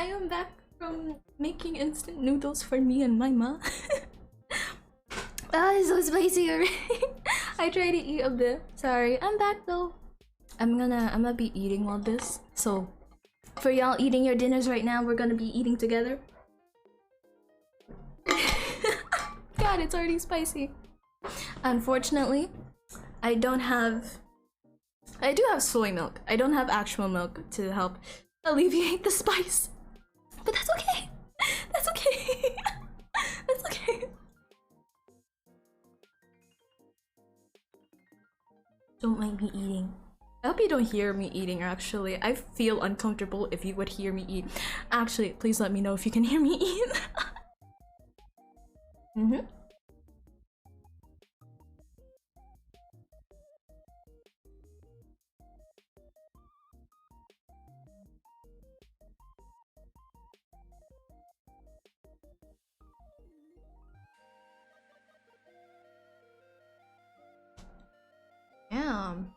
I am back from making instant noodles for me and my ma. Ah, it's so spicy already. I tried to eat a bit. Sorry, I'm back though. I'm gonna be eating all this. So, for y'all eating your dinners right now, we're gonna be eating together. God, it's already spicy. Unfortunately, I do have soy milk. I don't have actual milk to help alleviate the spice. But that's okay. That's okay. That's okay. Don't mind me eating. I hope you don't hear me eating, actually. I feel uncomfortable if you would hear me eat. Actually, please let me know if you can hear me eat. Damn.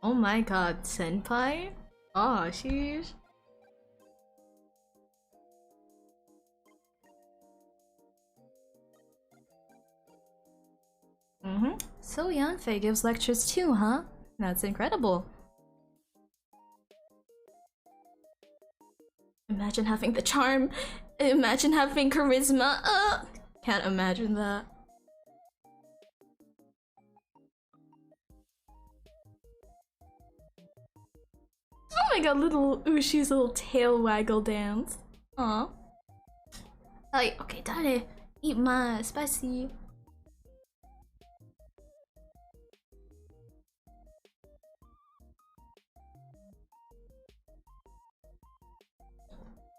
Oh my god, senpai? Oh, sheesh. So Yanfei gives lectures too, huh? That's incredible. Imagine having the charm. Imagine having charisma. Can't imagine that. Oh my god, little Ushi's little tail waggle dance. Aw. Like, okay, dale. Eat my spicy.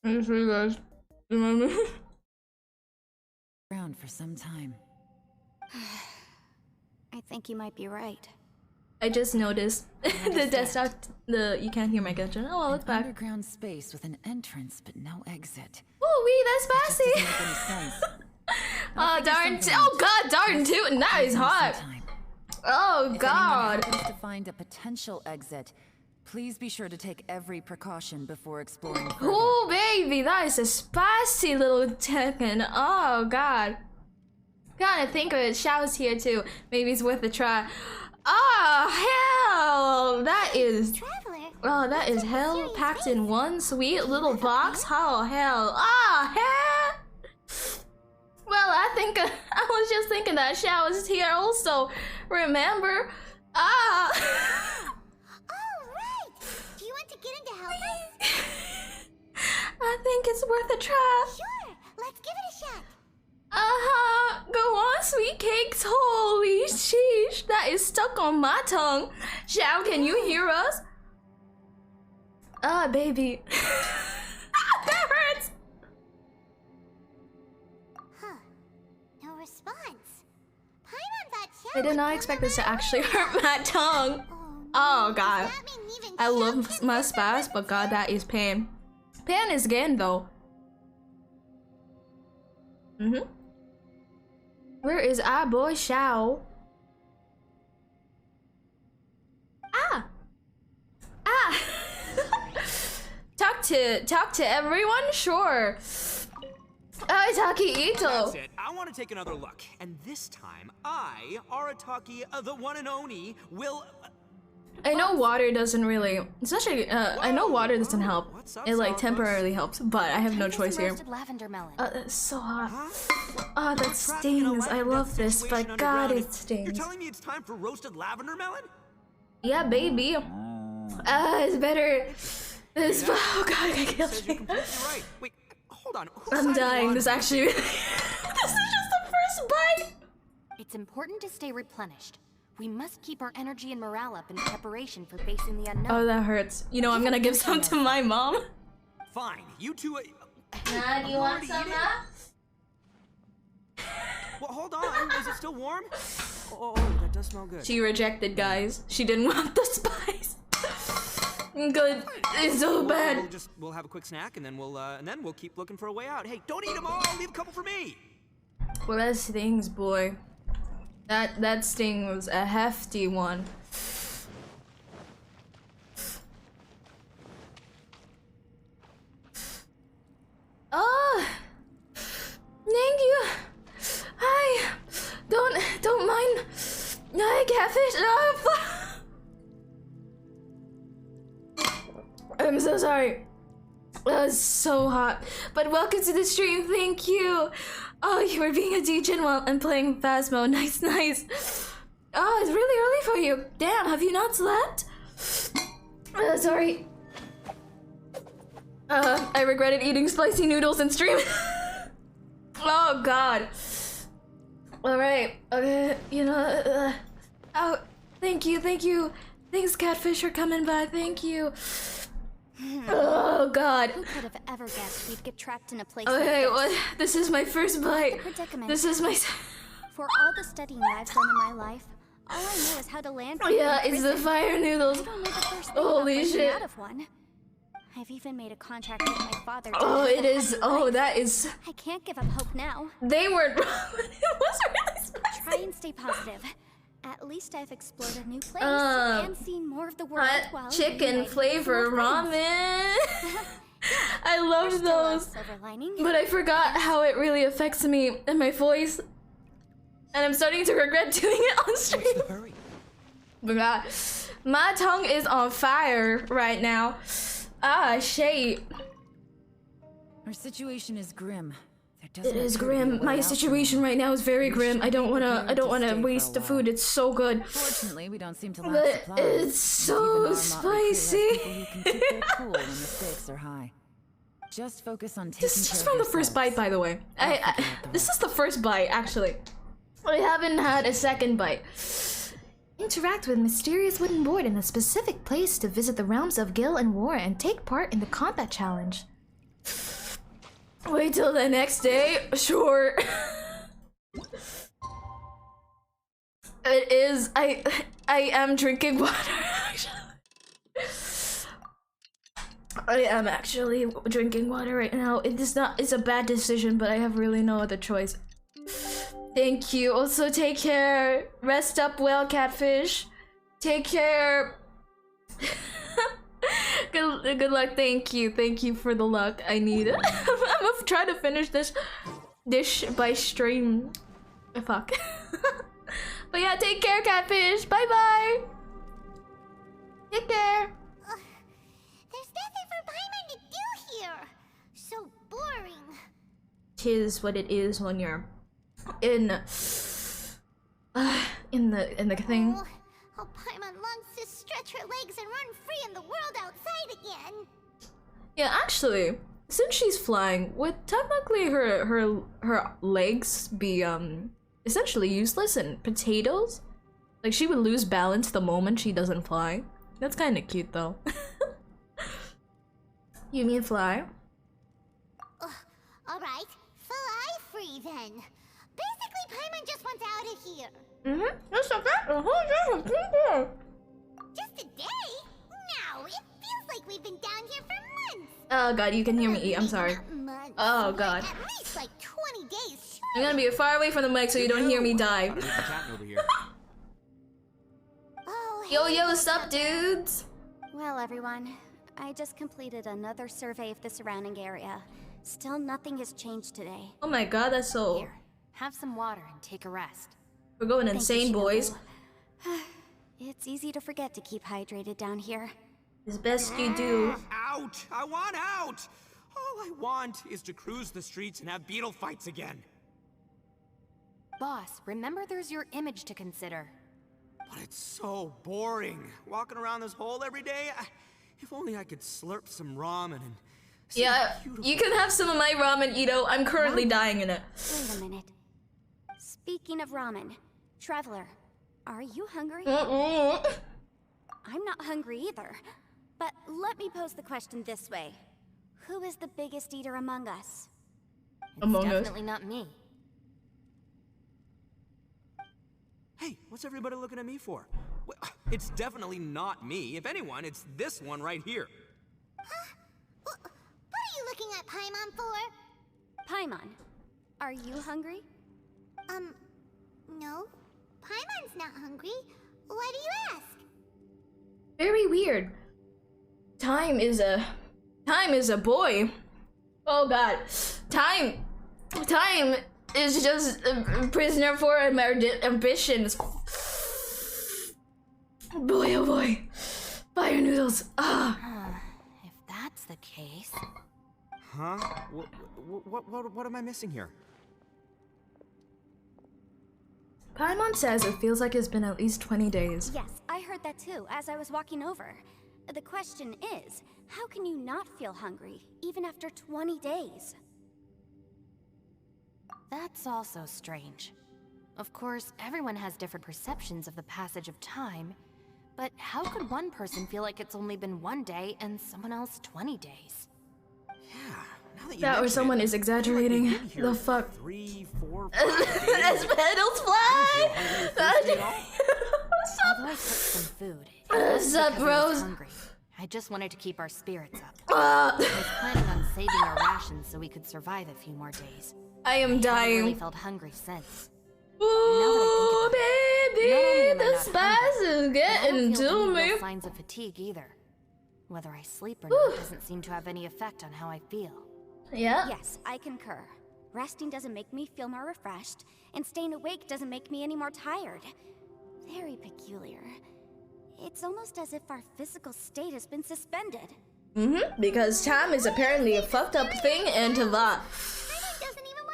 I'm sure you guys remember. Around for some time. I think you might be right. I just noticed the desktop. You can't hear my kitchen. Oh well, it's back. Underground space with an entrance but no exit. Oh wee, that's spicy. Doesn't make any sense. Oh darn! Oh god, darn tootin', that is hot. Oh god. If anyone happens to find a potential exit, please be sure to take every precaution before exploring further. Oh baby, that is a spicy little Tekken. Oh god. Gotta think of it. Xiao's here too. Maybe it's worth a try. Oh hell, that is. Oh, that is hell packed in one sweet little box. Oh hell. Ah hell. Well, I think I was just thinking that Xiao is here also. Remember? Ah. Do you want to get into help us? I think it's worth a try. Sure, let's give it a shot. Go on, sweet cakes. Holy sheesh, that is stuck on my tongue. Xiao, can you hear us? Baby. That hurts. Huh. No response. Paimon thought Xiao I did not expect this to actually hurt my tongue. Oh god. I love my spice, but god, that is pain. Pain is gain though. Where is our boy Xiao? Ah! Talk to everyone? Sure. Arataki Ito. That's it. I want to take another look. And this time, I, Arataki, the one and only, will... I know water doesn't really... Especially, I know water doesn't help. It, like, temporarily helps, but I have no choice here. It's so hot. Oh, that stings. I love this, but god, it stings. You're telling me it's time for roasted lavender melon? Yeah, baby. It's better... This... Oh god, I killed me. Right. Wait, hold on. I'm dying. This actually... This is just the first bite! It's important to stay replenished. We must keep our energy and morale up in preparation for facing the unknown. Oh, that hurts. You know, I'm gonna give some to my mom. Fine, you two... Nah, do you want some, huh? Well, hold on. Is it still warm? Oh, that does smell good. She rejected, guys. She didn't want the spice. Good. It's so bad. We'll have a quick snack and then we'll keep looking for a way out. Hey, don't eat them all. Leave a couple for me. Well, that stings, boy. That sting was a hefty one. Oh, thank you. Hi. Don't mind. Hi, catfish. I'm so sorry. That was so hot. But welcome to the stream. Thank you. Oh, you were being a degen while I'm playing Phasmo. Nice. Oh, it's really early for you. Damn, have you not slept? Sorry. I regretted eating spicy noodles in stream. Oh, God. Alright. Okay, oh, thank you. Thanks, Catfish, for coming by. Thank you. Oh, God. Who could have ever guessed we'd get trapped in a place Okay, like this? well, this is my first bite. Predicament. This is my... For all the studying I've done in my life, all I know is how to land people Yeah, in it's the prison. fire noodles. I don't know the first thing Holy about breaking shit. out of one. I've even made a contract with my father to Oh, live it a is... happy Oh, life. that is... I can't give up hope now. They weren't wrong. It was really spicy. Try and stay positive. At least I've explored a new place and seen more of the world while Hot chicken reuniting flavor with my ramen. friends. I love There's still a those. silver lining. But I forgot how it really affects me and my voice. And I'm starting to regret doing it on stream. What's the hurry? God. My tongue is on fire right now. Ah, shit. Our situation is grim. There It doesn't is appear to be a grim. way My out situation from right now is very We grim. should I don't be wanna prepared to stay for waste a the while. food. It's so good. Fortunately, we don't seem to lack But supplies. it's and so even our motley crew has spicy. people who can keep their cool when the stakes are high. Just focus on taking This is just care from of the first bite, yourselves. by the way. I'll figure out the This rest. is the first bite, actually. I haven't had a second bite. Interact with mysterious wooden board in a specific place to visit the realms of Gil and War and take part in the combat challenge. Wait till the next day? Sure. It is. I am drinking water, actually. I am actually drinking water right now. It is not. It's a bad decision, but I have really no other choice. Thank you. Also, take care. Rest up well, Catfish. Take care. Good luck. Thank you for the luck. I need it. I'm gonna try to finish this dish by stream. Fuck. But yeah, take care, Catfish. Bye bye. Take care. There's nothing for Paimon to do here. So boring. Tis what it is when you're in the thing. Oh, Paimon longs to stretch her legs and run free in the world outside again. Yeah, actually, since she's flying, would technically her legs be essentially useless in potatoes? Like she would lose balance the moment she doesn't fly. That's kind of cute though. You mean fly? Alright, fly free then. Basically, Paimon just wants out of here. That's okay. Just a day? No, it feels like we've been down here for months. Oh god, you can hear me eat. I'm sorry. Not months, Oh but god. At least like 20 days. I'm gonna be far away from the mic so you don't hear me die. Gotta read the chat over here. Oh, Yo, hey, what's up, dudes? Well, everyone, I just completed another survey of the surrounding area. Still nothing has changed today. Oh my god, that's so... Here, have some water and take a rest. We're going Thank you, insane, boys. Shinobu. It's easy to forget to keep hydrated down here. As best you do. Out! I want out! All I want is to cruise the streets and have beetle fights again. Boss, remember there's your image to consider. But it's so boring. Walking around this hole every day. If only I could slurp some ramen and... see Yeah, beautiful- you can have some of my ramen, Ito. I'm currently dying in it. Wait a minute. Speaking of ramen, Traveler, are you hungry? Mm-mm. I'm not hungry either. But let me pose the question this way. Who is the biggest eater among us? It's Among us. definitely not me. Hey, what's everybody looking at me for? Well, it's definitely not me. If anyone, it's this one right here. Huh? What are you looking at Paimon for? Paimon, are you hungry? No. Paimon's not hungry. Why do you ask? Very weird. Time is a boy. Oh god. Time is just a prisoner for ambitions. Boy, oh boy. Fire noodles. Ah. If that's the case... Huh? What am I missing here? Paimon says it feels like it's been at least 20 days. Yes, I heard that too as I was walking over. The question is, how can you not feel hungry, even after 20 days? That's also strange. Of course, everyone has different perceptions of the passage of time, but how could one person feel like it's only been 1 day and someone else 20 days? Yeah, now that you That or mention someone it, is I feel like exaggerating. we've been here The fuck? 3, 4, 5 days. As petals fly! Although I cooked some food, it wasn't Sup, because I was bros? hungry. I just wanted to keep our spirits up. Ah. I was planning on saving our rations so we could survive a few more days. I am I haven't really dying. felt hungry since. Ooh, baby, the spice is I getting don't feel to any me. real signs of fatigue either. Whether I sleep or not doesn't seem to have any effect on how I feel. Yeah. Yes, I concur. Resting doesn't make me feel more refreshed, and staying awake doesn't make me any more tired. Very peculiar. It's almost as if our physical state has been suspended. Because time is apparently a fucked up thing, and to that.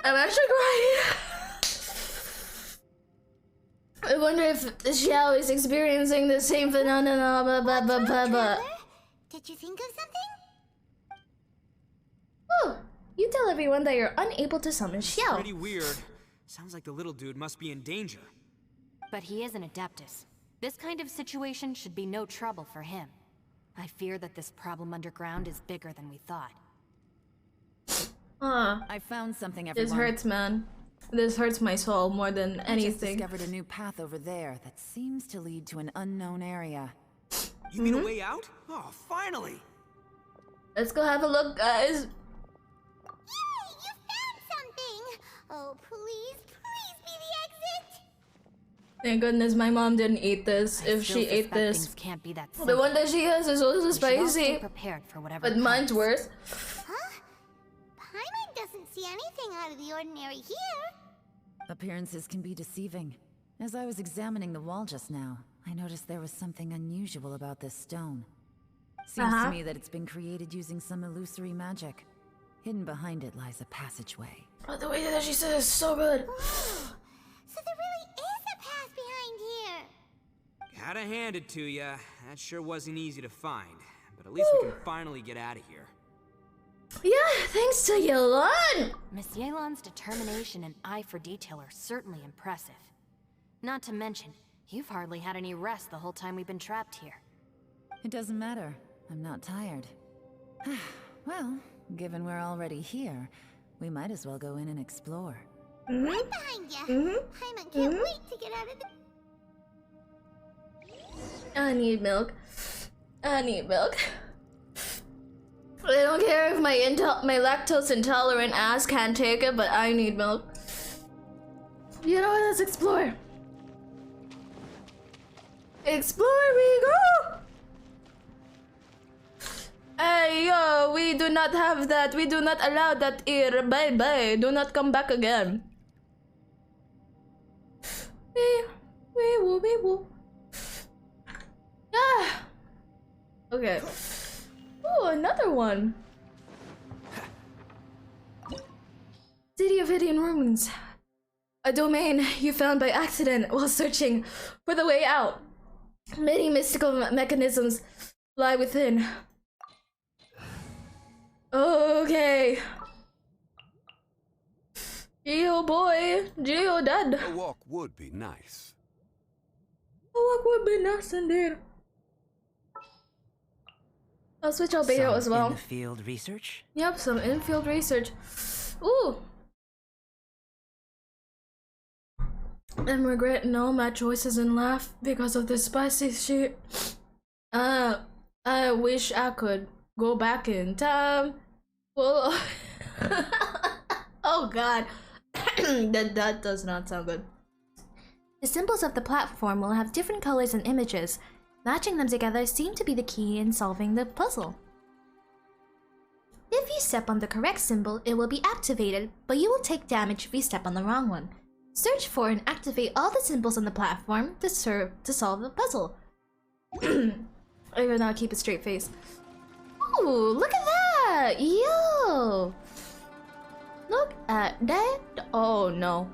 I'm actually crying. I wonder if Xiao is experiencing the same phenomenon. Did you think of something? Oh, you tell everyone that you're unable to summon Xiao. Pretty weird. Sounds like the little dude must be in danger. But he is an Adeptus. This kind of situation should be no trouble for him. I fear that this problem underground is bigger than we thought. I found something, everyone. This hurts, man. This hurts my soul more than I just anything. discovered a new path over there that seems to lead to an unknown area. You mean a way out? Oh, finally! Let's go have a look, guys. Yay! You found something! Oh, please be the exit! Thank goodness my mom didn't eat this. I If still she ate suspect this. things can't be that The simple. one that she has is also We should all stay spicy. prepared for whatever But mine's comes. worse. Huh? Paimon doesn't see anything out of the ordinary here. Appearances can be deceiving. As I was examining the wall just now, I noticed there was something unusual about this stone. Seems to me that it's been created using some illusory magic. Hidden behind it lies a passageway. Oh, the way that she says is so good. So there really is a path behind here. Gotta hand it to ya. That sure wasn't easy to find. But at least we can finally get out of here. Yeah, thanks to Yelan. Miss Yelan's determination and eye for detail are certainly impressive. Not to mention, you've hardly had any rest the whole time we've been trapped here. It doesn't matter. I'm not tired. Well, given we're already here, we might as well go in and explore. Right behind ya. Paimon can't wait to get out of the... I need milk. I need milk. I don't care if my lactose intolerant ass can't take it, but I need milk. You know what? Let's explore. Explore we go! Hey yo, we do not have that. We do not allow that here. Bye bye. Do not come back again. Wee woo. Ah. Okay. Oh, another one. City of Hidden Ruins. A domain you found by accident while searching for the way out. Many mystical mechanisms lie within. Okay. Geo boy, Geo dad. A walk would be nice. A walk would be nice indeed. I'll switch albedo as well. In-the-field research? Yep, some in-field research. Ooh. and regret all my choices in life because of this spicy shit. I wish I could go back in time. Well, oh god, that does not sound good. The symbols of the platform will have different colors and images. Matching them together seem to be the key in solving the puzzle. If you step on the correct symbol, it will be activated, but you will take damage if you step on the wrong one. Search for and activate all the symbols on the platform to solve the puzzle. I will now keep a straight face. Ooh, look at that! Yo! Look at that! Oh no.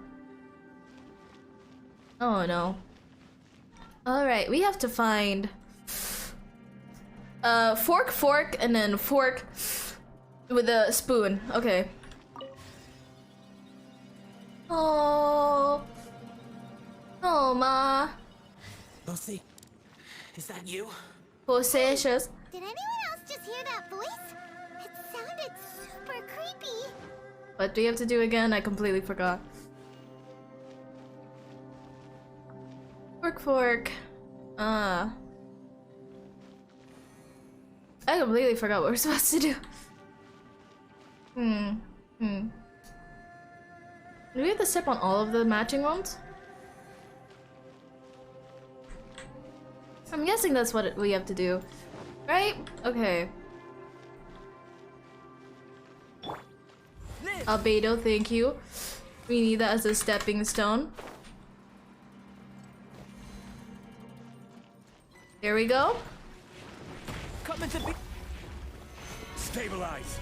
Oh no. Alright, we have to find... fork, and then fork with a spoon. Okay. Oh. Oh, ma. Lucy, is that you? Possessious. Did anyone else just hear that voice? It sounded super creepy. What do you have to do again? I completely forgot. Fork. I completely forgot what we're supposed to do. Do we have to step on all of the matching ones? I'm guessing that's what we have to do. Right? Okay. Albedo, thank you. We need that as a stepping stone. There we go. Coming to be stabilize.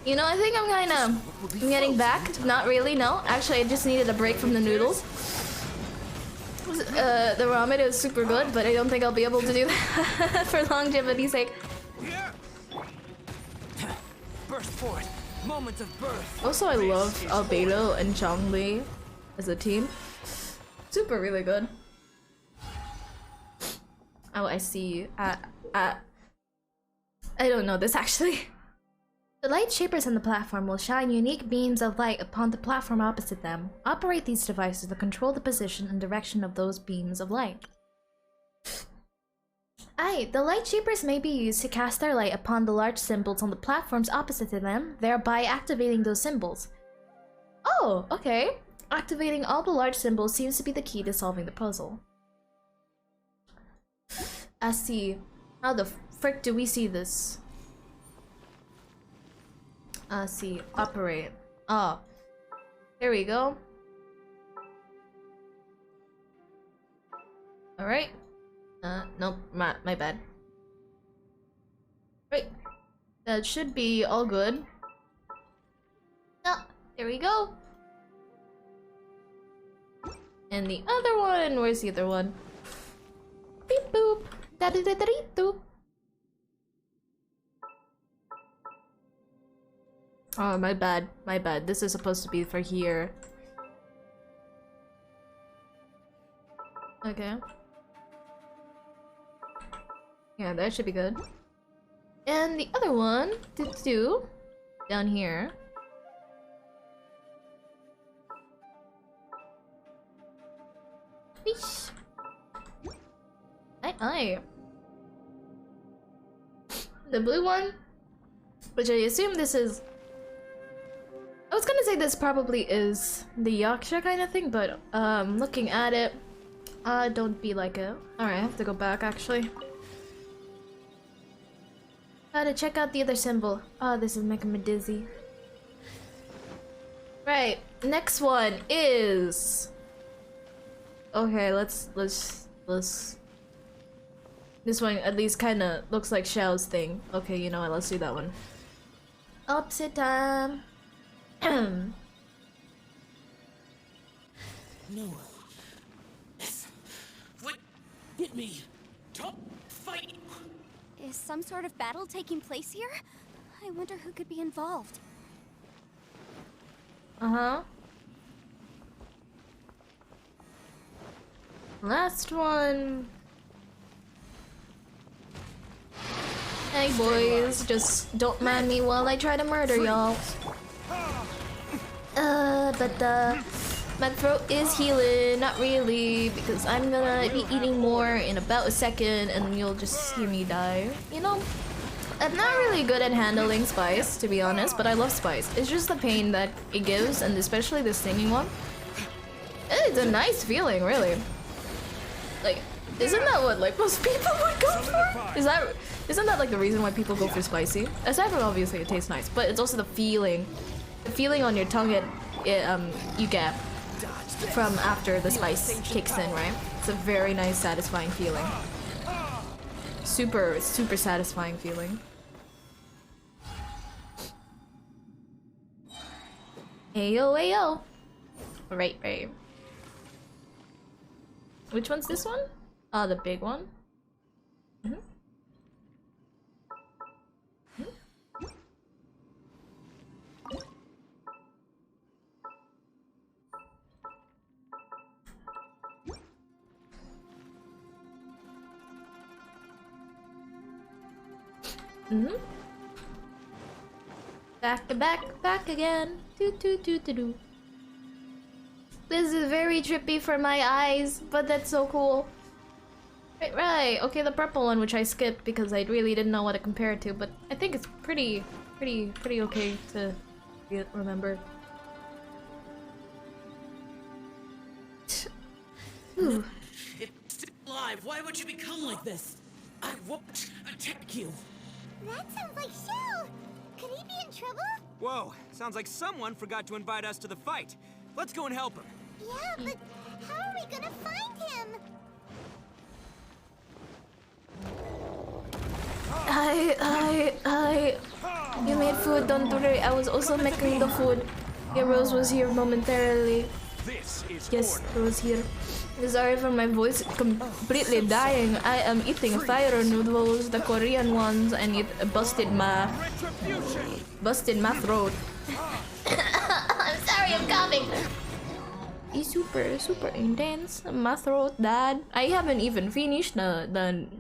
You know, I think I'm getting back. Not really, no. Actually, I just needed a break from the noodles. The ramen is super good, but I don't think I'll be able to do that for longevity's sake. Burst forth. Moments of birth. Also, I love Albedo and Zhongli as a team. Super really good. Oh, I see. I don't know this actually. The light shapers on the platform will shine unique beams of light upon the platform opposite them. Operate these devices to control the position and direction of those beams of light. The light shapers may be used to cast their light upon the large symbols on the platforms opposite to them, thereby activating those symbols. Oh, okay. Activating all the large symbols seems to be the key to solving the puzzle. I see. How the frick do we see this? See. Operate. Oh. There we go. Alright. Nope. My bad. Right. That should be all good. There we go. And the other one, where's the other one? Beep boop. Da da da da doo. Oh, my bad. My bad. This is supposed to be for here. Okay. Yeah, that should be good. And the other one, down here. Eesh. Aye. The blue one, which I assume this is... I was gonna say this probably is the Yaksha kind of thing, but looking at it, don't be like it. Alright, I have to go back actually. Gotta check out the other symbol. Oh, this is making me dizzy. Right, next one is... Okay, let's... This one at least kinda looks like Xiao's thing. Okay, you know what, let's do that one. Opposite time. No. What? Get me. Top fight. Is some sort of battle taking place here? I wonder who could be involved. Uh-huh. Last one. Hey boys, just don't mind me while I try to murder y'all. My throat is healing, not really, because I'm gonna be eating more in about a second and you'll just see me die. You know, I'm not really good at handling spice, to be honest, but I love spice. It's just the pain that it gives, and especially the stinging one. It's a nice feeling, really. Like, isn't that what like most people would go for? Isn't that like the reason why people go for spicy? Aside from obviously it tastes nice, but it's also the feeling on your tongue you get from after the spice kicks in, right? It's a very nice, satisfying feeling. Super satisfying feeling. Ayo, ayo. Right. Which one's this one? Ah, the big one. Back again. Do. This is very trippy for my eyes, but that's so cool. Right. Okay, the purple one, which I skipped because I really didn't know what to compare it to, but I think it's pretty okay to remember. Ooh. It's still alive. Why would you become like this? I won't attack you. That sounds like Shell. Could he be in trouble? Whoa, sounds like someone forgot to invite us to the fight. Let's go and help him. Yeah, but how are we gonna find him? You made food, don't worry. I was also making the food. Yeah, Rose was here momentarily. Yes, Rose here. Sorry for my voice completely dying. I am eating fire noodles, the Korean ones, and it busted my throat. I'm sorry, I'm coughing. It's super intense. My throat died. I haven't even finished the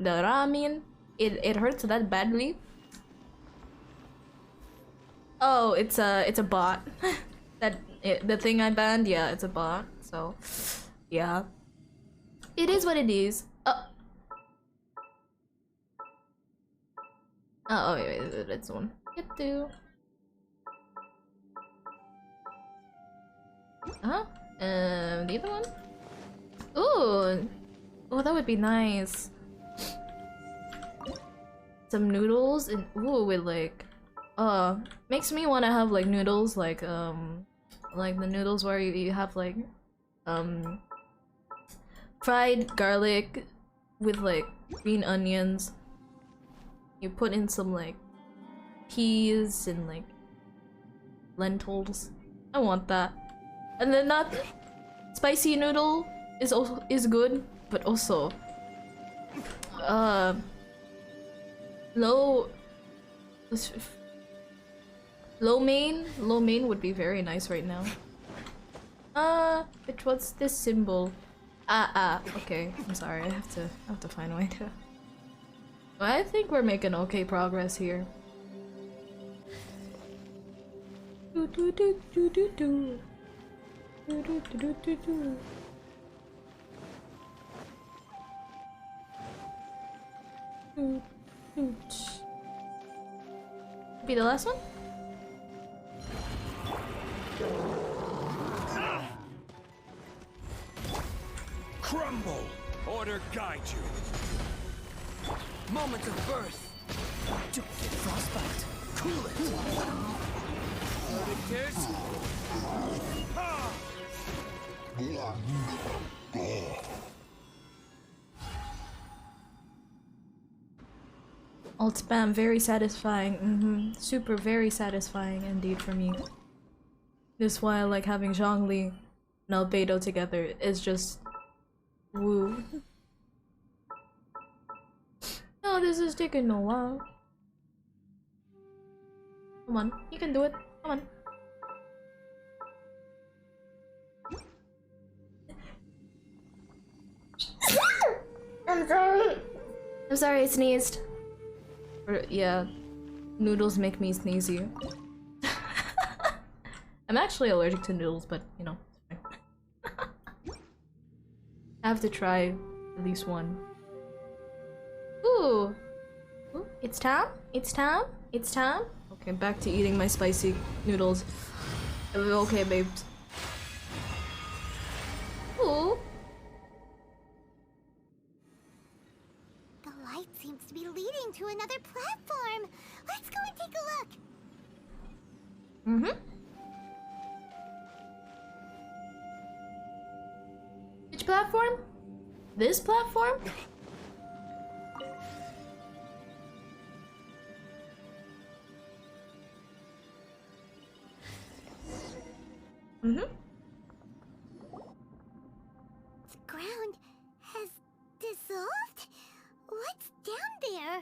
ramen. It hurts that badly. Oh, it's a bot. The thing I banned, yeah, it's a bot. So, yeah. It is what it is. Oh, wait, that's one. Get to. The other one? Ooh! Oh, that would be nice. Some noodles and ooh, with like, makes me want to have like noodles like the noodles where you have like, fried garlic with like green onions. You put in some like peas and like lentils. I want that. And then not spicy noodle is good, but also low main would be very nice right now. What's this symbol? Okay, I'm sorry, I have to find a way to. I think we're making okay progress here. Be the last one? Crumble! Order guide you. Moment of birth. Don't get frostbite. Cool it. Verdict is... Alt spam, very satisfying. Super, very satisfying indeed for me. This is why I like having Zhongli and Albedo together. It's just woo. Oh, this is taking a while. Come on, you can do it. Come on. I'm sorry. I'm sorry, I sneezed. Yeah, noodles make me sneezy. I'm actually allergic to noodles, but you know, it's fine. I have to try at least one. Ooh. Ooh, it's time. It's time. It's time. Okay, back to eating my spicy noodles. Okay, babes. Ooh. The light seems to be leading to another platform. Let's go and take a look. Mm-hmm. Which platform? This platform? Mm-hmm. The ground has dissolved? What's down there?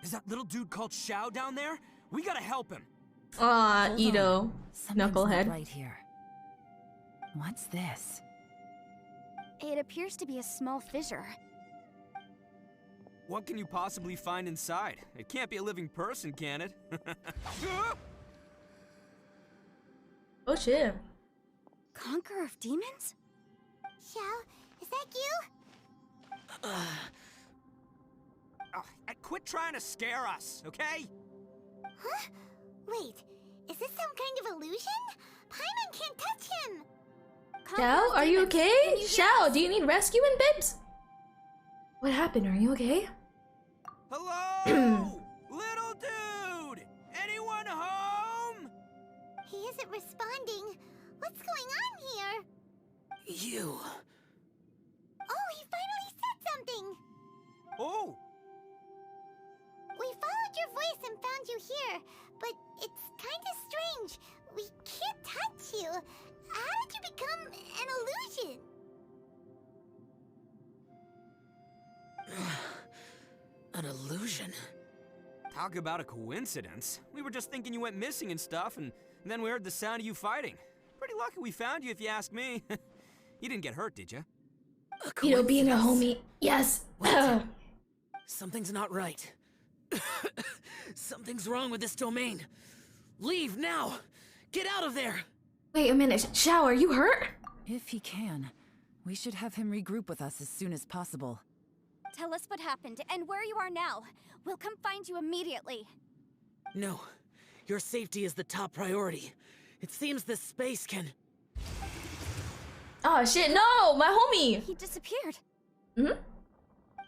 Is that little dude called Xiao down there? We gotta help him. Ah, Hold Ito. on. Something's not Knucklehead. right here. What's this? It appears to be a small fissure. What can you possibly find inside? It can't be a living person, can it? Oh shit. Conqueror of demons? Xiao, is that you? Oh, quit trying to scare us, okay? Huh? Wait, is this some kind of illusion? Paimon can't touch him! Xiao, are you okay? Xiao, do you need rescuing, babes? What happened? Are you okay? Hello? Little dude! Anyone home? He isn't responding. What's going on here? You. Oh, he finally said something! Oh! We followed your voice and found you here, but it's kinda strange. We can't touch you. How did you become an illusion? An illusion? Talk about a coincidence. We were just thinking you went missing and stuff, and then we heard the sound of you fighting. Pretty lucky we found you, if you ask me. You didn't get hurt, did you? Ito being a homie. Yes. Something's not right. Something's wrong with this domain. Leave now! Get out of there! Wait a minute. Xiao, are you hurt? If he can, we should have him regroup with us as soon as possible. Tell us what happened and where you are now. We'll come find you immediately. No. Your safety is the top priority. It seems this space can... Oh shit, no! My homie! He disappeared. Mm-hmm. Where'd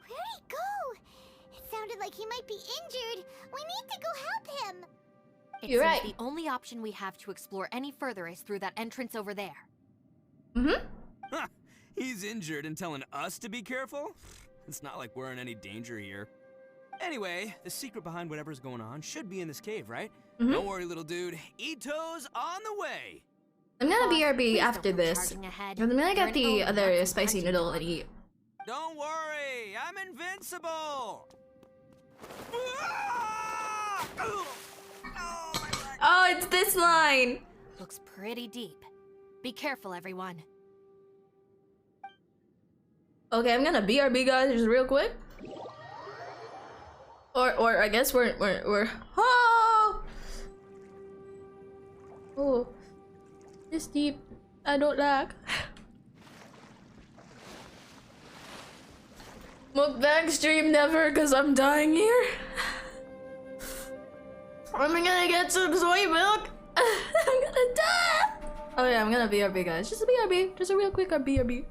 he go? It sounded like he might be injured. We need to go help him. It You're seems right. the only option we have to explore any further is through that entrance over there. Mm-hmm. Huh, he's injured and telling us to be careful? It's not like we're in any danger here. Anyway, the secret behind whatever's going on should be in this cave, right? Mm-hmm. Don't worry, little dude. Ito's on the way! I'm gonna Boss, BRB please after don't go this. charging ahead. I'm gonna You're get an the owner, other not some spicy hunting noodle dog. and eat. Don't worry, I'm invincible! Oh, it's this line! Looks pretty deep. Be careful, everyone. Okay, I'm gonna BRB guys just real quick. Or I guess we're oh! Oh. This deep. I don't like. Mukbang stream never, cause I'm dying here. I'm gonna get some soy milk. I'm gonna die. Oh yeah, I'm gonna BRB guys. Just a BRB. Just a real quick BRB.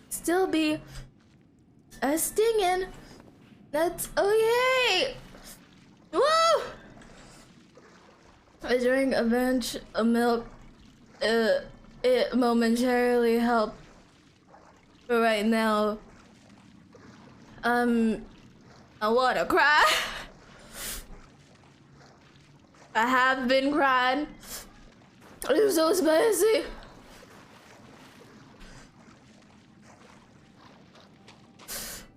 Still be a stinging. That's okay. Woo! I drank a bunch of milk. It momentarily helped, but right now, I wanna cry. I have been crying. It's so spicy.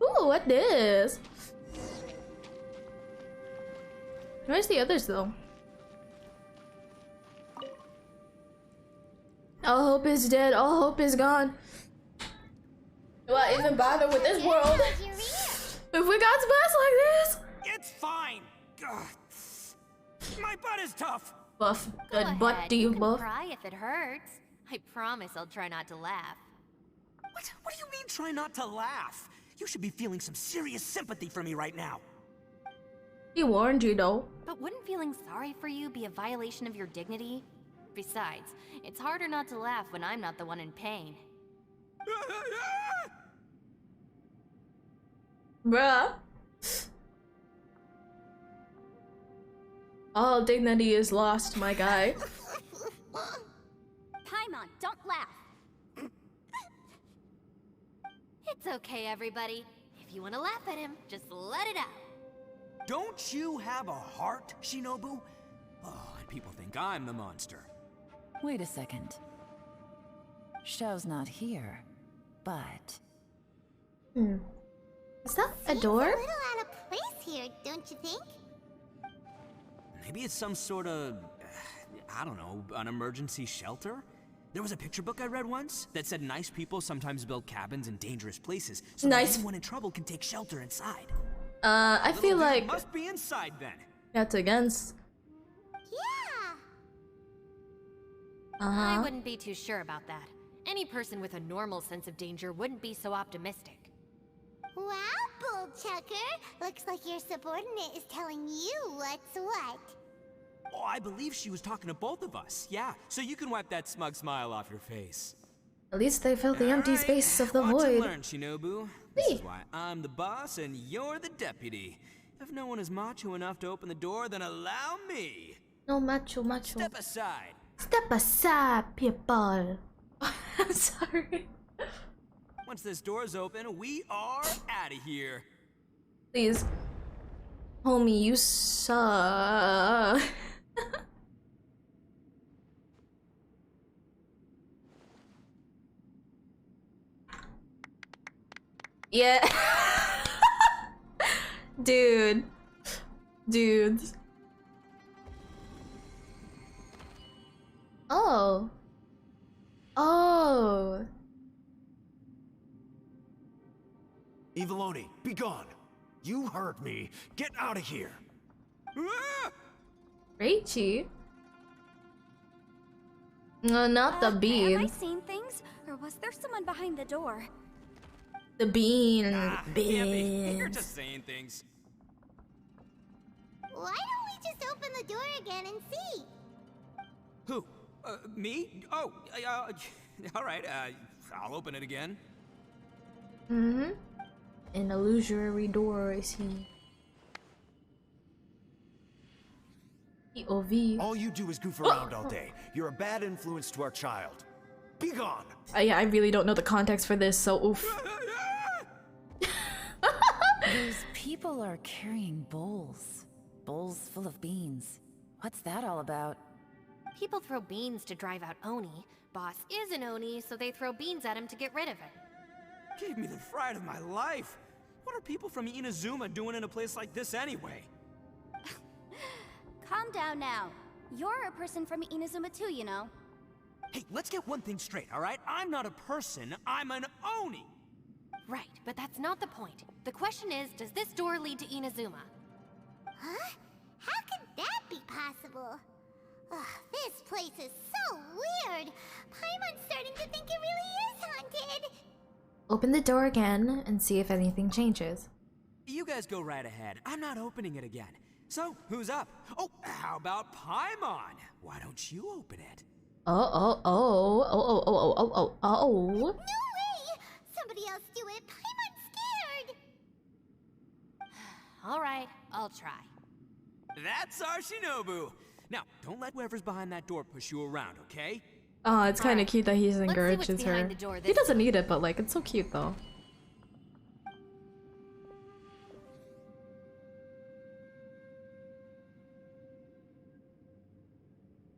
Ooh, what this? Where's the others though? All hope is dead, all hope is gone. Do I even bother with this world? If we got spots like this? It's fine. Ugh. My butt is tough. Buff. Good Go butt ahead, do you can buff? cry if it hurts. I promise I'll try not to laugh. What do you mean try not to laugh? You should be feeling some serious sympathy for me right now. He warned you though. But wouldn't feeling sorry for you be a violation of your dignity? Besides, it's harder not to laugh when I'm not the one in pain. Bruh. All dignity is lost, my guy. Paimon, don't laugh. It's okay, everybody. If you want to laugh at him, just let it out. Don't you have a heart, Shinobu? Oh, and people think I'm the monster. Wait a second. Xiao's not here, but... Is that a door? Seems a little out of place here, don't you think? Maybe it's some sort of, I don't know, an emergency shelter? There was a picture book I read once that said nice people sometimes build cabins in dangerous places so that anyone in trouble can take shelter inside. I feel like must be inside then. that's against. Yeah. I wouldn't be too sure about that. Any person with a normal sense of danger wouldn't be so optimistic. Wow, Bullchucker. Looks like your subordinate is telling you what's what. Oh, I believe she was talking to both of us. Yeah, so you can wipe that smug smile off your face. At least they filled the empty space of the Watch void. and learn, Shinobu. This is why I'm the boss and you're the deputy. If no one is macho enough to open the door, then allow me. No macho. Step aside. Step aside, people. I'm sorry. Once this door's open, we are out of here. Please. Homie, you suck. Yeah. Dude. Dudes. Oh. Oh. Ivaloni, be gone. You heard me. Get out of here. Reichi? No, not the bean. Am I seeing things? Or was there someone behind the door? The bean. You're Beans. just saying things. Why don't we just open the door again and see? Who? Me? Oh, all right. I'll open it again. Mm-hmm. An illusory door, I see. POV. All you do is goof around all day. You're a bad influence to our child. Be gone. Yeah, I really don't know the context for this, so oof. Those people are carrying bowls. Bowls full of beans. What's that all about? People throw beans to drive out Oni. Boss is an Oni, so they throw beans at him to get rid of it. Gave me the fright of my life. What are people from Inazuma doing in a place like this anyway? Calm down now. You're a person from Inazuma too, you know. Hey, let's get one thing straight, all right? I'm not a person, I'm an Oni. Right, but that's not the point. The question is, does this door lead to Inazuma? Huh? How could that be possible? Ugh, this place is so weird. Paimon's starting to think it really is haunted. Open the door again and see if anything changes. You guys go right ahead. I'm not opening it again. So, who's up? Oh, how about Paimon? Why don't you open it? Oh. No way! Somebody else do it. Paimon's scared. All right, I'll try. That's our Shinobu. Now, don't let whoever's behind that door push you around, okay? Oh, it's kind of cute that he Let's see what's encourages her. behind the door He this doesn't need it, but like, it's so cute though.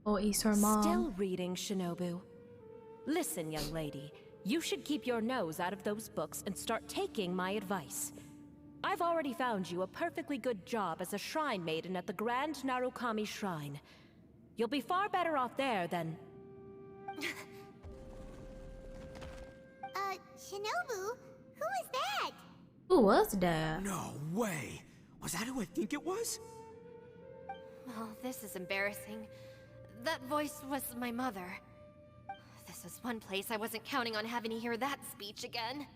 Oh, Easter mom. Still reading, Shinobu. Listen, young lady. You should keep your nose out of those books and start taking my advice. I've already found you a perfectly good job as a shrine maiden at the Grand Narukami Shrine. You'll be far better off there than... Shinobu? Who is that? Who was that? No way! Was that who I think it was? Oh, this is embarrassing. That voice was my mother. This is one place I wasn't counting on having to hear that speech again.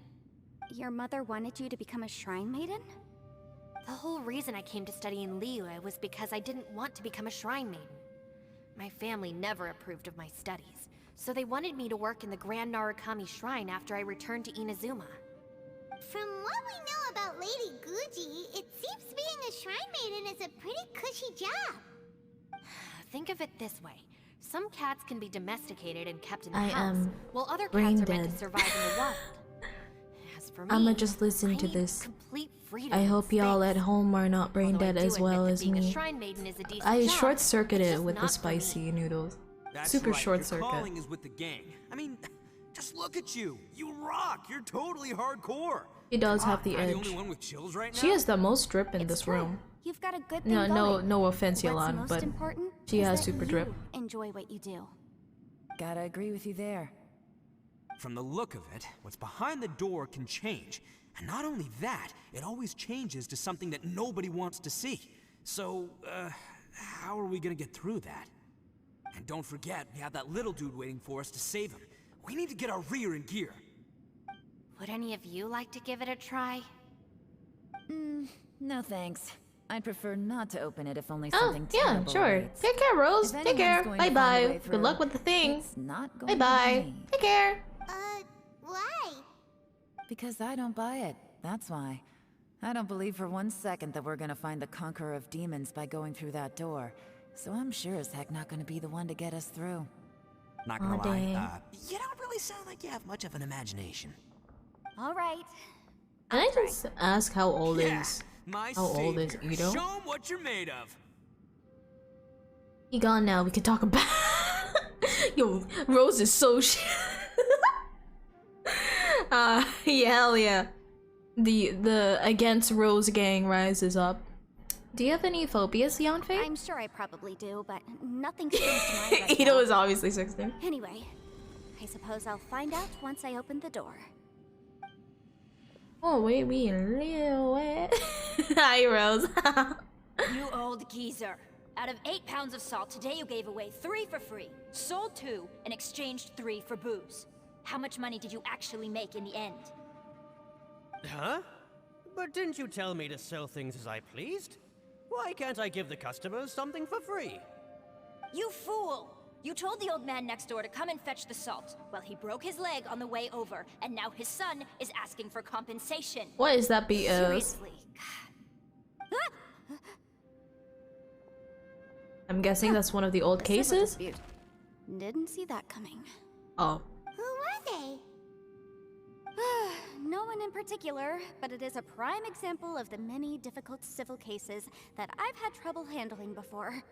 Your mother wanted you to become a shrine maiden? The whole reason I came to study in Liyue was because I didn't want to become a shrine maiden. My family never approved of my studies, so they wanted me to work in the Grand Narukami Shrine after I returned to Inazuma. From what we know about Lady Guji, it seems being a shrine maiden is a pretty cushy job. Think of it this way. Some cats can be domesticated and kept in the I house, am while other brain cats are meant dead. to survive in the wild. As for me, I'ma just listen I to need this. complete freedom I and hope y'all space. at home are not brain Although I dead do as admit well that as being a me. shrine maiden is a decent I job, short-circuited it's it just with the not for me. spicy noodles. That's Super right, short your circuit. calling is with the gang. I mean, just look at you. You rock. You're totally hardcore. She does Come have on, the am I edge. the only one with chills right now? She has the most drip in It's this true. room. You've got a good thing No going. offense, What's Yolan, most but important she is has that super drip. you enjoy what you do. Gotta agree with you there. From the look of it, what's behind the door can change. And not only that, it always changes to something that nobody wants to see. So, how are we gonna get through that? And don't forget, we have that little dude waiting for us to save him. We need to get our rear in gear. Would any of you like to give it a try? No thanks. I'd prefer not to open it if only Oh, something yeah, terrible sure. awaits. Take care, Rose. If Take care. anyone's going to find a Bye-bye. way Good through, luck with the thing. it's not going Bye-bye. to be me. Take care. Why? Because I don't buy it. That's why. I don't believe for one second that we're gonna find the Conqueror of Demons by going through that door. So I'm sure as heck not gonna be the one to get us through. Not gonna Aw, lie, dang. you don't really sound like you have much of an imagination. All right. Can I just ask how old Yeah, is my how old is savior. Ito? Show 'em what you're made of. He gone now. We can talk about. Yo, Rose is so shit. Yeah, hell yeah. The against Rose gang rises up. Do you have any phobias, Yanfei? I'm sure I probably do, but nothing springs to mind right Ito now. is obviously 16. Anyway, I suppose I'll find out once I open the door. Oh wait, we little Hi, Rose. You old geezer. Out of 8 pounds of salt, today you gave away 3 for free, sold 2, and exchanged 3 for booze. How much money did you actually make in the end? Huh? But didn't you tell me to sell things as I pleased? Why can't I give the customers something for free? You fool! You told the old man next door to come and fetch the salt. Well, he broke his leg on the way over, and now his son is asking for compensation. What is that BS? Seriously. I'm guessing that's one of the old A civil cases? dispute. Didn't see that coming. Oh. Who were they? No one in particular, but it is a prime example of the many difficult civil cases that I've had trouble handling before.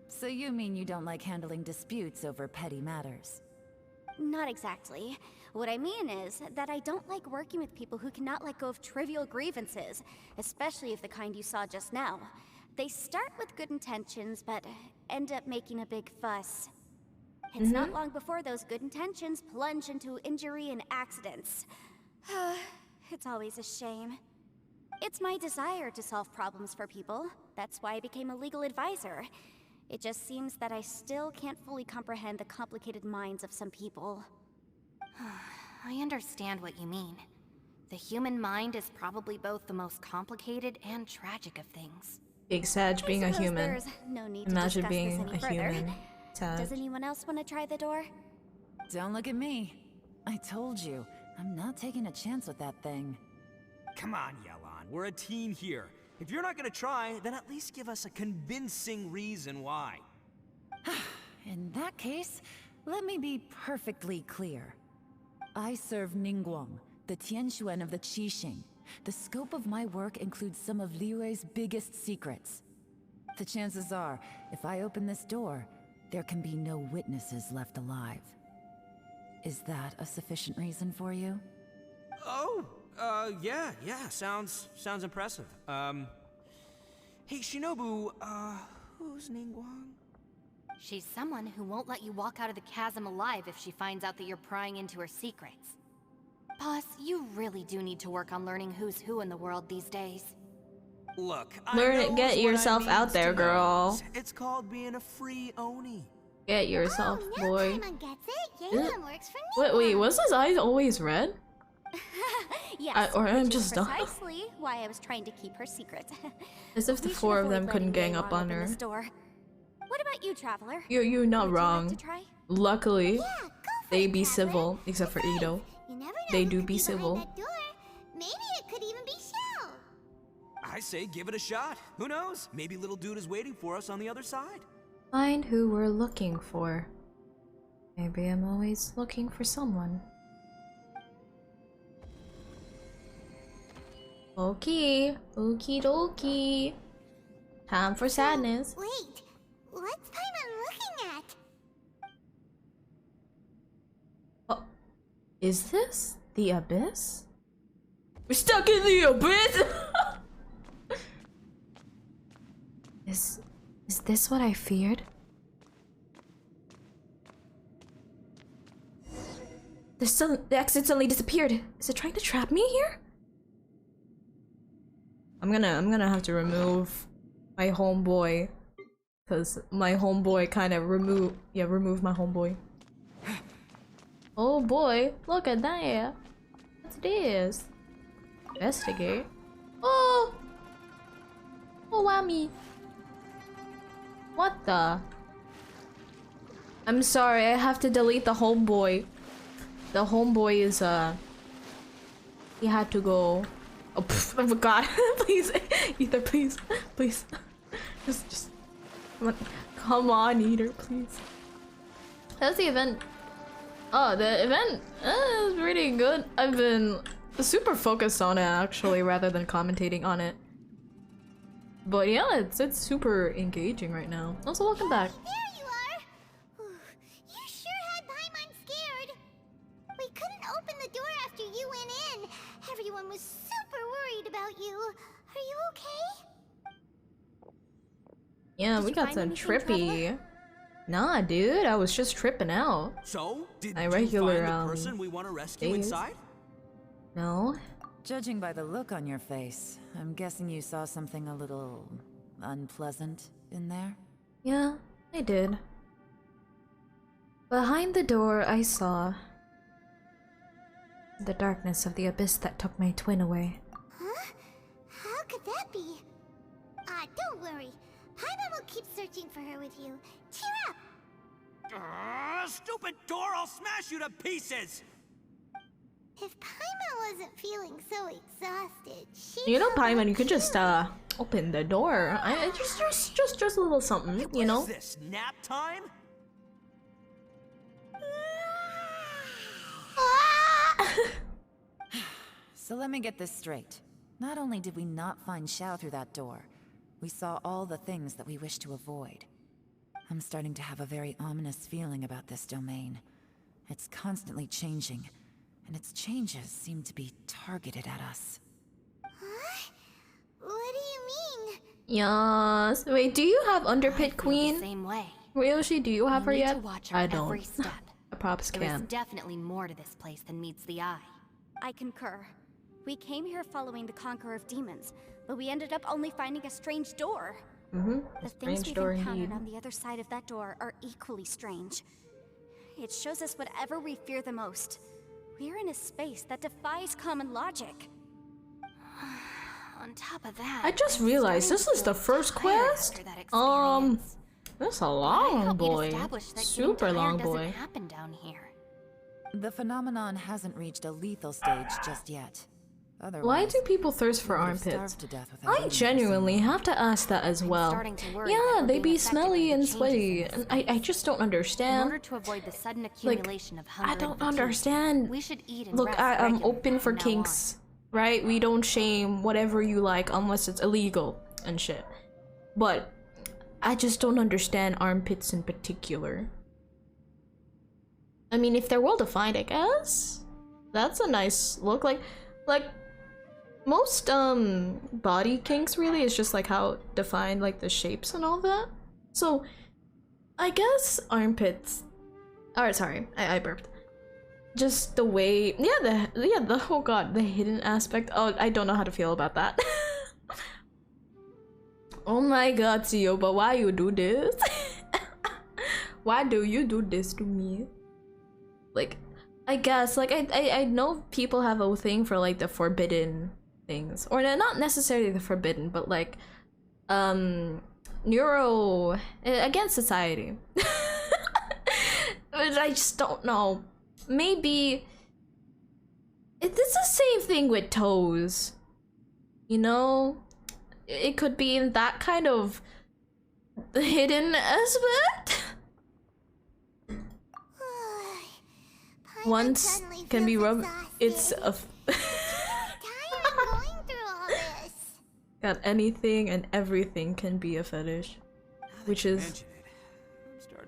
So you mean you don't like handling disputes over petty matters? Not exactly. What I mean is that I don't like working with people who cannot let go of trivial grievances, especially of the kind you saw just now. They start with good intentions, but end up making a big fuss. It's not long before those good intentions plunge into injury and accidents. It's always a shame. It's my desire to solve problems for people. That's why I became a legal advisor. It just seems that I still can't fully comprehend the complicated minds of some people. I understand what you mean. The human mind is probably both the most complicated and tragic of things. Big Sag being a Suppose human. there's no need to Imagine discuss being this any a further. human. Sag. Does anyone else want to try the door? Don't look at me. I told you, I'm not taking a chance with that thing. Come on, Yelan. We're a team here. If you're not gonna try, then at least give us a convincing reason why. In that case, let me be perfectly clear. I serve Ningguang, the Tianxuan of the Qixing. The scope of my work includes some of Liyue's biggest secrets. The chances are, if I open this door, there can be no witnesses left alive. Is that a sufficient reason for you? Oh, yeah, sounds impressive. Hey, Shinobu, who's Ningguang? She's someone who won't let you walk out of the chasm alive if she finds out that you're prying into her secrets. Boss, you really do need to work on learning who's who in the world these days. Look, Learn I it, knows get what I yourself out needs there, to girl. knows. It's called being a free Oni. Get yourself, Now boy. Paimon gets it. Same works for me. Wait, was his eyes always red? Yes, or I'm which is just dumb. precisely why I was trying to keep her secret. As if the We should four of avoid them couldn't letting gang up Yelan on open her. this door. What about you, traveler? You're not Would you like wrong. to try? Luckily, they be traveler. civil, except for Ito. You never know They who do could be behind civil. that door. Maybe it could even be Shell. I say give it a shot. Who knows? Maybe little dude is waiting for us on the other side. Find who we're looking for. Maybe I'm always looking for someone. Okay, okie dokie. Time for sadness. Wait, what's Paimon looking at? Oh, is this the abyss? We're stuck in the abyss. Is this what I feared? The exit suddenly disappeared. Is it trying to trap me here? I'm gonna have to remove my homeboy, cause my homeboy kind of remove my homeboy. Oh boy, look at that! What's this? Investigate. Oh, whammy! What the? I'm sorry, I have to delete the homeboy. The homeboy is he had to go. Oh, I forgot. Please, Ether, please. Just come on, Ether, please. How's the event? Oh, the event is pretty good. I've been super focused on it actually, rather than commentating on it. But yeah, it's super engaging right now. Also, welcome back. There you are. You sure had Paimon scared. We couldn't open the door after you went in. Everyone was super worried about you. Are you okay? Yeah, Did we you got find some anything, trippy. traveler? Nah, dude, I was just tripping out. So, did My you regular, find the person we want to rescue days. inside? No. Judging by the look on your face, I'm guessing you saw something a little unpleasant in there? Yeah, I did. Behind the door, I saw the darkness of the abyss that took my twin away. Huh? How could that be? Don't worry. Paimon will keep searching for her with you. Cheer up! Stupid door! I'll smash you to pieces! If Paimon wasn't feeling so exhausted, she You know, Paimon, you could just open the door. I just a little something, you know. What is this, nap time? So let me get this straight. Not only did we not find Xiao through that door, we saw all the things that we wish to avoid. I'm starting to have a very ominous feeling about this domain. It's constantly changing, and its changes seem to be targeted at us. Huh? What do you mean? Yes. Wait, do you have Underpit Queen? The same way. Ryoshi, do you have her We need yet? to watch her I every don't. step. I props There is can. definitely more to this place than meets the eye. I concur. We came here following the Conqueror of Demons, but we ended up only finding a strange door. Mm-hmm. The things Strange we've door encountered indeed. on the other side of that door are equally strange. It shows us whatever we fear the most. We're in a space that defies common logic. On top of that, I just realized this is the first quest. That's a long boy. Super long boy. Happen down here. The phenomenon hasn't reached a lethal stage just yet. Otherwise, Why do people thirst for we would've armpits? starved to death without I eating genuinely have to ask that as well. starting to worry that Yeah, we're they being be affected smelly by the and changes sweaty, in this and I just don't In understand. order to avoid the sudden accumulation of hunger I and don't fatigue, understand. we should eat and Look, rest I'm regularly open for from now kinks, right? We don't shame whatever you like unless it's illegal and shit. But I just don't understand armpits in particular. I mean, if they're well defined, I guess that's a nice look. Like most body kinks really is just like how defined, like the shapes and all that. So I guess armpits. Alright, sorry, I burped. Just the way, the oh god, the hidden aspect. Oh, I don't know how to feel about that. Oh my god, Tio, but why you do this? Why do you do this to me? like, I guess, like, I know people have a thing for, like, the forbidden things. Or not necessarily the forbidden, but, like, neuro... against society. But I just don't know. Maybe... it's the same thing with toes. You know? It could be in that kind of hidden aspect. Once can be rubbed. It's a. Got anything and everything can be a fetish, which is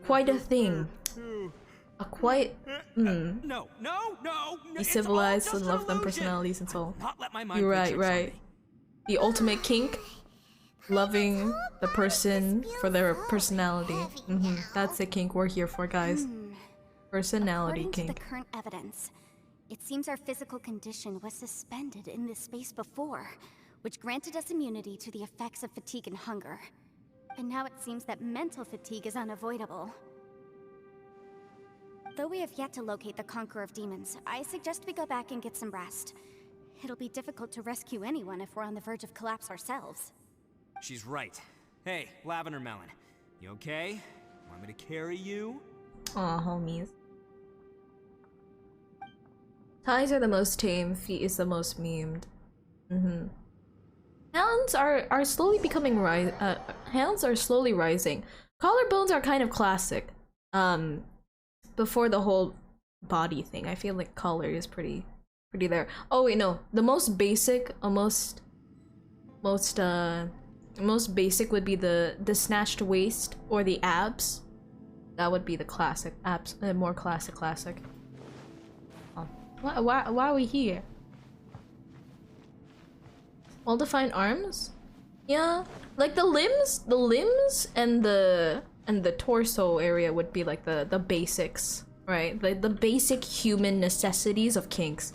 quite a thing. A quite. No. Be civilized and love them personalities and so. You're right, right. The ultimate kink, loving the person for their personality. That's the kink we're here for, guys. Personality According kink. to the current evidence, it seems our physical condition was suspended in this space before, which granted us immunity to the effects of fatigue and hunger. And now it seems that mental fatigue is unavoidable. Though we have yet to locate the Conqueror of Demons, I suggest we go back and get some rest. It'll be difficult to rescue anyone if we're on the verge of collapse ourselves. She's right. Hey, Lavender Melon. You okay? Want me to carry you? Aw, homies. Ties are the most tame, feet is the most memed. Hounds are slowly becoming hounds are slowly rising. Collarbones are kind of classic. Before the whole body thing. I feel like collar is pretty there. Oh wait, no. The most basic, most basic would be the snatched waist or the abs. That would be the classic abs, more classic. Oh. Why are we here? Well-defined arms? Yeah, like the limbs and the torso area would be like the basics, right? Like the basic human necessities of kinks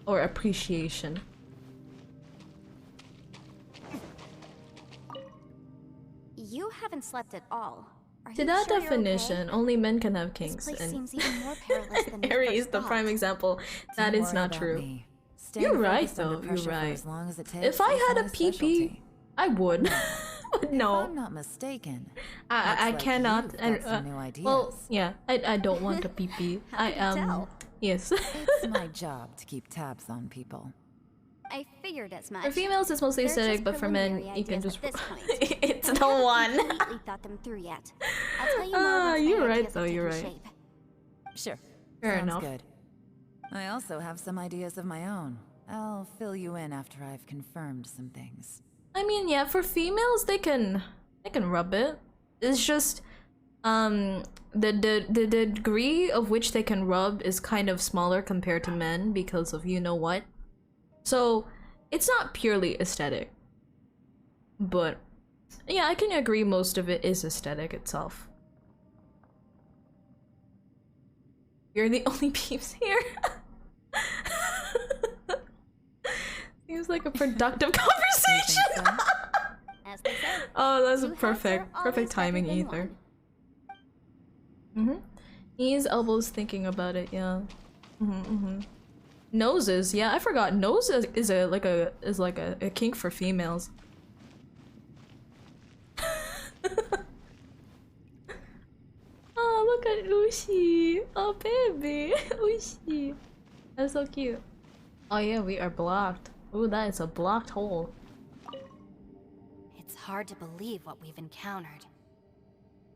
or appreciation. You haven't slept at all. Are To you that sure you're definition, okay? only men can have kinks, This place and seems even more perilous than we Harry first is the thought. prime example. That Don't is worry not about true. me. You're right, focused under though. You're pressure for right. as long as it takes If I is had a my PP, specialty. I would. But no. If I'm not mistaken. I looks like cannot. you've got some new ideas. Well, yeah, I don't want a PP. How could you tell? Yes. It's my job to keep tabs on people. I figured as much. For females, it's mostly They're aesthetic, just but for men, preliminary you can ideas just. at this point. It's I the haven't one. completely thought them through yet. I'll tell you more once my You're right, ideas have though. You're taken right. shape. Sure. Fair Sounds enough. good. I also have some ideas of my own. I'll fill you in after I've confirmed some things. I mean, yeah, for females, they can rub it. It's just the degree of which they can rub is kind of smaller compared to men because of you know what. So it's not purely aesthetic, but yeah, I can agree most of it is aesthetic itself. You're the only peeps here. Seems like a productive conversation. As they say, Oh, that's two heads perfect. are Perfect always better timing, than Ether. one. Knees, elbows, thinking about it, yeah. Noses, yeah, I forgot. Nose is like a kink for females. Oh, look at Ushi. Oh, baby. Ushi. That's so cute. Oh yeah, we are blocked. Ooh, that is a blocked hole. It's hard to believe what we've encountered.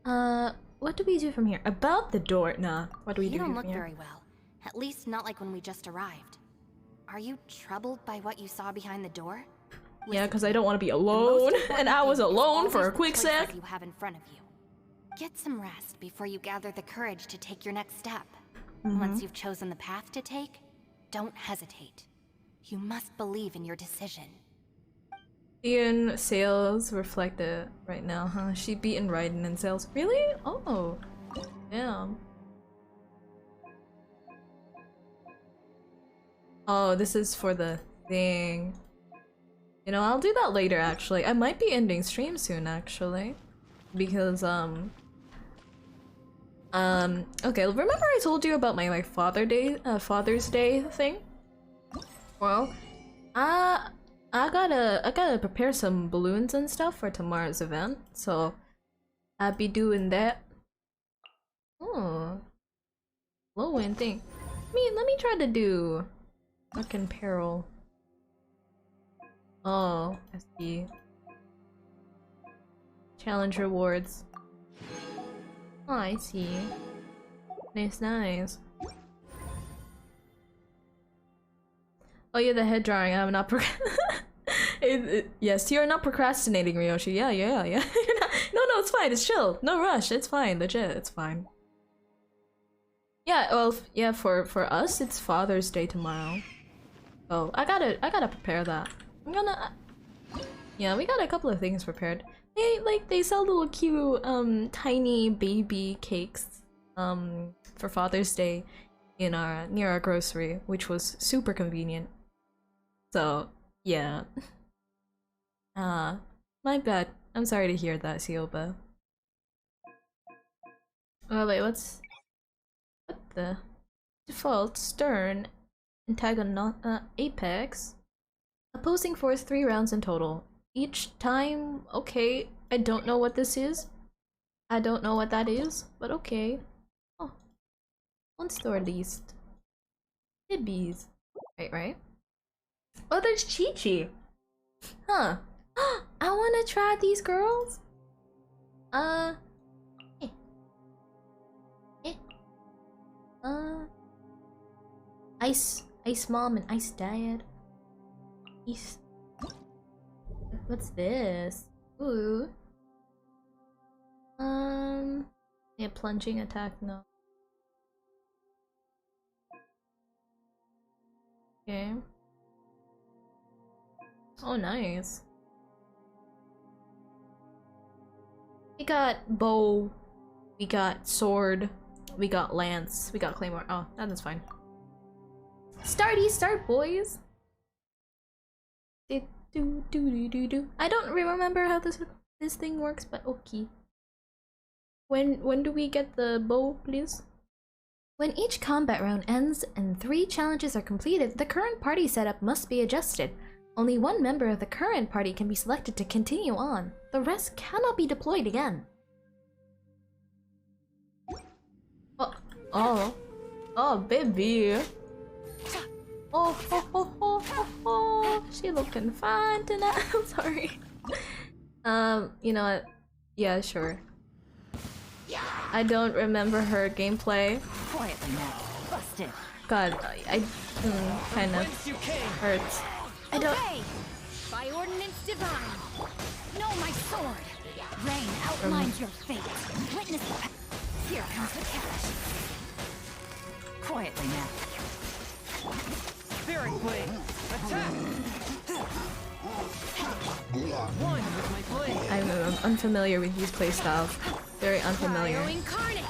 What do we do from here? About the door. Nah, what do we do You don't from look here? very well. At least not like when we just arrived. Are you troubled by what you saw behind the door? Yeah, because I don't want to be The most alone, important and I was thing is alone for always a the quick choices sec. you have in front of you. Get some rest before you gather the courage to take your next step. Once you've chosen the path to take, don't hesitate. You must believe in your decision. Ian sales reflected right now, huh? She beaten Raiden in sales. Really? Oh, damn. Oh, this is for the thing. You know, I'll do that later. Actually, I might be ending stream soon. Actually, because Okay, remember I told you about my Father's Day thing? Well, I gotta prepare some balloons and stuff for tomorrow's event, so I'll be doing that. Oh, low end thing. Let me try to do fucking peril. Oh, I see. Challenge rewards. Oh, I see. Nice, nice. Oh yeah, the head drawing. I'm not yes, you're not procrastinating, Ryoshi. Yeah. No, it's fine. It's chill. No rush. It's fine. Legit, it's fine. Yeah, well, yeah. For us, it's Father's Day tomorrow. Oh, I gotta prepare that. I'm gonna. Yeah, we got a couple of things prepared. They sell little cute tiny baby cakes for Father's Day in near our grocery, which was super convenient. So yeah. My bad. I'm sorry to hear that, Sioba. Oh wait, what the default stern antagonist apex opposing force 3 rounds in total. Each time, okay, I don't know what this is. I don't know what that is, but okay. Oh, 1 store at least. Hibbies. Right? Oh, there's Chi-Chi! Huh. I wanna try these girls? Ice Mom and Ice Dad. What's this? Ooh. Yeah, plunging attack, no. Okay. Oh, nice. We got bow, we got sword, we got lance, we got claymore. Oh, that is fine. Start, boys! I don't remember how this thing works, but okay. When do we get the bow, please? When each combat round ends and 3 challenges are completed, the current party setup must be adjusted. Only 1 member of the current party can be selected to continue on. The rest cannot be deployed again. Oh, baby. Oh, she looking fine tonight. I'm sorry. You know what? Yeah, sure. I don't remember her gameplay. Quietly now. Busted. God, I kind of hurts. I don't. By ordinance divine. No, my sword. Rain outlines your fate. Witness the here comes the cash. Quietly now. Spirit blade. Attack. One with my blade. I'm unfamiliar with these playstyles. Very unfamiliar. Incarnate.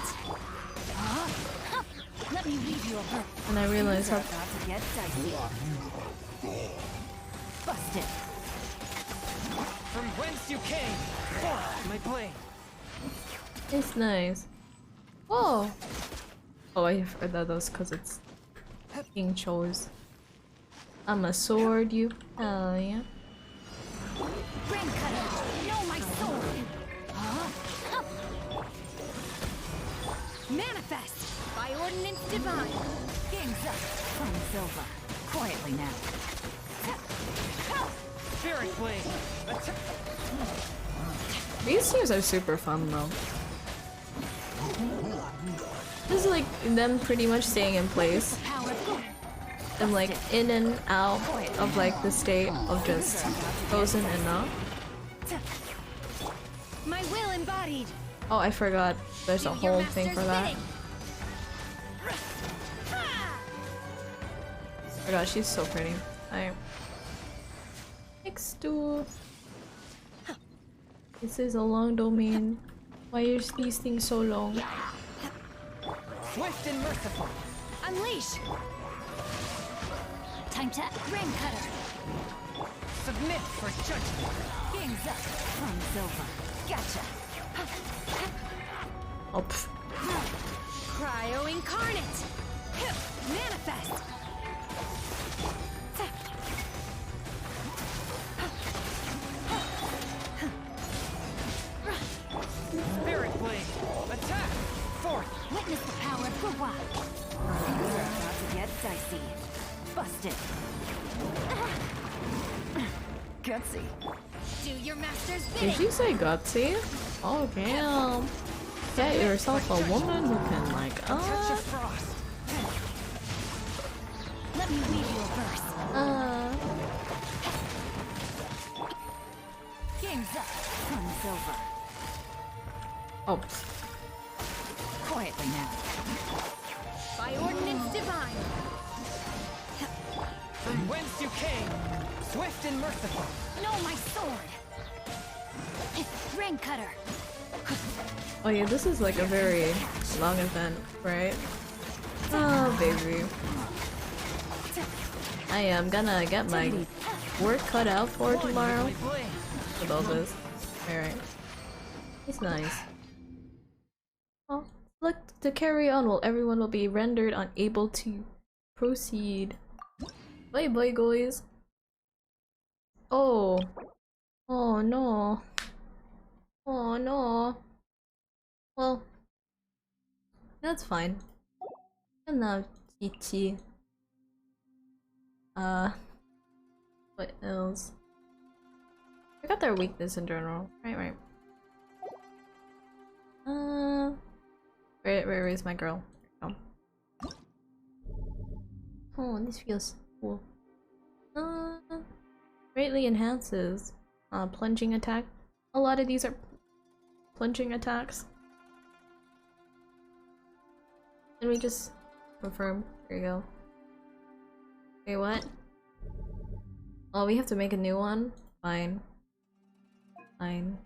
Let me leave you a And I realize how. about to get dicey. Busted. From whence you came. Forth my blade. It's nice. Oh! Oh, I heard that was because it's fucking chores. I'm a sword, you. Hell yeah. Ring cutter. No, my sword. Manifest. By ordinance divine. Game's up. From silver. Quietly now. Spirit blade. Attack. These teams are super fun though. This is like them pretty much staying in place. And like in and out of like the state of just frozen and not. My will embodied. Oh, I forgot. There's a whole thing for that. Oh god, she's so pretty. Next to. This is a long domain. Why are these things so long? Swift and merciful. Unleash. Time to ring cutter. Submit for judgment. Game's up. From silver. Gotcha. Oh, pff. Cryo incarnate! Manifest! Spirit Blade! Attack! Forth! Witness the power of Gua! Things are about to get dicey. Busted. Gutsy. Do your master's bidding! Did she say gutsy? Oh damn. Get yourself a woman who can like Catch your frost! Let me weave you a verse. Game's up. Fun's over. Oh. Quietly now. By ordinance divine. From whence you came, swift and merciful. No, my sword. Ring cutter. Oh yeah, this is like a very long event, right? Oh baby. I am gonna get my work cut out for tomorrow with all this. Alright. It's nice. Oh, select to carry on while everyone will be rendered unable to proceed. Bye bye guys. Oh. Oh no. Oh no. Well, that's fine. And now Chichi. What else? I got their weakness in general. Right. Where is my girl? Oh, this feels cool. Greatly enhances plunging attack. A lot of these are plunging attacks. Can we just confirm? There you go. Wait, what? Oh, we have to make a new one? Fine. Fine.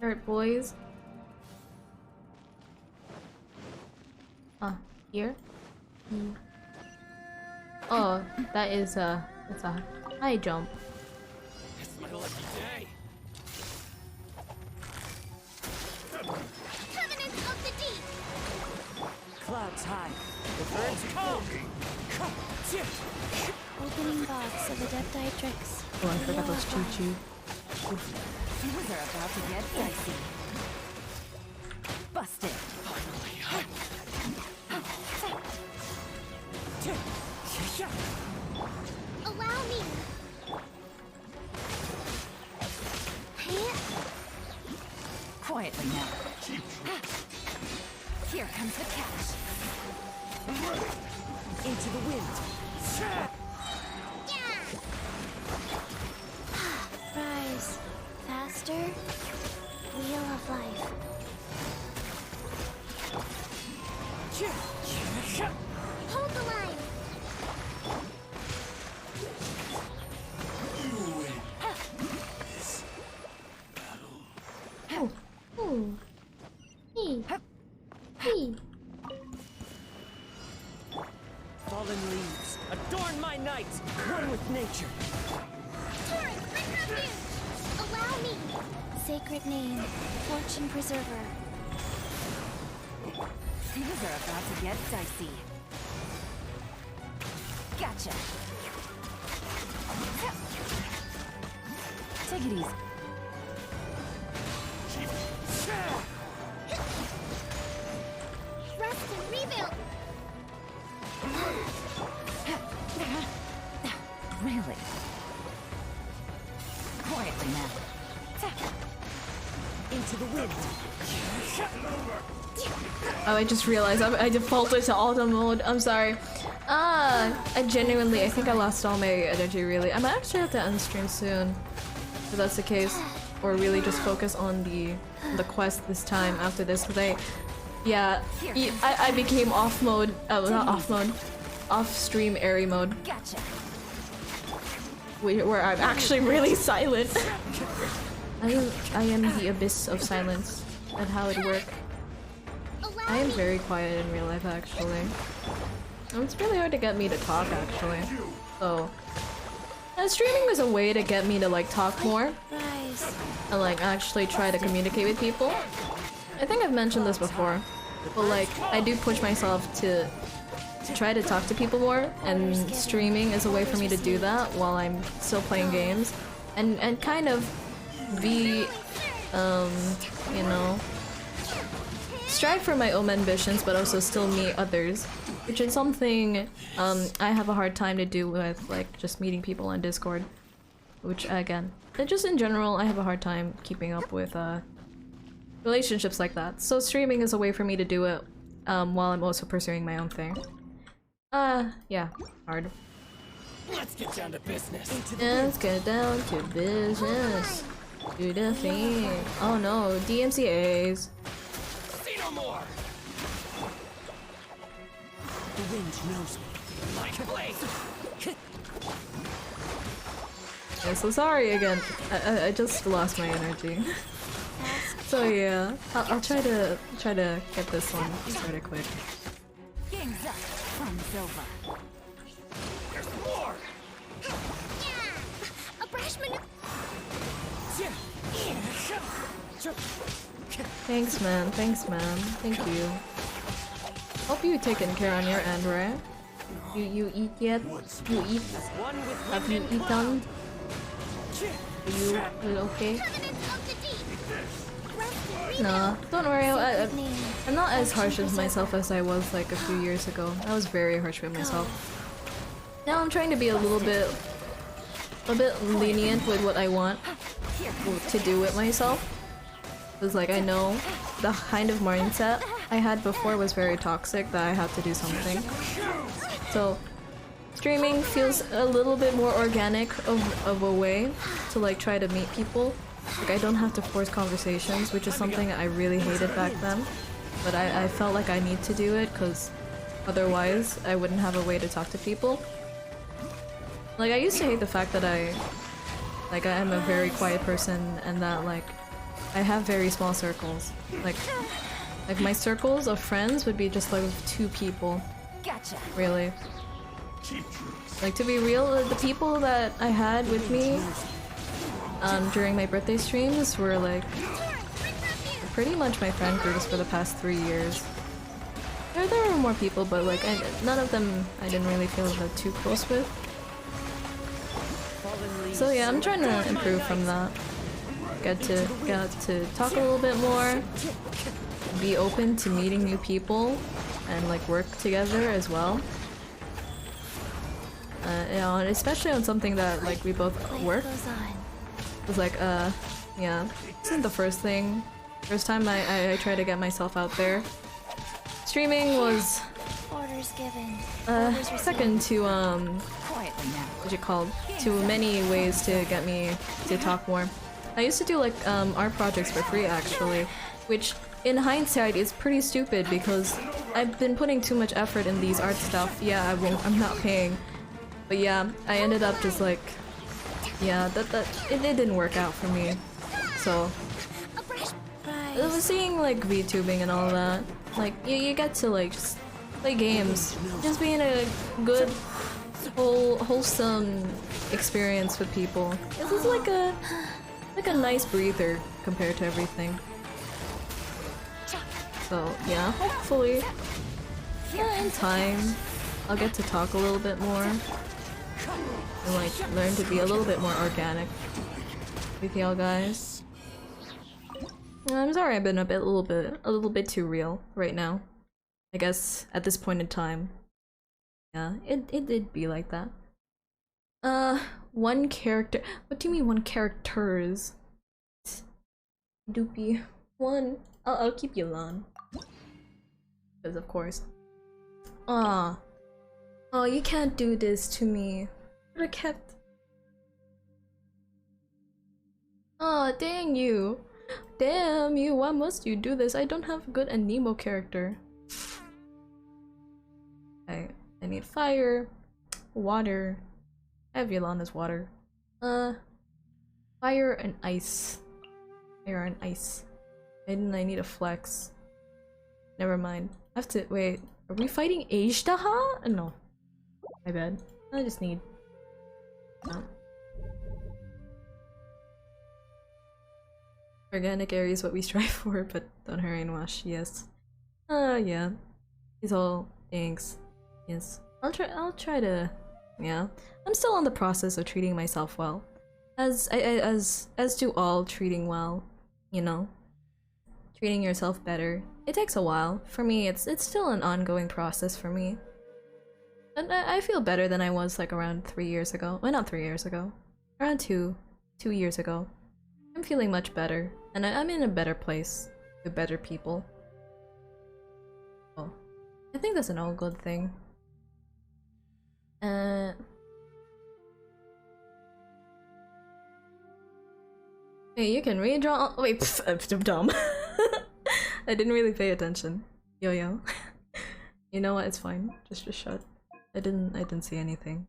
Alright, boys. Here? Oh, that is that's a high jump. It's my lucky day. Covenants of the deep! Clouds high. The birds come. Opening box of Adepti-Trix. Oh, I forgot those choo-choo. Things are about to get dicey. Busted. Allow me! Quietly now. Here comes the catch. Into the wind. Rise. Faster. Wheel of life. Hold the line! Oh. Hey. Hey. Fallen leaves, adorn my night, one with nature. Torrent, my refuge! Allow me! Sacred name. Fortune preserver. Things are about to get dicey. Gotcha. Take it easy. Rest and rebuild! Really? Quietly now. Into the wind. Oh, I just realized I defaulted to auto mode. I'm sorry. I genuinely, I think I lost all my energy really. I might actually have to unstream soon. If that's the case. Or really just focus on the quest this time after this. Because I became off mode, not off mode. Off stream airy mode. Gotcha. Where I'm actually really silent. I am the abyss of silence. That's how it works. I am very quiet in real life, actually. It's really hard to get me to talk, actually. So, Streaming is a way to get me to like talk more and like actually try to communicate with people. I think I've mentioned this before, but like I do push myself to try to talk to people more, and streaming is a way for me to do that while I'm still playing games and kind of be you know, strive for my own ambitions but also still meet others, which is something I have a hard time to do with like just meeting people on Discord, which again, just in general I have a hard time keeping up with relationships like that. So streaming is a way for me to do it while I'm also pursuing my own thing. Yeah, hard. Let's get down to business. Let's get down to business. Do the thing. Oh no, DMCA's. See no more. The wind knows me. Like blade. I'm so sorry again. I just lost my energy. So yeah, I'll try to get this one started quick. Game's up. Fun's over. There's more. Yeah, a freshman. Thanks man, thank you. Hope you taken care on your end, right? You eat yet? You eat? Have you eaten? Are you okay? No, don't worry. I'm not as harsh with myself as I was like a few years ago. I was very harsh with myself. Now I'm trying to be a bit lenient with what I want to do with myself. Because like I know the kind of mindset I had before was very toxic, that I had to do something. So streaming feels a little bit more organic of a way to like try to meet people. Like I don't have to force conversations, which is something I really hated back then. But I felt like I need to do it because otherwise I wouldn't have a way to talk to people. Like I used to hate the fact that I am a very quiet person and that like I have very small circles. Like my circles of friends would be just like 2 people. Gotcha. Really. Like to be real, the people that I had with me during my birthday streams were like pretty much my friend groups for the past 3 years. There were more people, but like none of them I didn't really feel that too close with. So yeah, I'm trying to improve from that. Get to talk a little bit more, be open to meeting new people, and like work together as well. You know, and especially on something that like we both work. It's like yeah, this isn't the first time I try to get myself out there. Streaming was Orders given. second to what's it called? To many ways to get me to talk more. I used to do like art projects for free actually, which in hindsight is pretty stupid because I've been putting too much effort in these art stuff. Yeah, I'm not paying. But yeah, I ended up just like, yeah, it didn't work out for me. So I was seeing like VTubing and all that. Like you get to like just play games, just being a good, wholesome experience with people. This is like a nice breather compared to everything. So yeah, hopefully, in time, I'll get to talk a little bit more and like learn to be a little bit more organic with y'all guys. I'm sorry I've been a little bit too real right now. I guess at this point in time. Yeah, it did be like that. One character. What do you mean 1 characters? Doopy. 1. I'll keep Yolan. Because of course. Oh, you can't do this to me. I kept. Oh, dang you. Damn you, why must you do this? I don't have a good Nemo character. I need fire, water. I have Yolana's water. Fire and ice. Fire and ice. And I need a flex. Never mind. I have to wait. Are we fighting Ajdaha? No. My bad. I just need Organic area is what we strive for, but don't hurry and wash. Yes. Yeah. He's all thanks. Yes. I'll try to. Yeah. I'm still on the process of treating myself well, as do all treating well. You know, treating yourself better. It takes a while. For me, it's still an ongoing process for me. And I feel better than I was like around 3 years ago. Well, not 3 years ago. Around 2 years ago. I'm feeling much better, and I'm in a better place with better people. Oh, I think that's an all good thing. Hey, you can redraw. Oh, wait, I'm dumb. I didn't really pay attention. Yo. You know what? It's fine. Just shut. I didn't see anything.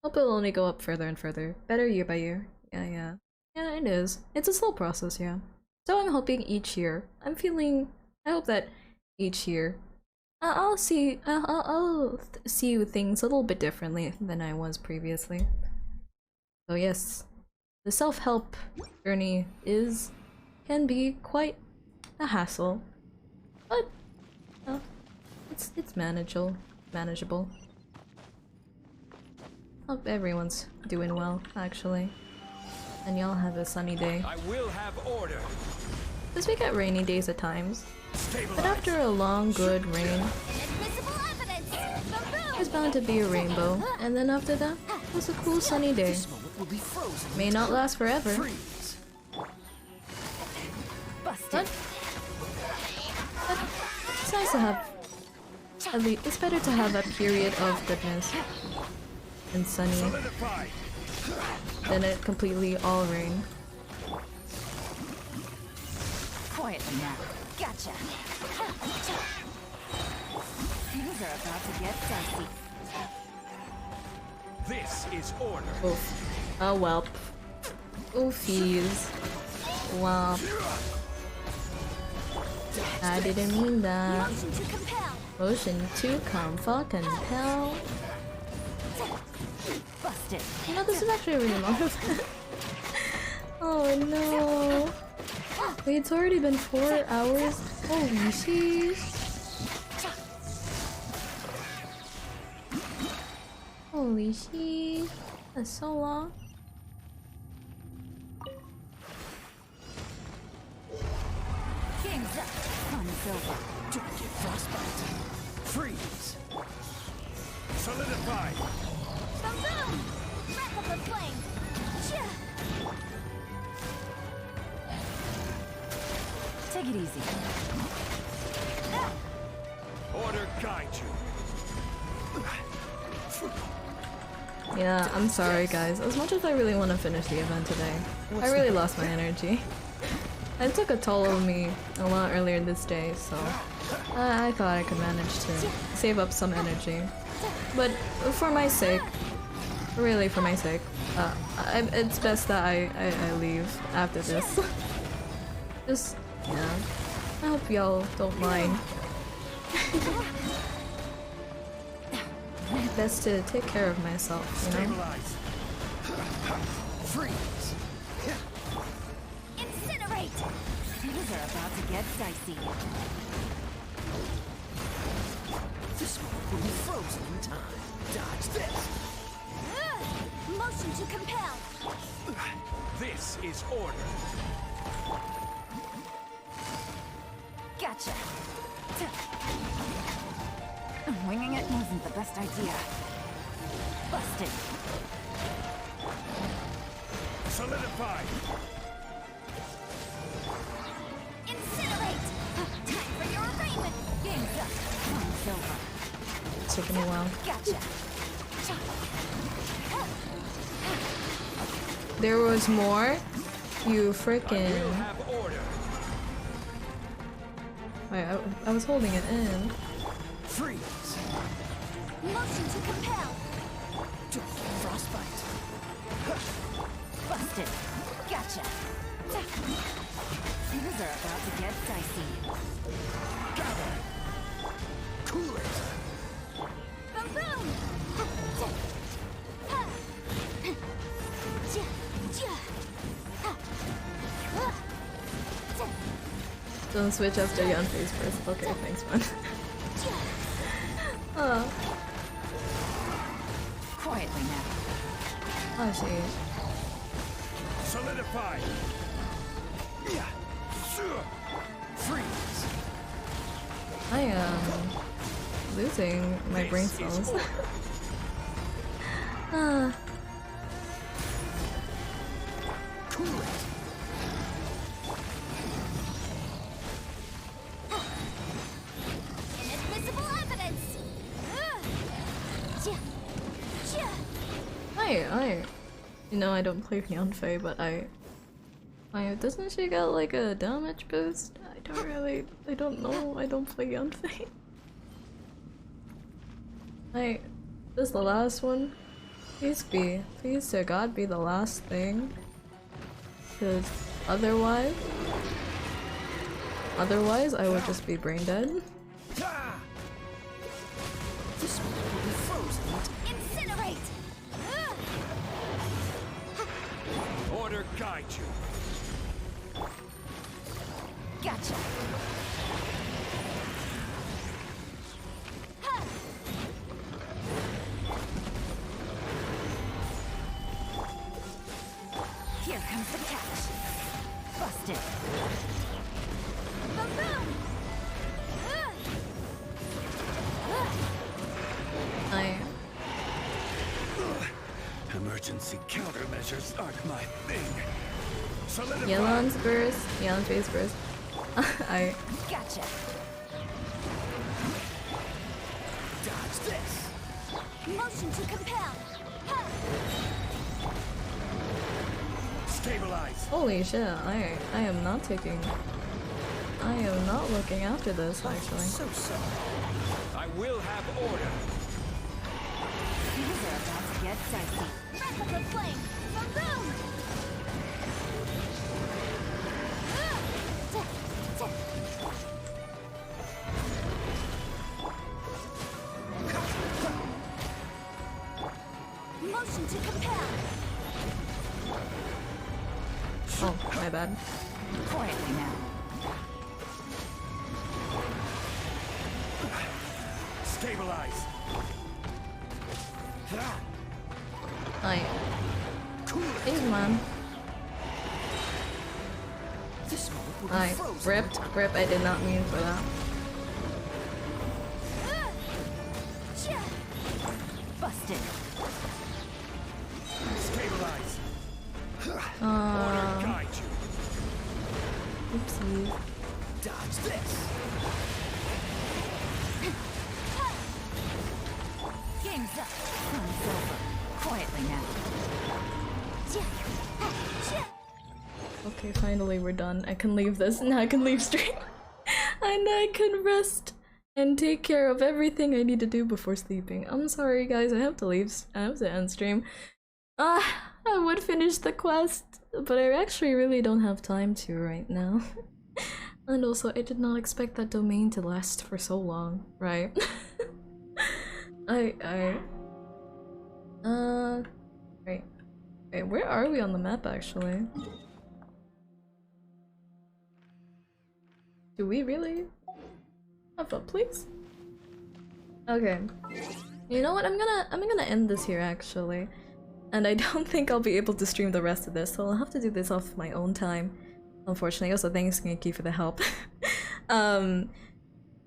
Hope it'll only go up further and further. Better year by year. Yeah, it is. It's a slow process, yeah. So I'm hoping each year. I hope that each year I'll see things a little bit differently than I was previously. So yes, the self-help journey can be quite a hassle, but it's manageable. Hope everyone's doing well, actually. And y'all have a sunny day. I will have order. Because we get rainy days at times. But after a long, good rain, there's bound to be a rainbow. And then after that, it's a cool sunny day. May not last forever. But it's nice to have... At least, it's better to have a period of goodness and sunny than it completely all rain. Quietly now. Gotcha. Things are about to get dicey. This is order. Oof. Oh welp. Oofies. Womp. I didn't mean that. Motion to compel. Busted. You know, this is actually a really long event. Oh no. Wait, it's already been 4 hours? Holy sheesh. Holy sheesh. That's so long. Game's up. Fun is over. Don't get frostbite. Freeze. Solidify. Boom boom! Wrap up the flame! Take it easy. Order guide you. Yeah, I'm sorry guys. As much as I really want to finish the event today, I really lost my energy. It took a toll on me a lot earlier this day, so I thought I could manage to save up some energy. But for my sake, really for my sake, it's best that I leave after this. Just, yeah. I hope y'all don't mind. Best to take care of myself, you know? Freeze. Incinerate! Things are about to get dicey. This one will be frozen in time. Dodge this. Motion to compel! This is order. Gotcha. Winging it wasn't the best idea. Busted. Solidify. Incinerate! Time for your arraignment! Game's up. Fun's over. It's taking a while. Gotcha. There was more? You frickin'. Wait, I was holding it in. Freeze. Motion to compel! Frostbite. Busted. Gotcha. Things are about to get dicey. Gather. Cool it. Boom boom! Don't switch after Yanfei's first. Okay, thanks, man. Oh. Quietly now. Oh, she. Solidify. Freeze. I am losing my brain cells. Cool it. Inadmissible evidence. You know, I don't play Yanfei, but doesn't she got like a damage boost? I don't know, I don't play Yanfei. This is the last one? Please to God be the last thing. Because otherwise I would just be brain dead. This one will be frozen. Incinerate. Order guide you. Gotcha. Here comes the catch. Busted. Boom. Emergency countermeasures aren't my thing. Yelan's burst, Yanfei's burst. Gotcha. Dodge this. Motion to compel. Stabilize. Holy shit, I am not looking after this actually. So sorry. I will have order. These are about to get dicey. Replica flame. Boom. Motion to compel. Oh, my bad. Quietly now. Stabilize. Thanks, man. This one will be frozen. Rip, I did not mean for that. Busted. Stabilize. Order guide you. Oopsie. Dodge this. Game's up. Fun's over. Quietly now. Okay, finally we're done. I can leave this. Now I can leave stream. And I can rest and take care of everything I need to do before sleeping. I'm sorry guys, I have to leave. I have to end stream. I would finish the quest, but I actually really don't have time to right now. And also, I did not expect that domain to last for so long, right? Wait, where are we on the map actually? Do we really have a place? Okay. You know what? I'm gonna end this here actually. And I don't think I'll be able to stream the rest of this, so I'll have to do this off my own time. Unfortunately. Also, thanks Genki for the help. Damn,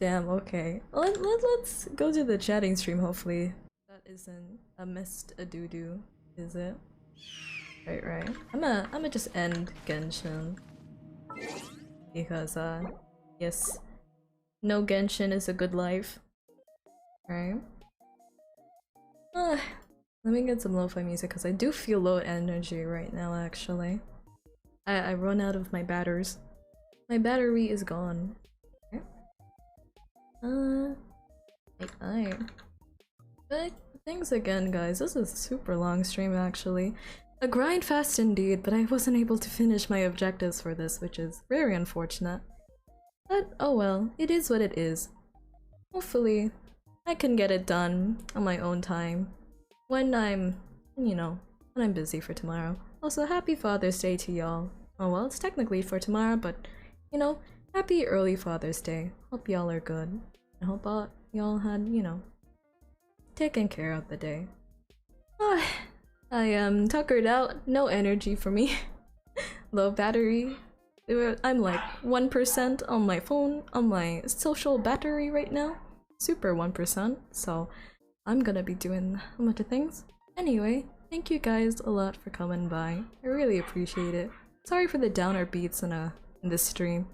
okay. Let's go to the chatting stream, hopefully. That isn't a missed a doo-doo, is it? Right. I'ma just end Genshin. Because, yes. No Genshin is a good life. Right? Let me get some lo-fi music, because I do feel low energy right now, actually. I run out of my batters. My battery is gone. Okay. But thanks again, guys. This is a super long stream, actually. A grind fast indeed, but I wasn't able to finish my objectives for this, which is very unfortunate. But oh well, it is what it is. Hopefully, I can get it done on my own time. When I'm, when I'm busy for tomorrow. Also, happy Father's Day to y'all. Oh well, it's technically for tomorrow, but, happy early Father's Day. Hope y'all are good. I hope y'all had, you know, taken care of the day. I am tuckered out, no energy for me. Low battery. I'm like 1% on my phone, on my social battery right now. Super 1%, so I'm gonna be doing a bunch of things. Anyway, thank you guys a lot for coming by. I really appreciate it. Sorry for the downer beats in this stream,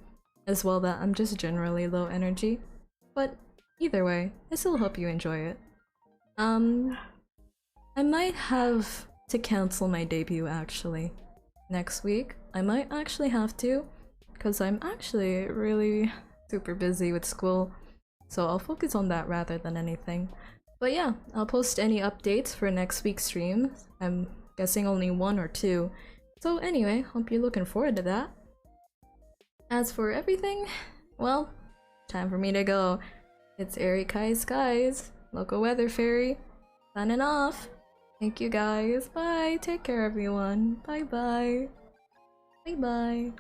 as well that I'm just generally low energy. But either way, I still hope you enjoy it. I might have to cancel my debut actually. Next week, I might actually have to, because I'm actually really super busy with school, so I'll focus on that rather than anything. But yeah, I'll post any updates for next week's stream. I'm guessing only 1 or 2. So anyway, hope you're looking forward to that. As for everything, well, time for me to go. It's Airy Kai Skies, local weather fairy, signing off. Thank you guys. Bye. Take care, everyone. Bye bye. Bye bye.